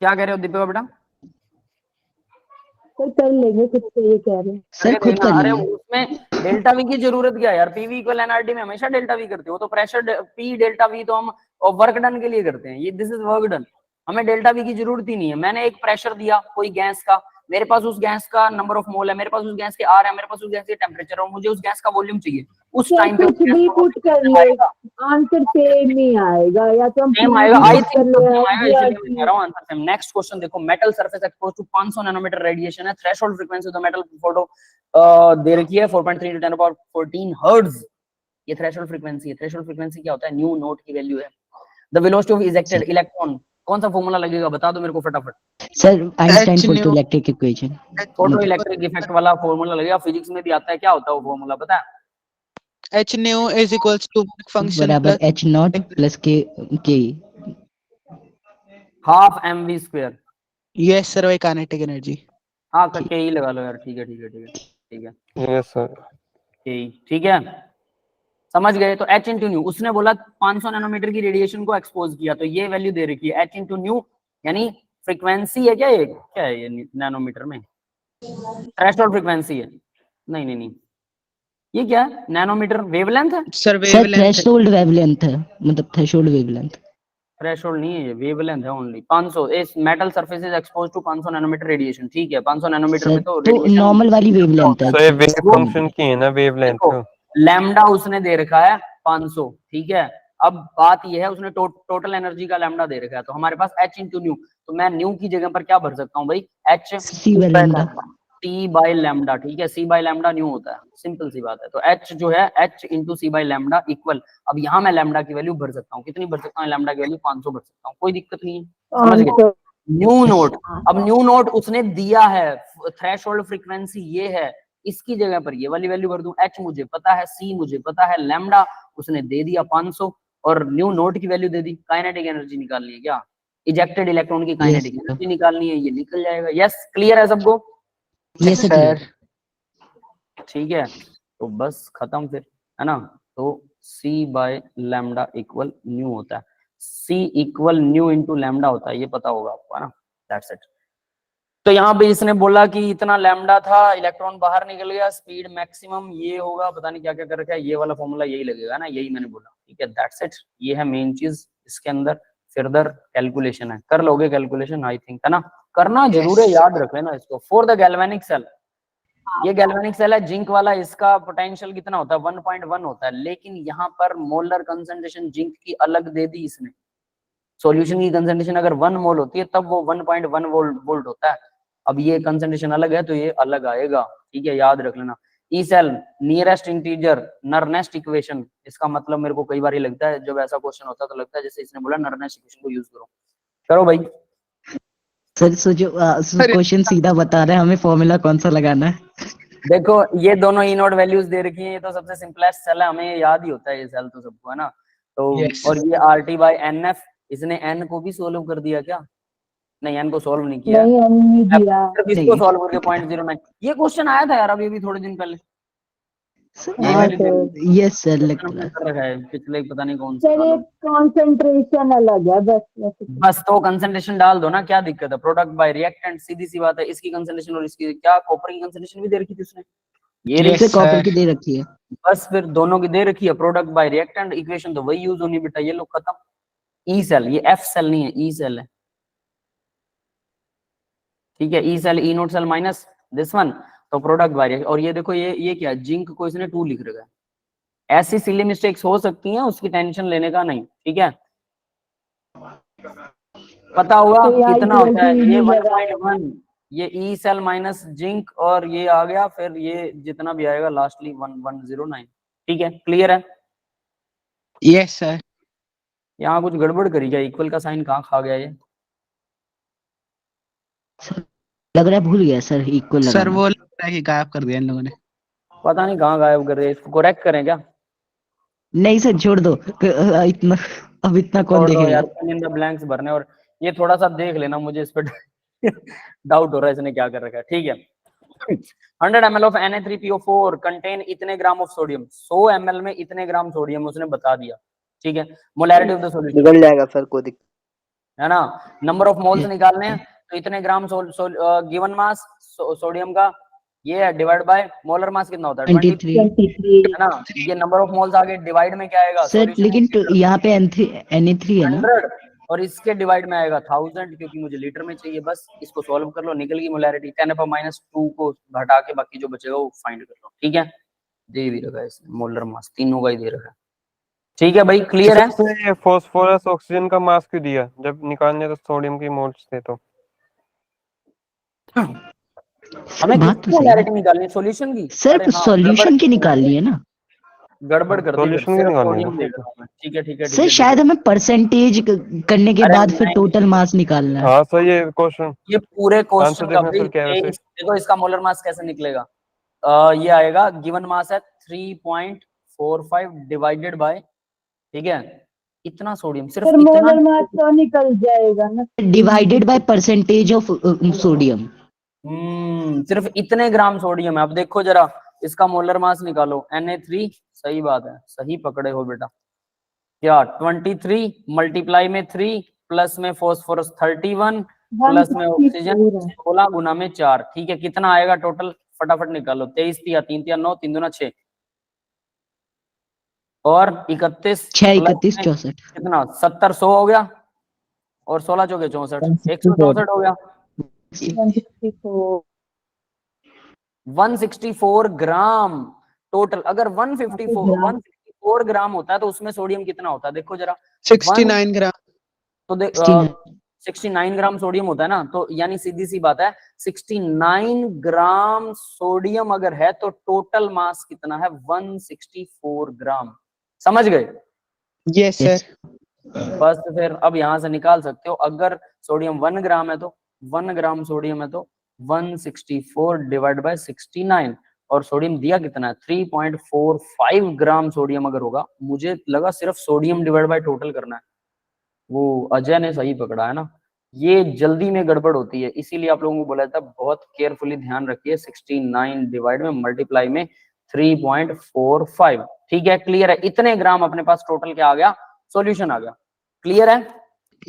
क्या कह रहे हो दीपिका बेटा? सर कर लेंगे खुद से, ये कह रहे हैं सर खुद कर अरे लेंगे। उसमें डेल्टा वी की जरूरत क्या है यार, पीवी इक्वल एनआरटी में हमेशा डेल्टा वी करते हो, तो प्रेशर पी डेल्टा वी तो हम वर्क डन के लिए करते हैं, ये दिस इज वर्क डन, हमें डेल्टा वी की जरूरत ही नहीं है। मैंने एक प्रेशर दिया कोई गैस का, मेरे पास उस गैस का नंबर ऑफ मोल है, मेरे पास उस गैस के आर है, मेरे पास उस गैस के टेम्परेचर है, मुझे उस गैस का वॉल्यूम चाहिए, उस टाइम पे कुछ भी पुट कर ले आंसर सेम नहीं आएगा, या तो हम सेम आएगा, आई पुट थिंक कर ले आएगा, इसलिए मैं कह रहा हूं आंसर सेम। नेक्स्ट क्वेश्चन देखो, metal surface expose to 500 nanometre radiation है, threshold frequency of the metal photo दे रखी है 4.3 × 10⁻14 हर्ट्ज, ये थ्रेशोल्ड फ्रीक्वेंसी है। थ्रेशोल्ड फ्रीक्वेंसी क्या होता है? न्यू नोट की वैल्यू है। The velocity of ejected electron, कौन सा फॉर्मूला लगेगा बता दो मेरे को फटाफट। Sir Einstein photoelectric equation, photo electric effect वाला फॉर्मूला लगेगा, फिजिक्स में भी आता है, क्या होता है वो फॉर्मूला पता है? h nu is equals to function बराबर plus एच नॉट प्लस के half mv square. yes sir, वही काइनेटिक एनर्जी। हाँ के ही लगा लो यार, ठीक है ठीक है ठीक है ठीक है, यस सर, के ठीक है, समझ गए। तो h इंटू न्यू, उसने बोला 500 नैनोमीटर की रेडिएशन को एक्सपोज किया, तो ये वैल्यू दे रखी है h इंटू न्यू, यानी फ्रीक्वेंसी है क्या, ये क्या है ये नैनोमीटर में, थ्रेशोल्ड फ्रीक्वेंसी है, नहीं नहीं नहीं, ये क्या है, नैनोमीटर वेवलेंथ है सर सर थ्रेशोल्ड वेवलेंथ है, मतलब थ्रेशोल्ड वेवलेंथ, थ्रेशोल्ड नहीं है ये, वेवलेंथ है ओनली। 500 इस metal surface is expose to 500 nanometre radiation, ठीक है, 500 नैनोमीटर में तो तो नॉर्मल वाली वेवलेंथ है। सर ये वेव फंक्शन की है ना, वेवलेंथ। लैम्डा उसने दे रखा है 500, ठीक है। अब बात ये है उसने टोटल एनर्जी का लैम्डा दे रखा है, तो हमारे पास h इंटू न्यू, तो मैं न्यू की जगह पर क्या भर सकता हूँ भाई, h C lambda T by lambda, ठीक है, सी बाय लैम्डा न्यू होता है, सिंपल सी बात है। तो एच जो है H into C by lambda equal, अब यहाँ मैं लैम्डा की वैल्यू भर सकता हूँ, कितनी भर सकता हूँ, लैम्डा की वैल्यू 500 भर सकता हूँ, कोई दिक्कत नहीं है, समझ गए। न्यू नोट, अब न्यू नोट उसने दिया है, थ्रेशोल्ड फ्रीक्वेंसी ये है, इसकी जगह पर ये वाली वैल्यू भर दूं, एच मुझे पता है, सी मुझे पता है, लैम्डा उसने दे दिया 500 और न्यू नोट की वैल्यू दे दी। काइनेटिक एनर्जी निकालनी है क्या, इजेक्टेड इलेक्ट्रॉन की काइनेटिक एनर्जी निकालनी है, ये निकल जाएगा। यस, क्लियर है सबको? ये सर ठीक है, तो बस खत्म फिर, है ना। तो सी बाय लैम्डा इक्वल न्यू होता है, सी इक्वल न्यू इंटू लैम्डा होता है, ये पता होगा आपको, है ना, दैट्स इट। तो यहाँ पे इसने बोला कि इतना लैम्डा था, इलेक्ट्रॉन बाहर निकल गया, स्पीड मैक्सिमम ये होगा, पता नहीं क्या क्या कर रखा है, ये वाला फॉर्मूला यही लगेगा ना, यही मैंने बोला, ठीक है, दैट्स इट। ये है मेन चीज, इसके अंदर फर्दर कैलकुलेशन है, कर लोगे कैलकुलेशन आई थिंक, है ना, करना जरूर है, याद रख लेना इसको। फॉर द गैल्वेनिक सेल, ये गैल्वेनिक सेल है जिंक वाला, इसका पोटेंशियल कितना होता है, 1.1 होता है, लेकिन यहाँ पर मोलर कंसंट्रेशन जिंक की अलग दे दी इसने। सॉल्यूशन की कंसंट्रेशन अगर 1 मोल होती है तब वो 1.1 वोल्ट होता है, अब ये कंसंट्रेशन अलग है तो ये अलग आएगा, ठीक है, याद रख लेना। E cell nearest integer Nernst equation, इसका मतलब मेरे को कई बार ये लगता है जब ऐसा क्वेश्चन होता है तो लगता है जैसे इसने बोला नरनेस्ट इक्वेशन को यूज करो, करो भाई। सर जो क्वेश्चन सीधा बता रहे हैं हमें फॉर्मूला कौन सा लगाना है। देखो ये दोनों ई नोट वैल्यूज दे रखी है, ये तो सबसे सिंपलेस्ट सेल है, हमें याद ही होता है ये सेल तो सबको, है ना। तो और ये RT बाय NF, इसने n को भी सोल्व कर दिया क्या, नहीं n को सोल्व नहीं किया, नहीं नहीं दिया, सिर्फ इसको सोल्व करके 0.09, ये क्वेश्चन आया था यार अभी भी थोड़े दिन पहले, यही हाँ वैल्यू सर। यस सर लग रहा कर रखा है पिछले पता नहीं कौन सा सर साल। एक कंसंट्रेशन अलग है बस। बस तो कंसंट्रेशन डाल दो ना, क्या दिक्कत है, प्रोडक्ट बाय रिएक्टेंट, सीधी सी बात है, इसकी कंसंट्रेशन और इसकी, क्या कॉपर की कंसंट्रेशन भी दे रखी थी उसने, ये है, कॉपर की दे रखी है, बस फिर दोनों की दे रखी है, प्रोडक्ट बाय रिएक्टेंट, इक्वेशन तो वही यूज होनी बेटा, ये लोग खत्म। ई सेल, ये एफ सेल नहीं है, ई सेल है, ठीक है, E cell, E nought cell minus this one, तो प्रोडक्ट बाय रिएक्टेंट। और ये देखो ये क्या, जिंक को इसने 2 लिख रखा है, ऐसी सिली मिस्टेक्स हो सकती हैं, उसकी टेंशन लेने का नहीं, ठीक है, पता होगा कितना होता है ये 1.1, ये ई सेल माइनस जिंक, और ये आ गया फिर ये जितना भी आएगा लास्टली 1109, ठीक है, क्लियर है? Yes sir. यहाँ कुछ गड़बड़ करी क्या, इक्वल का साइन कहाँ खा गया ये, लग रहा है भूल गया सर इक्वल लगाना। सर वो लग रहा है कि गायब कर दिया इन लोगों ने, पता नहीं कहाँ गायब कर रहे, इसको करेक्ट करें क्या? नहीं सर छोड़ दो, इतना अब इतना कौन छोड़ दो यार, देखेगा। इन द ब्लैंक्स भरने, और ये थोड़ा सा देख लेना, मुझे इस पर डाउट हो रहा है इसने क्या कर रखा है, ठीक है। 100 ml ऑफ Na3PO4 कंटेन इतने ग्राम ऑफ सोडियम, 100 ml में इतने ग्राम सोडियम उसने बता दिया, ठीक है, मोलैरिटी ऑफ द सॉल्यूशन निकल जाएगा सर, कोई दिक्कत है ना, नंबर ऑफ मोल्स निकालने हैं, तो इतने ग्राम गिवन मास सोडियम का ये है, डिवाइड बाय मोलर मास कितना होता है 23, 23 है ना, ये नंबर ऑफ मोल्स आगे डिवाइड में क्या आएगा सर, लेकिन यहाँ पे Na3 है ना, 100 और इसके डिवाइड में आएगा 1000, क्योंकि मुझे लीटर में चाहिए, बस इसको सॉल्व कर लो, निकल गई मोलैरिटी, 10⁻² को घटा के बाकी जो बचेगा वो फाइंड कर लो, ठीक है, दे भी रखा है इसने मोलर मास, तीनों का ही दे रखा है, ठीक है भाई, क्लियर है? तो ये फास्फोरस ऑक्सीजन का मास क्यों दिया, जब निकालने तो सोडियम की मोल्स थे, तो हमें बात तो सही मोलैरिटी है निकालनी है सॉल्यूशन की, सर, अरे हाँ, सॉल्यूशन की निकालनी है ना, गड़बड़ कर दी, सॉल्यूशन की सिर्फ निकालनी है सोडियम ना, देख रहा हूं मैं, ठीक है ठीक है, सर शायद हमें परसेंटेज करने के अरे बाद फिर नहीं, टोटल मास निकालना है। हाँ सही है क्वेश्चन, ये पूरे क्वेश्चन का देखना भाई सर क्या है वैसे। देखो इसका मोलर मास कैसे निकलेगा, ये आएगा गिवन मास है 3.45 डिवाइडेड बाय, ठीक है, इतना सोडियम, सिर्फ सर इतना, मोलर मास तो निकल जाएगा ना, divided by percentage of sodium. सिर्फ इतने ग्राम सोडियम है। अब देखो जरा इसका मोलर मास निकालो, Na3, सही बात है, सही पकड़े हो बेटा, क्या 23 मल्टीप्लाई में 3 प्लस में फॉस्फोरस 31 प्लस में ऑक्सीजन 16 गुना में 4, ठीक है, कितना आएगा टोटल, फटाफट निकालो, 23 3 3 9 3 दूना 6 और 31 6 प्लस 31 में 64 कितना 70 100 हो गया और 16 चौके 64 164 हो गया, 164 ग्राम टोटल। अगर 154 ग्राम होता है तो उसमें सोडियम कितना होता है, देखो जरा 69 ग्राम, तो 69 ग्राम सोडियम होता है ना, तो यानी सीधी सी बात है 69 ग्राम सोडियम अगर है तो टोटल मास कितना है 164 ग्राम। समझ गए? Yes sir. बस फिर अब यहां से निकाल सकते हो, अगर सोडियम 1 ग्राम है तो 1 ग्राम सोडियम है तो 164 डिवाइड बाय 69, और सोडियम दिया कितना है 3.45 ग्राम सोडियम अगर होगा, मुझे लगा सिर्फ सोडियम डिवाइड बाय टोटल करना है, वो अजय ने सही पकड़ा है ना। ये जल्दी में गड़बड़ होती है, इसीलिए आप लोगों को बोला था बहुत केयरफुली ध्यान रखिए, 69 डिवाइड में मल्टीप्लाई में 3.45। ठीक है, क्लियर है? इतने ग्राम अपने पास टोटल क्या आ गया, सॉल्यूशन आ गया। क्लियर है?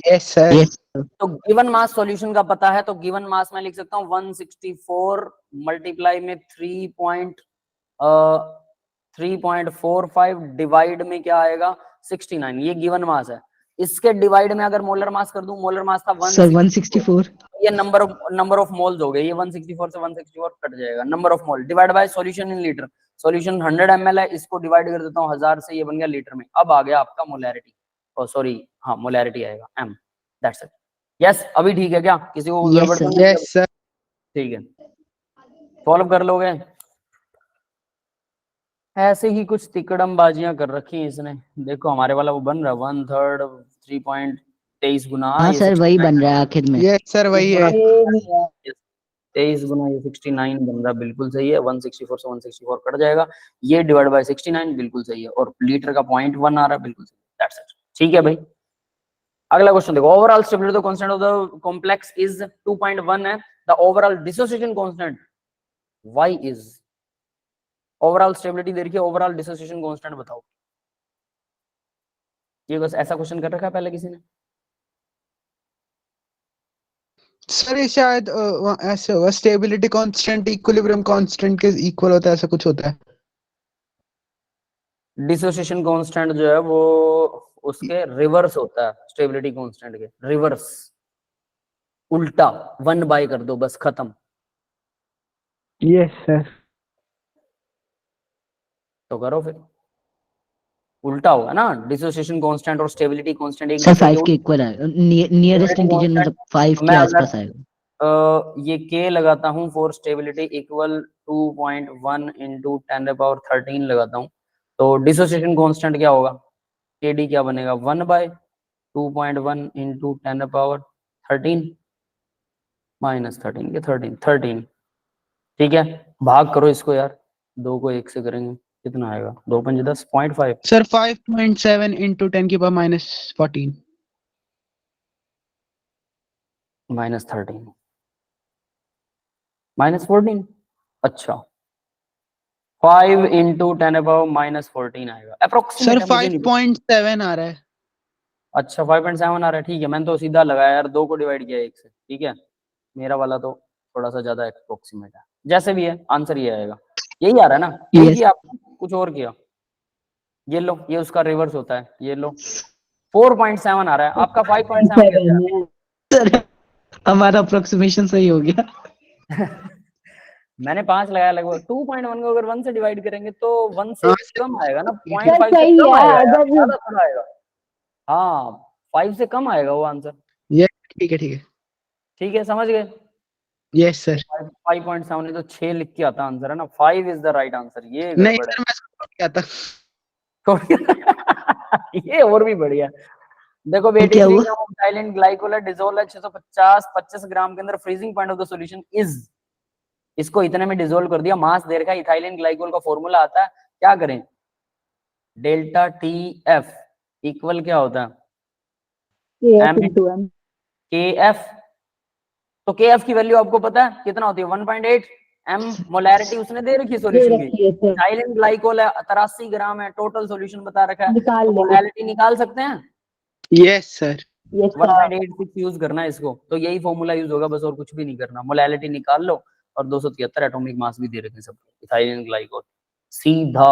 Yes sir. तो गिवन मास सॉल्यूशन का पता है, तो गिवन मास मैं लिख सकता हूँ 164 मल्टीप्लाई में 3.45 डिवाइड में क्या आएगा 69, ये गिवन मास है। इसके डिवाइड में अगर मोलर मास कर दूं, मोलर मास था 164, ये नंबर ऑफ मोल्स हो गए, ये 164 से 164 कट जाएगा, number of mole divide by solution in litre. Solution 100 ml है, इसको डिवाइड कर देता हूँ 1000 से, ये बन गया लीटर में। अब आ गया आपका मोलैरिटी, सॉरी हाँ मोलैरिटी आएगा m, दैट्स इट। यस, अभी ठीक है क्या? किसी को Yes, गड़बड़ sir. तो नहीं? Yes sir. ठीक है, सॉल्व कर लोगे? ऐसे ही कुछ तिकड़म बाजियां कर रखी है इसने। देखो हमारे वाला वो बन रहा है 1/3 3.23 गुना, हाँ ये सर 69 वही बन रहा है आखिर में। यस सर वही है। 23 गुना ये 69 बन रहा है, बिल्कुल सही है। 164 से 164 कट जाएगा, ये डिवाइड बाय 69 बिल्कुल सही है, और लीटर का 0.1 आ रहा है, बिल्कुल सही। That's it. ठीक है भाई, अगला क्वेश्चन देखो। Overall stability constant of the complex is 2.1 है, the overall dissociation constant y is. Overall stability दे रखी है, ओवरऑल डिसोसिएशन कांस्टेंट बताओ। ये बस ऐसा क्वेश्चन कर रखा है पहले किसी ने? सर ये शायद ऐसे होगा, स्टेबिलिटी कांस्टेंट इक्विलिब्रियम कांस्टेंट के इक्वल होता है, ऐसा कुछ होता है। डिसोसिएशन कांस्टेंट जो है वो उसके रिवर्स होता है, स्टेबिलिटी कांस्टेंट के रिवर्स, उल्टा 1/, कर दो बस, खत्म। Yes sir. तो करो फिर, उल्टा होगा ना, डिसोसिएशन कांस्टेंट और स्टेबिलिटी कांस्टेंट एक सर दूसरे 5 के इक्वल है, नियरेस्ट इंटीजर मतलब 5 के मैं आसपास आएगा। ये k लगाता हूँ फॉर स्टेबिलिटी इक्वल 2.1 इंटू 10⁻13 लगाता हूँ, तो डिसोसिएशन कांस्टेंट क्या होगा, kd क्या बनेगा 1/2.1 इंटू 10⁻13 माइनस 13 के 13। ठीक है, भाग करो इसको यार, 2 को 1 से करेंगे कितना आएगा, 2 पंजे 10, 0.5 सर 5.7 इंटू 10⁻14 माइनस 13 माइनस 14। अच्छा 5 इंटू 10⁻14 आएगा सर अप्रोक्सीमेट है, मुझे नहीं पता। 5.7 आ रहा है। अच्छा 5.7 आ रहा है, ठीक है, मैंने तो सीधा लगाया यार, 2 को डिवाइड किया 1 से। ठीक है, मेरा वाला तो थोड़ा सा ज्यादा अप्रोक्सीमेट है, जैसे भी है आंसर ये आएगा। यही आ रहा है ना, यही Yes. किया आपने, कुछ और किया? ये लो, ये उसका रिवर्स होता है, ये लो 4.7 आ रहा है, आपका 5.7 कैसे आया? सर हमारा अप्रोक्सीमेशन सही हो गया। मैंने 5 लगाया लगभग। 2.1 को अगर 1 से डिवाइड करेंगे तो 1 से हाँ, कम आएगा ना, सर 0.5 से सही कम है, आएगा यार, अगर ज्यादा थोड़ा आएगा। हाँ 5 से कम आएगा वो आंसर। ये ठीक है, ठीक है। ठीक है, समझ गए? Yes sir. 5.7 तो 6 लिख के आता आंसर है ना, 5 इज द राइट आंसर। ये नहीं गड़बड़ सर, मैं इसको क्या था। है। ये और भी बढ़िया। देखो 83 क्या हुआ? ग्राम ऑफ डाइलेंट ग्लाइकोल है, डिसॉल्व है 650 25 ग्राम के अंदर, freezing point of the solution is. इसको इतने में डिसॉल्व कर दिया, मास दे रखा है, इथाइलिन ग्लाइकोल का फॉर्मूला आता है, क्या करें, डेल्टा टी एफ इक्वल क्या होता है, KF into M। के एफ। तो के एफ की वैल्यू आपको पता है कितना होती है, 1.8 m। मोलैरिटी उसने दे रखी है दे सॉल्यूशन की, रखी है सर, इथाइलिन ग्लाइकोल है 83 ग्राम है, टोटल सॉल्यूशन बता रखा है, निकाल तो लेंगे। मोलैरिटी निकाल सकते हैं। Yes sir. Yes sir. 1.86 use करना है इसको, तो यही फॉर्मूला यूज होगा बस, और कुछ भी नहीं करना। मोलैलिटी निकाल लो, और 273 एटॉमिक मास भी दे रखे हैं सब, इथाइलिन ग्लाइकोल सीधा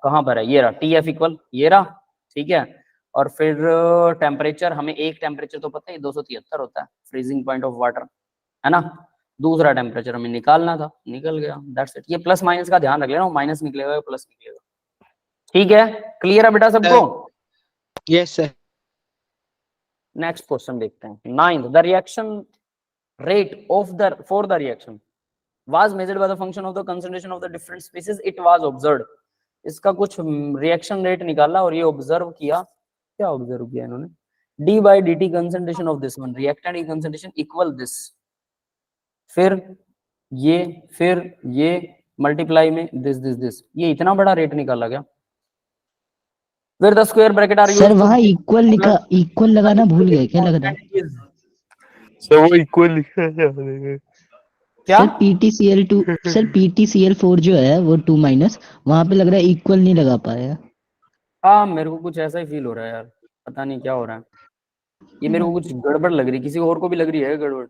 कहां पर है, ये रहा टीएफ इक्वल, ये रहा। ठीक है, और फिर टेम्परेचर, हमें एक टेम्परेचर तो पता है 273 होता है, फ्रीजिंग पॉइंट ऑफ वाटर, है ना। दूसरा टेम्परेचर हमें निकालना था, निकल गया, दैट्स इट। ये प्लस माइनस का ध्यान रख लेना, माइनस निकलेगा प्लस निकलेगा। ठीक है, क्लियर है बेटा सबको? Yes sir. नेक्स्ट क्वेश्चन देखते हैं। 9th, the reaction rate of the for the reaction was measured by the function of the concentration of the different species it was observed। इसका कुछ रिएक्शन रेट निकाला और ये ऑब्जर्व किया। क्या observe किया इन्होंने? d by dt concentration of this one reactant की concentration equal this, फिर ये मल्टीप्लाई में this, ये इतना बड़ा रेट निकाला गया। फिर the square bracket are sir वहाँ इक्वल लगाना भूल गए क्या लग रहा है? सर वो इक्वल लिखा है क्या? सर PTCl2 सर PTCl4 जो है वो 2- वहाँ पे लग रहा है इक्वल नहीं लगा पाया। हाँ मेरे को कुछ ऐसा ही फील हो रहा है यार, पता नहीं क्या हो रहा है। ये मेरे को कुछ गड़बड़ लग रही, किसी और को भी लग रही है गड़बड़?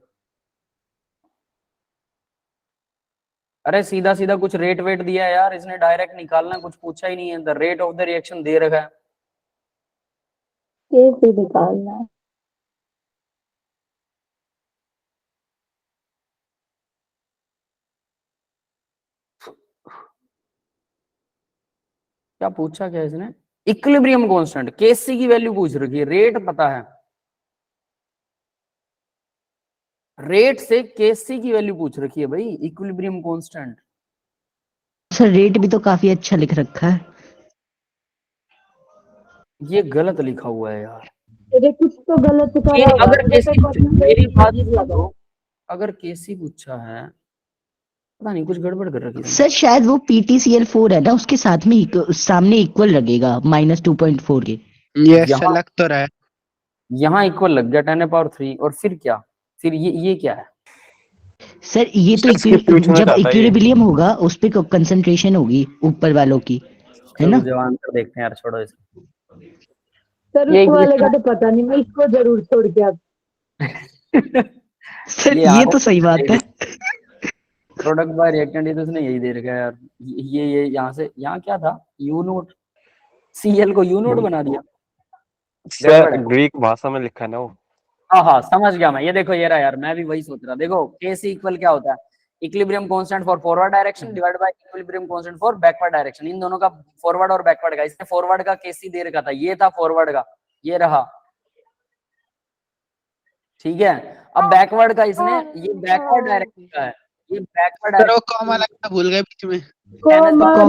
अरे सीधा सीधा कुछ रेट वेट दिया है यार इसने, डायरेक्ट निकालना, कुछ पूछा ही नहीं है। The rate of the reaction दे रखा है। कैसे निकालना है? क्या पूछा क्या इसने? इक्विलिब्रियम कांस्टेंट, केसी की वैल्यू पूछ रखी है, रेट पता है, रेट से केसी की वैल्यू पूछ रखी है भाई, इक्विलिब्रियम कांस्टेंट। सर रेट भी तो काफी अच्छा लिख रखा है। ये गलत लिखा हुआ है यार। अरे कुछ तो गलत करा ये होगा। अगर मुझे केसी, तो पता मेरी बात नहीं लगा। सुनो, अगर केसी पूछा है, पता नहीं कुछ गड़बड़ कर रखी है। सर शायद वो PTCl4 है ना, उसके साथ में सामने इक्वल लगेगा -2.4 के। यस यहाँ- लग तो रहा है। यहाँ इक्वल लग गया 10⁻³ और फिर क्या? फिर ये क्या है? सर ये तो सर, skip पूछना जब चाहता है ये। इक्विलिब्रियम होगा उस पे कंसंट्रेशन होगी ऊपर वालों की, है ना? चलो जो आंसर देखते हैं यार, छोड़ो इसको। सर ये उस वाले का तो पता नहीं, मैं इसको जरूर छोड़ के आता। सर ये ये तो सही बात है। प्रोडक्ट बाय रिएक्टेंट, ये तो इसने यही दे रखा है यार। ये यहाँ से यहाँ क्या था? यू नोट, Cl को यू नोट बना दिया। सर ग्रीक भाषा में लिखा है ना वो। हाँ समझ गया मैं। ये देखो ये रहा यार, मैं भी वही सोच रहा। देखो Kc इक्वल क्या होता है? Equilibrium constant for forward direction divide by equilibrium constant for backward direction. इन दोनों का फॉरवर्ड और बैकवर्ड का, इसने फॉरवर्ड का Kc दे रखा था, ये था फॉरवर्ड का, ये रहा, ठीक है। अब बैकवर्ड का इसने, ये बैकवर्ड डायरेक्शन का है, ये बैकवर्ड सर वो डायरेक्शन। कॉमा लगना भूल गए बीच में। कॉमा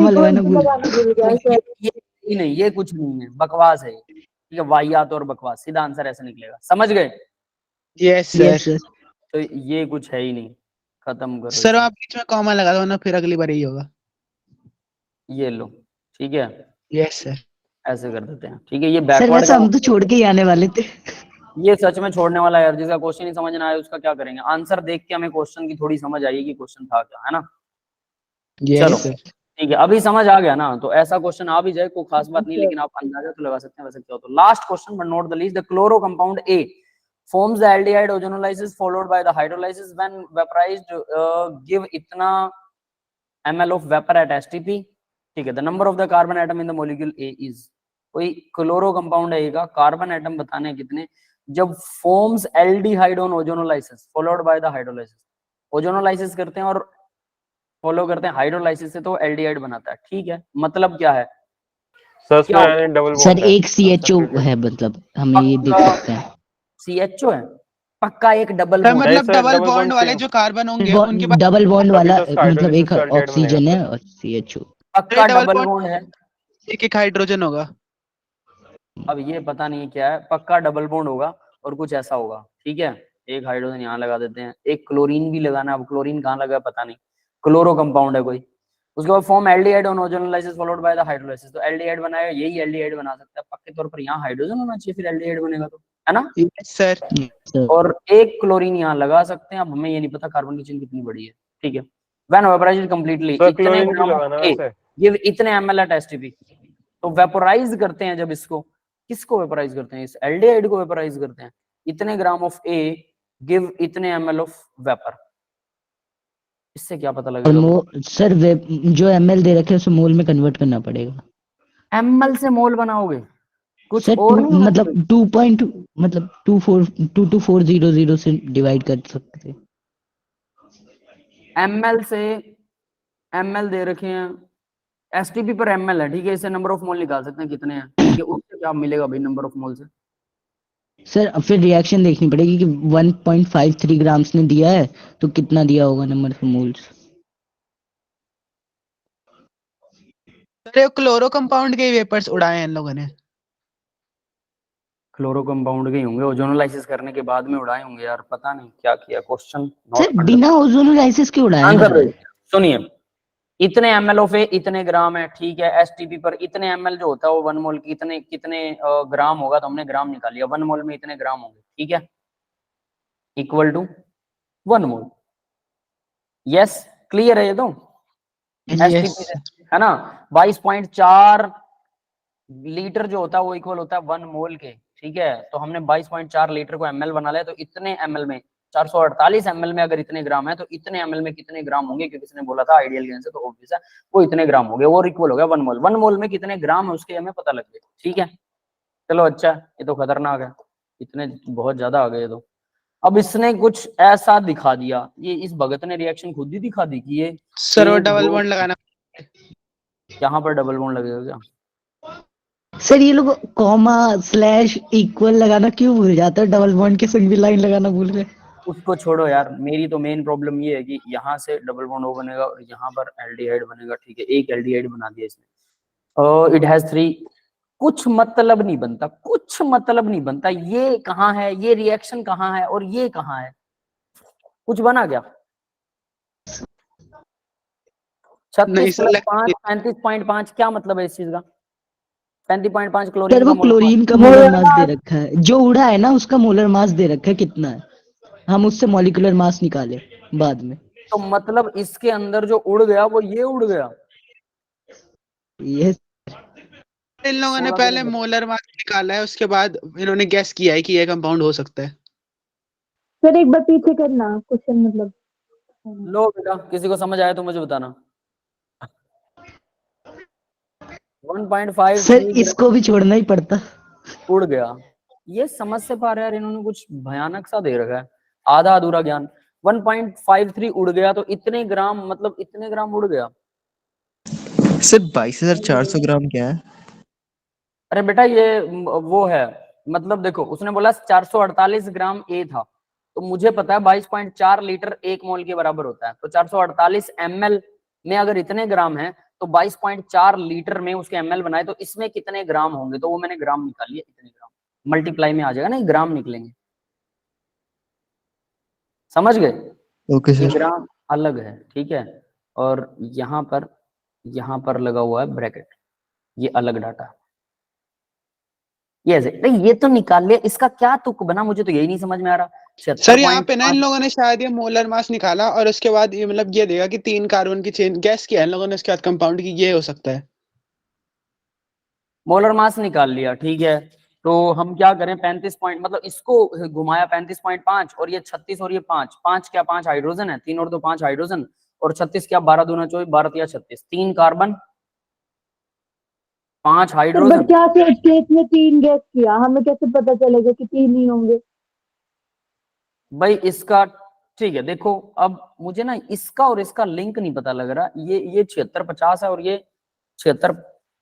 लगाना भूल। भूल गया सर। ये नहीं, ये कुछ नहीं है, बकवास है, ठीक है, वाहियात और बकवास। सीधा आंसर ऐसे निकलेगा, समझ गए? Yes yes sir. सर। तो ये कुछ है ही नहीं, खत्म करो सर इसे। आप बीच में कॉमा लगा दो ना, फिर अगली बार यही होगा। ये लो, ठीक है, यस सर। ऐसे कर देते हैं, ठीक है। ये सर बैकवर्ड वैसे का, हम तो छोड़ के ही आने वाले थे। ये सच में छोड़ने वाला है यार। जिसका क्वेश्चन ही समझ ना आए उसका क्या करेंगे? आंसर देख के हमें क्वेश्चन की थोड़ी समझ आएगी, क्वेश्चन था क्या, है ना? चलो यस सर। ठीक है, अभी समझ आ गया ना? तो ऐसा क्वेश्चन आ भी जाए कोई खास बात नहीं, लेकिन आप अंदाजा तो लगा सकते हैं वैसे क्या हो। तो last question but not the least, the chloro compound A forms the aldehyde ozonolysis followed by the hydrolysis when vaporized give इतना ml of vapor at STP, ठीक है। the number of the carbon atom in the molecule A is, कोई chloro compound है का carbon atom बताने कितने जब forms aldehyde on ozonolysis followed by the hydrolysis. Ozonolysis करते हैं और फॉलो करते हैं हाइड्रोलाइसिस से, तो एल्डिहाइड बनाता है, ठीक है। मतलब क्या है? सर क्या इसमें डबल सर बॉन्ड है। एक CHO है, मतलब हम ये देख सकते हैं। CHO है पक्का, एक डबल सर बॉन्ड। मतलब sir, double double bond bond वाले same। जो कार्बन होंगे उनके पास डबल बॉन्ड तभी वाला तो उसका मतलब एक हाइड्रोलाइसिस से aldehyde ऑक्सीजन बनेगा। है और CHO। पक्का डबल डबल बॉन्ड बॉन्ड है। एक हाइड्रोजन होगा। अब ये पता नहीं क्या है, पक्का डबल बॉन्ड होगा और कुछ ऐसा होगा, ठीक है। एक हाइड्रोजन यहाँ लगा देते हैं, एक क्लोरीन भी लगाना। अब क्लोरीन कहाँ लगा पता नहीं, क्लोरो कंपाउंड है कोई। उसके बाद form aldehyde on ozonolysis followed by the hydrolysis, तो एल्डिहाइड बनाएगा, यही एल्डिहाइड बना सकता है पक्के तौर पर। यहाँ हाइड्रोजन होना चाहिए, फिर एल्डिहाइड बनेगा, तो है ना। Yes sir. और एक क्लोरीन यहाँ लगा सकते हैं। अब हमें ये नहीं पता कार्बन की चेन कितनी बड़ी है, ठीक है। व्हेन वेपोराइज्ड कंप्लीटली सर इतने क्लोरीन क्यों ग्राम लगाना ऑफ है ए वैसे? गिव इतने ml एट एसटीपी। तो वेपोराइज करते हैं जब इसको, किसको वेपोराइज करते हैं? इस एल्डिहाइड को वेपोराइज करते हैं। इतने ग्राम ऑफ ए गिव इतने ml ऑफ वेपर। इससे क्या पता और लगेगा? सर जो ML दे रखे हैं उसे मोल में कन्वर्ट करना पड़ेगा। ml से मोल बनाओगे, कुछ सर और नहीं बनाओगे? मतलब 2. मतलब 22400 से डिवाइड कर सकते हैं। ml से ml दे रखे हैं, एसटीपी पर ml है, ठीक है। इससे नंबर ऑफ मोल निकाल सकते हैं कितने हैं, ठीक है। उससे क्या मिलेगा भाई नंबर ऑफ मोल से? सर अब फिर रिएक्शन देखनी पड़ेगी कि 1.53 ग्राम्स ने दिया है तो कितना दिया होगा नंबर ऑफ मोल्स। अरे क्लोरो कंपाउंड के वेपर्स उड़ाए हैं इन लोगों ने। क्लोरो कंपाउंड के ही होंगे, ओजोनोलाइसिस करने के बाद में उड़ाए होंगे यार, पता नहीं क्या किया, क्वेश्चन सर नॉट बिना ओजोनोलाइसिस के उड़ाया आंसर है। सुनिए, इतने ml ऑफ ए इतने ग्राम है, ठीक है। एसटीपी पर इतने ml जो होता है वो 1 मोल की कितने कितने ग्राम होगा, तो हमने ग्राम निकाल लिया, 1 मोल में इतने ग्राम होंगे, ठीक है, equal to 1 mole. Yes, clear है ये तो। एसटीपी यस है ना, 22.4 लीटर जो होता है वो इक्वल होता है 1 मोल के, ठीक है। तो हमने 22.4 लीटर को ml बना लिया, तो इतने ml में 448 ml में अगर इतने ग्राम है तो इतने ml में कितने ग्राम होंगे, क्योंकि इसने बोला था आइडियल गैस है तो ऑब्वियस है वो इतने ग्राम हो गए, वो इक्वल हो गया 1 मोल। 1 मोल में कितने ग्राम है उसके हमें पता लग गया, ठीक है। चलो अच्छा, ये तो खतरनाक है, इतने बहुत ज्यादा आ गए। तो अब इसने कुछ ऐसा दिखा दिया, ये इस भगत ने रिएक्शन खुद ही दिखा दी कि ये सर वो एक डबल दो, बॉन्ड लगाना। यहाँ पर डबल बॉन्ड लगेगा क्या? सर ये लोग कॉमा स्लैश इक्वल लगाना क्यों भूल जाते हैं, डबल बॉन्ड के संग भी लाइन लगाना भूल गए। उसको छोड़ो यार, मेरी तो मेन प्रॉब्लम ये है कि यहाँ से डबल बॉन्ड O बनेगा और यहाँ पर एल्डिहाइड बनेगा, ठीक है, एक एल्डिहाइड बना दिया इसने, इट हैज 3, कुछ मतलब नहीं बनता, कुछ मतलब नहीं बनता, ये कहाँ है, ये रिएक्शन कहाँ है और ये कहाँ है, कुछ बना क्या? 36 नहीं + सर 5 35.5, क्या मतलब है इस चीज का? 35.5 सर क्लोरीन वो का मोलर मास। क्लोरीन का मोलर मास दे रखा है, जो उड़ा है ना उसका मोलर मास दे रखा है कितना है, हम उससे मॉलिक्यूलर मास निकाले बाद में। तो मतलब इसके अंदर जो उड़ गया वो ये उड़ गया। ये इन लोगों ने 16 पहले मोलर मास निकाला है, उसके बाद इन्होंने गैस किया है कि ये कंपाउंड हो सकता है। सर एक बार पीछे करना क्वेश्चन, मतलब लो बेटा, किसी को समझ आया तो मुझे बताना। 1.53 सर इसको भी छोड़ना ही पड़ता। उड़ गया, ये समझ से पा रहे यार, इन्होंने कुछ भयानक सा दे रखा है, आधा अधूरा ज्ञान। 1.53 उड़ गया तो इतने ग्राम, मतलब इतने ग्राम उड़ गया। सर 22,400 ग्राम क्या है? अरे बेटा ये वो है, मतलब देखो उसने बोला 448 ग्राम ए था, तो मुझे पता है 22.4 लीटर 1 मोल के बराबर होता है, तो 448 ml में अगर इतने ग्राम है तो 22.4 लीटर में उसके ml बनाए तो इसमें कितने ग्राम होंगे, तो वो मैंने ग्राम निकाल लिया, इतने ग्राम मल्टीप्लाई में आ जाएगा ना, ग्राम निकलेंगे, समझ गए? ओके ये सर। ग्राम अलग है, ठीक है, और यहाँ पर लगा हुआ है ब्रैकेट, ये अलग डाटा। ये नहीं, ये तो निकाल लिया, इसका क्या तुक बना मुझे तो यही नहीं समझ में आ रहा। सर यहाँ पे ना इन 76.5 लोगों ने शायद ये मोलर मास निकाला और उसके बाद ये मतलब ये देगा कि 3 कार्बन की चेन गैस किया है इन लोगों ने, उसके बाद कंपाउंड की ये हो सकता है। मोलर मास निकाल लिया, ठीक है, तो हम क्या करें, 35 पॉइंट, मतलब इसको घुमाया 35.5 और ये 36 और ये 5, 5 क्या 5 हाइड्रोजन है, 3 और 2 5 हाइड्रोजन, और 36 क्या 12 दूना 24, 12 या 36, 3 कार्बन 5 सर हाइड्रोजन। बट क्या सोच के इसमें 3 गैस किया, हमें कैसे पता चलेगा कि 3 ही होंगे? भाई इसका ठीक है, देखो अब मुझे ना इसका और इसका लिंक नहीं पता लग रहा, ये 7650 है और ये 76।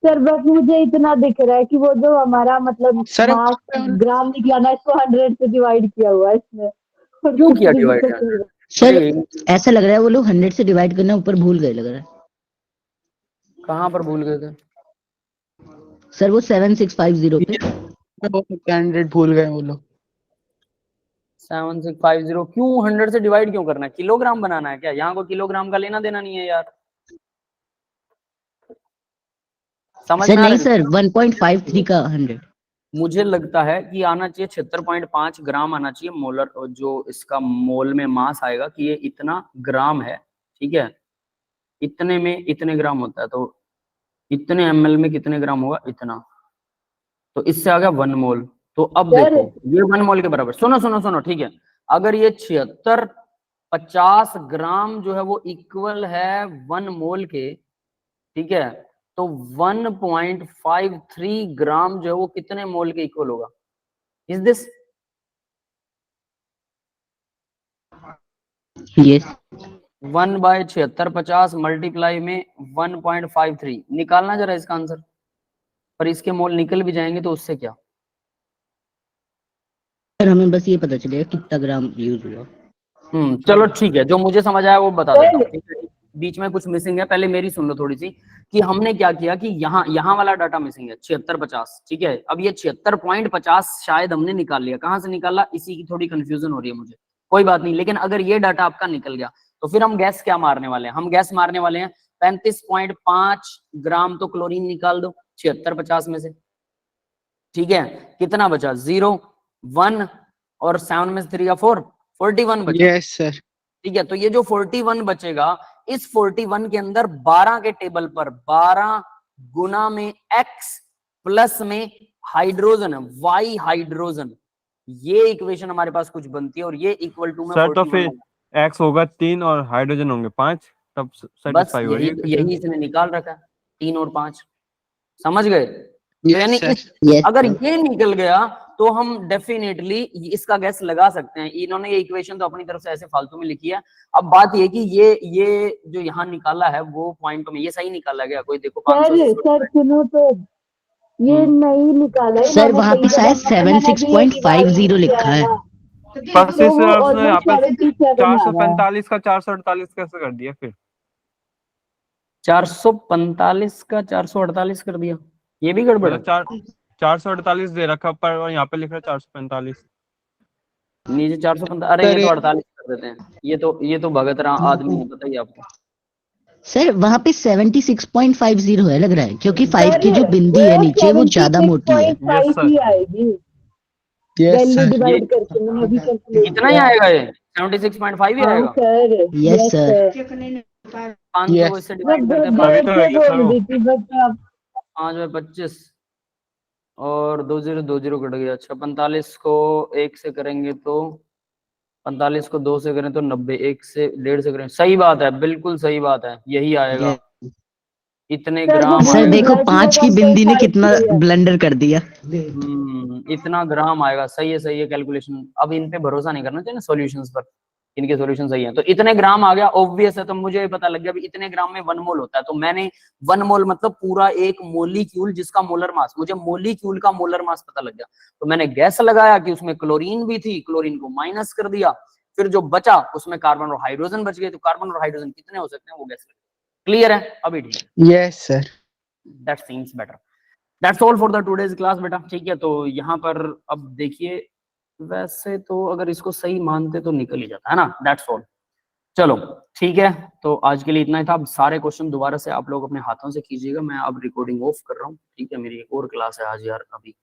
सर बस मुझे इतना दिख रहा है कि वो जो हमारा मतलब सर मास ग्राम निकला ना, इसको 100 से डिवाइड किया हुआ है इसमें, और क्यों कुछ किया भी डिवाइड? दिक्कत नहीं है। सर ऐसा लग रहा है वो लोग 100 से डिवाइड करना ऊपर भूल गए लग रहा है। कहाँ पर भूल गए थे? सर वो 7650 पे। हो सकता है 100 भूल गए वो लोग। 7650 क्यों 100 से डिवाइड क्यों करना है? किलोग्राम बनाना है क्या? यहाँ को किलोग्राम का लेना देना नहीं है यार, समझ सर में आ नहीं रहा है? सर 1.53 का 100। मुझे लगता है कि आना चाहिए 76.5 ग्राम आना चाहिए मोलर, जो इसका मोल में मास आएगा कि ये इतना ग्राम है, ठीक है, इतने में इतने ग्राम होता है, तो इतने ml में कितने ग्राम होगा, इतना, तो इससे आ गया 1 मोल। तो अब सर देखो ये 1 मोल के बराबर, सुनो सुनो सुनो, ठीक है, अगर ये 7650 ग्राम जो है वो इक्वल है 1 मोल के, ठीक है, तो 1.53 ग्राम जो है वो कितने मोल के इक्वल होगा? इज दिस ये 1/7650 मल्टीप्लाई में 1.53 निकालना जरा इसका आंसर, पर इसके मोल निकल भी जाएंगे तो उससे क्या? सर हमें बस ये पता चलेगा कितना ग्राम यूज हुआ। चलो ठीक है, जो मुझे समझ आया वो बता देता हूँ, ठीक है। बीच में कुछ मिसिंग है, पहले मेरी सुन लो थोड़ी सी, कि हमने क्या किया कि यहाँ वाला डाटा मिसिंग है 7650, ठीक है। अब ये 76.50 शायद हमने निकाल लिया, कहाँ से निकाला इसी की थोड़ी कंफ्यूजन हो रही है मुझे, कोई बात नहीं। लेकिन अगर ये डाटा आपका निकल गया तो फिर हम गैस क्या मारने वाले हैं, हम गैस मारने वाले हैं 35.5 ग्राम तो क्लोरीन निकाल दो 7650 में से, ठीक है। कितना बचा 0 1 और 7 में से 3 या 4 41 बचा। Yes sir. ठीक है, तो ये जो 41 बचेगा, इस 41 के अंदर 12 के टेबल पर 12 गुना में x प्लस में हाइड्रोजन है, y हाइड्रोजन, ये इक्वेशन हमारे पास कुछ बनती है और ये इक्वल टू में सर तो 41 फिर x होगा 3 और हाइड्रोजन होंगे 5, तब बस सेटिस्फाई हो रही यही इसने निकाल रखा है 3 और 5, समझ गए। तो यस यानी सर। अगर ये निकल गया तो हम डेफिनेटली इसका गैस लगा सकते हैं। इन्होंने ये इक्वेशन तो अपनी तरफ से ऐसे फालतू में लिखी है। अब बात ये कि ये जो यहाँ निकाला है वो पॉइंट में ये सही निकाला गया, कोई देखो 500 सर सुनो तो, ये नहीं निकाला है सर वहाँ पे शायद 76.50 लिखा है। बस तो इस वो आपने यहाँ पे almost 77 आ रहा है। 445 का 448 कैसे कर दिया फिर? 445 का 448 कर दिया, ये भी गड़बड़ है। मतलब 448 दे रखा पर और यहाँ पे लिख रहा है 445। नीचे 445, अरे ये तो 48 कर देते हैं, ये तो भगत राम आदमी है, पता ही आपको। सर वहाँ पे 76.50 है लग रहा है, क्योंकि 5 की जो बिंदी है नीचे वो ज्यादा मोटी है। 76.5 ही आएगी यस वैल्यू सर। डिवाइड करके, मैंने अभी कैलकुलेट कितना ही आएगा ये 76.5 ही आएगा। सर। Yes sir. 500 को इससे डिवाइड करते हैं, अभी तो बोल रही थी बट आप 5 में 25 और 20 कट गया। अच्छा 45 को 1 से करेंगे तो 45 को 2 से करें तो 90, 1 से 1.5 से करें, सही बात है, बिल्कुल सही बात है, यही आएगा। इतने ग्राम सर आएगा। देखो 5 की बिंदी ने कितना ब्लंडर कर दिया। इतना ग्राम आएगा, सही है कैलकुलेशन। अब इन पे भरोसा नहीं करना चाहिए ना सॉल्यूशंस पर, इनके सॉल्यूशन सही हैं। तो इतने ग्राम आ गया, ऑब्वियस है। तो मुझे पता लग गया भी इतने ग्राम में 1 मोल होता है, तो मैंने 1 मोल मतलब पूरा एक मोलिक्यूल जिसका मोलर मास, मुझे मोलिक्यूल का मोलर मास पता लग गया। तो मैंने गैस लगाया कि उसमें क्लोरीन भी थी, क्लोरीन को माइनस कर दिया, फिर जो बचा उसमें कार्बन और हाइड्रोजन बच गए। तो कार्बन और हाइड्रोजन कितने हो सकते हैं वो गैस। क्लियर है अभी? ठीक है, yes sir. That seems better. That's all for the today's class बेटा, ठीक है। तो यहाँ पर अब देखिए, वैसे तो अगर इसको सही मानते तो निकल ही जाता है ना। दैट्स ऑल, चलो ठीक है। तो आज के लिए इतना ही था। अब सारे क्वेश्चन दोबारा से आप लोग अपने हाथों से कीजिएगा, मैं अब रिकॉर्डिंग ऑफ कर रहा हूँ, ठीक है। मेरी एक और क्लास है आज यार अभी।